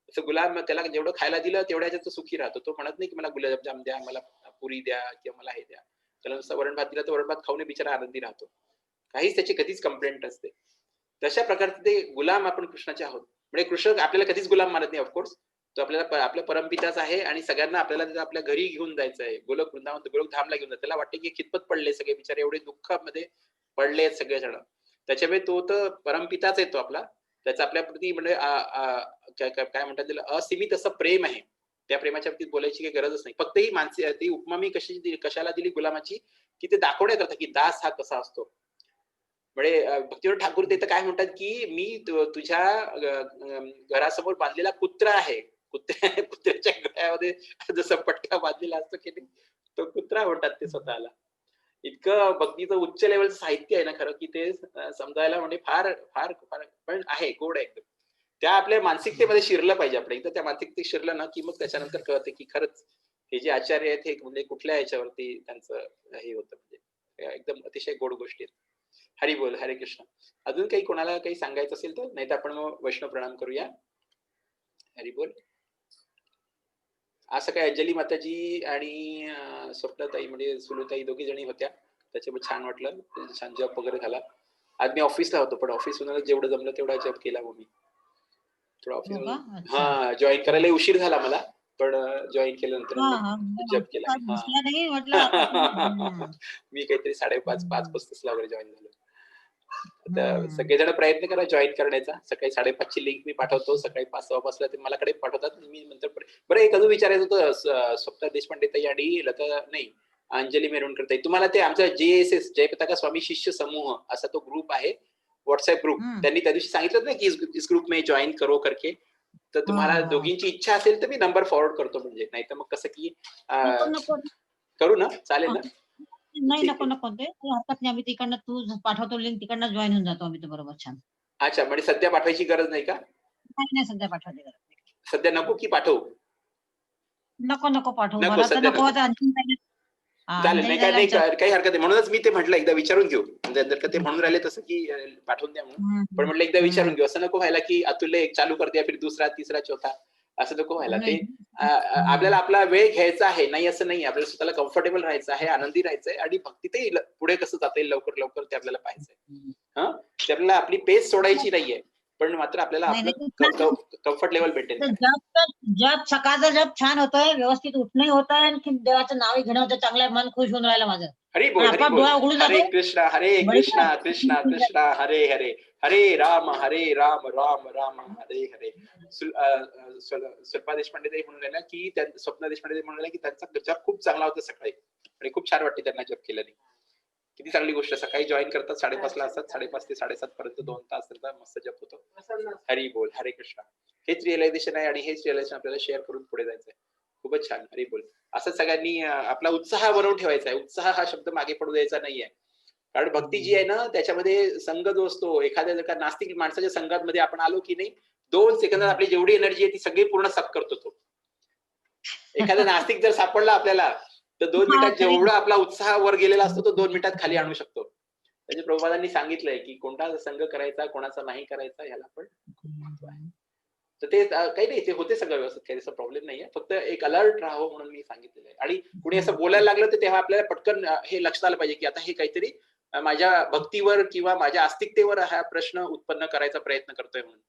जसं गुलाम त्याला जेवढं खायला दिलं तेवढ्याच्या तो सुखी राहतो. तो म्हणत नाही की मला गुलाबजाम द्या, मला पुरी द्या किंवा मला हे द्या. त्याला नुसतं वरण भात दिला तर वरण भात खाऊन बिचारा आनंदी राहतो. काहीच त्याची कधीच कंप्लेंट नसते. तशा प्रकारचे ते गुलाम आपण कृष्णाचे आहोत. म्हणजे कृष्ण आपल्याला कधीच गुलाम मानत नाही. ऑफकोर्स तो आपल्याला आपल्या परमपिताच आहे आणि सगळ्यांना आपल्याला आपल्या घरी घेऊन जायचं आहे. गोलोक वृंदावन गोलोक धामला घेऊन जायचं. त्याला वाटते की खितपत पडले सगळे बिचारे एवढे दुःखामध्ये पडले आहेत सगळे जण. त्याच्यामुळे तो तर परमपिताच आहे तो आपला. त्याचं आपल्या प्रती म्हणजे काय म्हणतात त्याला असीमित असं प्रेम आहे. त्या प्रेमाच्या बाबतीत बोलायची काही गरजच नाही. फक्त ही मानसिक ती उपमा मी कशाला दिली गुलामाची की ते दाखवण्यात येतं की दास हा कसा असतो. म्हणजे भक्तिविनोद ठाकूर ते तर काय म्हणतात की मी तुझ्या घरासमोर बांधलेला कुत्रा आहे. कुत्र्याच्या गळ्यामध्ये जसं पट्टा बांधलेला असतो की तो कुत्रा म्हणतात ते स्वतःला. इतकं भक्तीचं उच्च लेवलचं साहित्य आहे ना खरं की ते समजायला म्हणजे फार फार फार पण आहे, गोड आहे एकदम. त्या आपल्या मानसिकतेमध्ये शिरलं पाहिजे. आपण एकदा त्या मानसिकतेत शिरलं ना की मग त्याच्यानंतर कळतं की खरंच हे जे आचार्य आहेत हे म्हणजे कुठल्या याच्यावरती त्यांचं हे होतं. म्हणजे एकदम अतिशय गोड गोष्टी आहेत. हरी बोल, हरे कृष्ण. अजून काही कोणाला काही सांगायचं असेल तर, नाही तर आपण मग वैष्णव प्रणाम करूया. हरी बोल. असं काय अंजली माताजी आणि स्वप्नताई म्हणजे सुलुताई दोघी जणी होत्या. त्याच्यामुळे छान वाटलं. छान जप वगैरे झाला. आज मी ऑफिसला होतो पण ऑफिसहून जेवढं जमलं तेवढा जप केला मग मी. थोडा हो का? ऑफिस अच्छा. जॉईन करायला उशीर झाला मला पण जॉईन केल्यानंतर हा, मग हा. म्हणजे जप वाटलं केला काय मी. दिसला नाही म्हटलं आता तुम्ही. मी काहीतरी 5:30 हम्म. 5:35 वगैरे जॉईन झालो. आता हम्म. सगळेजण प्रयत्न करा जॉईन करण्याचा. सकाळी 5:30 ची लिंक मी पाठवतो. सकाळी 5:15 ते मलाकडे पाठवतात. मी नंतर बरं एक अजून विचारायचं होतं स्वप्ना देशपांडे ताई आणि लता नाही अंजली मेरुणकर ताई तुम्हाला ते आमचा JSS जयपताका स्वामी शिष्य समूह असा तो ग्रुप आहे व्हॉट्सअप ग्रुप. हम्म. त्यांनी त्या दिवशी सांगितलं ना की इस ग्रुप में जॉईन करो करके. तर हो, तुम्हाला हो. दोघींची इच्छा असेल तर मी नंबर फॉरवर्ड करतो. म्हणजे नाही तर मग कसं की नको, नको. करू ना चालेल ना. नाही, ठीक नको, आहे. नको ते. काही हरकत नाही. आम्ही तिकडनं तू पाठवतो लिंक तिकडनं जॉईन होऊन जातो आम्ही तर बरोबर छान. अच्छा म्हणजे सध्या पाठवायची गरज नाही का? नाही, नाही सध्या पाठवते गरज नाही. सध्या नको की पाठवू? नको, नको पाठवू. नको मला तर सध्या नको नको. आता अंजली चालेल नाही काय ताईला नाही विचार. काही हरकत नाही. म्हणूनच मी ते म्हटलं एकदा विचारून घेऊ. म्हणजे जर का ते म्हणून राहिले तसं की पाठवून द्या म्हणून. हम्म, पण म्हटलं एकदा हम्म. विचारून घेऊ. असं नको व्हायला की अतुल्य एक चालू कर दिया फिर दुसरा तिसरा चौथा असं नको व्हायला. ते नाही. आपल्याला आपला वेळ घ्यायचा आहे नाही असं नाही. आपल्याला स्वतःला कम्फर्टेबल राहायचं आहे, आनंदी राहायचंय आणि भक्तीतही पुढे कसं जाता येईल लवकर लवकर ते आपल्याला पाहायचंय. हा ते आपल्याला आपली पेस सोडायची नाहीये पण मात्र आपल्याला नाही, आपलं नाही. कम्फर्ट लेवल मेंटेन तर करायचं. जप सकाळचा जप छान होतोय, व्यवस्थित उठणंही होत आहे आणि देवाचं नावही घेणं होतं. चांगलं मन खुश होऊन राहिलं माझं. हरी आणि बोल हरी आपला बोल. डोळा उघडून हरे जातो. कृष्णा कृष्णा कृष्णा हरे हरे हरे राम राम राम हरे हरे. स्वप्ना देशपांडे ताई म्हणून राहिला की स्वप्ना देशपांडे ताई म्हणून राहिला की त्यांचा जप खूप चांगला होता सकाळी आणि खूप छान वाटते त्यांना जप केल्याने. किती चांगली गोष्ट. सकाळी जॉईन करतात 5:30 ला असतात. 5:30 ते 7:30 पर्यंत 2 तास त्यांचा मस्त जप होतो. हरी बोल हरे कृष्णा. हेच रिअलायझेशन आहे आणि हेच रिअलायझेशन आपल्याला शेअर करून पुढे जायचं आहे. खूपच छान. हरी बोल. असं सगळ्यांनी आपला उत्साह बनवून ठेवायचा आहे. उत्साह हा शब्द मागे पडू द्यायचा नाहीये. कारण भक्ती जी आहे ना त्याच्यामध्ये संघ जो असतो एखाद्या जर का नास्तिक माणसाच्या संघामध्ये आपण आलो की नाही 2 सेकंदात आपली जेवढी एनर्जी आहे ती सगळी पूर्ण सक करतो तो. एखादा नास्तिक जर सापडला आपल्याला तर 2 हा, मिनिटात खरी जेवढा आपला उत्साह वर गेलेला असतो तो 2 मिनिटात खाली आणू शकतो. म्हणजे प्रभुपादांनी सांगितलंय की कोणता संघ करायचा कोणाचा नाही करायचा ह्याला पण खूप महत्व आहे. तर ते काही नाही ते होते सगळं व्यवस्थित काही असा प्रॉब्लेम नाहीये. फक्त एक अलर्ट राहावं म्हणून मी सांगितलेलं आहे. आणि कुणी असं बोलायला लागलं तर तेव्हा आपल्याला पटकन हे लक्षात आलं पाहिजे की आता हे काहीतरी माझ्या भक्तीवर किंवा माझ्या आस्तिकतेवर हा प्रश्न उत्पन्न करायचा प्रयत्न करतोय म्हणून.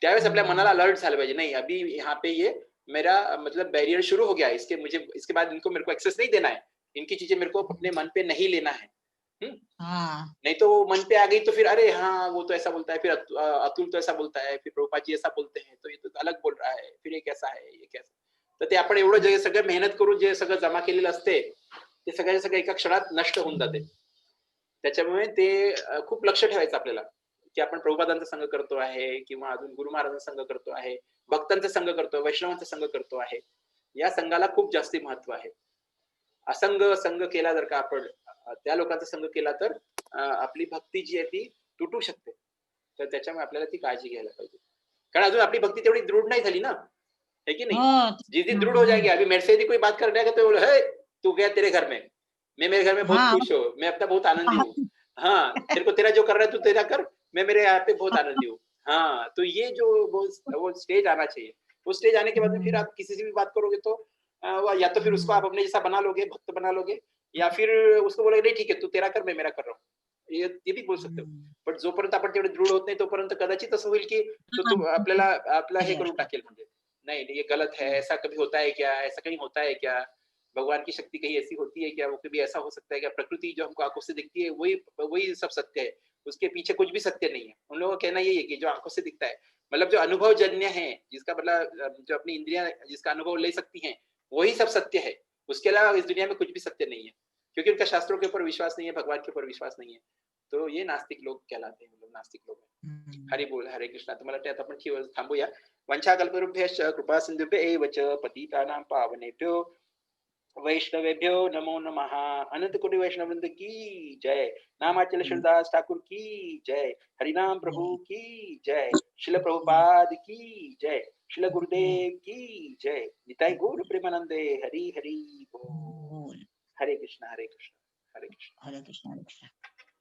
त्यावेळेस आपल्या मनाला अलर्ट झालं पाहिजे. नाही अभी यहाँ पे ये मेरा मतलब बैरियर शुरू हो गया है. इसके बाद इनको मेरे को एक्सेस नहीं देना है. इनकी चीजें मेरे को अपने मन पे नहीं लेना है. नहीं तो वो मन पे आ गई तो फिर अरे हाँ वो तो ऐसा बोलता है फिर अतुल तो ऐसा बोलता है फिर प्रभुपाद जी ऐसा बोलते हैं तो ये तो अलग बोल रहा है फिर ये कैसा है ये कैसा. तर ते आपण एवढं जे सगळं मेहनत करून जे सगळं जमा केलेलं असते ते सगळं एका क्षणात नष्ट होऊन जाते. त्याच्यामुळे ते खूप लक्ष ठेवायचं आपल्याला की आपण प्रभुपादांचा संघ करतो आहे किंवा अजून गुरु महाराजांचा संघ करतो आहे, भक्तांचा संघ करतो, वैष्णवांचा संघ करतो आहे. या संघाला खूप जास्ती महत्व आहे. असंग संग केला जर का आपण त्या लोकांचा संग केला तर आपली भक्ती जी आहे ती तुटू शकते. तर त्याच्यामुळे आपल्याला ती काळजी घ्यायला पाहिजे. कारण अजून आपली भक्ती तेवढी दृढ नाही झाली ना, है की नहीं? हो जिस दिन दृढ़ हो जाएगी, अभी मेरे से यदि कोई बात करने आएगा तो बोले, "हे, तू गया तेरे घर में, मैं मेरे घर में बहुत हाँ। खुश हूँ, मैं अपना बहुत आनंदी हूँ। हाँ, तेरे को तेरा जो कर रहा है तू तेरा कर, मैं मेरे यहाँ पे बहुत आनंदी हूँ।" हाँ, तो ये जो वो स्टेज आना चाहिए। वो स्टेज आने के बाद में फिर आप किसी से भी बात करोगे तो या तो फिर उसको आप अपने जैसा बना लोगे, भक्त बना लोगे, या फिर उसको बोलोगे नहीं ठीक है, तू तेरा कर, मैं मेरा कर रहा हूँ। ये भी बोल सकते हो. पण जोपर्यंत आपण तेवढे दृढ होत नाही तोपर्यंत कदाचित असं होईल की तो आपल्याला आपला हे करून टाकेल, म्हणजे नहीं ये गलत है, ऐसा कभी होता है क्या, ऐसा कहीं होता है क्या, भगवान की शक्ति कहीं ऐसी होती है क्या, वो कभी ऐसा हो सकता है क्या, प्रकृति जो हमको आंखों से दिखती है वही सब सत्य है, उसके पीछे कुछ भी सत्य नहीं है. उन लोगों का कहना यही है कि जो आंखों से दिखता है, मतलब जो अनुभवजन्य है, जिसका मतलब जो अपनी इंद्रियां जिसका अनुभव ले सकती हैं, वही सब सत्य है. उसके अलावा इस दुनिया में कुछ भी सत्य नहीं है, क्योंकि उनका शास्त्रों के ऊपर विश्वास नहीं है, भगवान के ऊपर विश्वास नहीं है. तो ये नास्तिक लोग कहलाते हैं, मतलब नास्तिक लोग हैं. हरि बोल, हरे कृष्णा. तुम्हाला वाटतं आता आपण ठेव थांबूया. वंशाकल्पतरुभ्यश्च कृपा सिंधुभ्य एव च पतितानां पावनेभ्यो वैष्णवेभ्यो नमो नमः. अनंत कोटि वैष्णववृंद की जय. नामाचल शिवदास ठाकुर की जय. हरिनाम प्रभु की जय. शिल प्रभुपाद की जय. शिल गुरुदेव की जय. निताई गौर प्रेमानंदे. हरि हरि बोल. हरे कृष्णा हरे कृष्णा हरे कृष्णा. हरे कृष्ण हरे कृष्ण.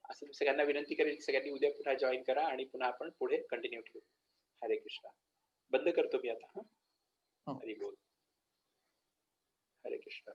असं मी सगळ्यांना विनंती करेन की सगळ्यांनी उद्या पुन्हा जॉईन करा आणि पुन्हा आपण पुढे कंटिन्यू ठेवू. हरे कृष्णा. बंद करतो मी आता. हरी बोल. हरे कृष्णा.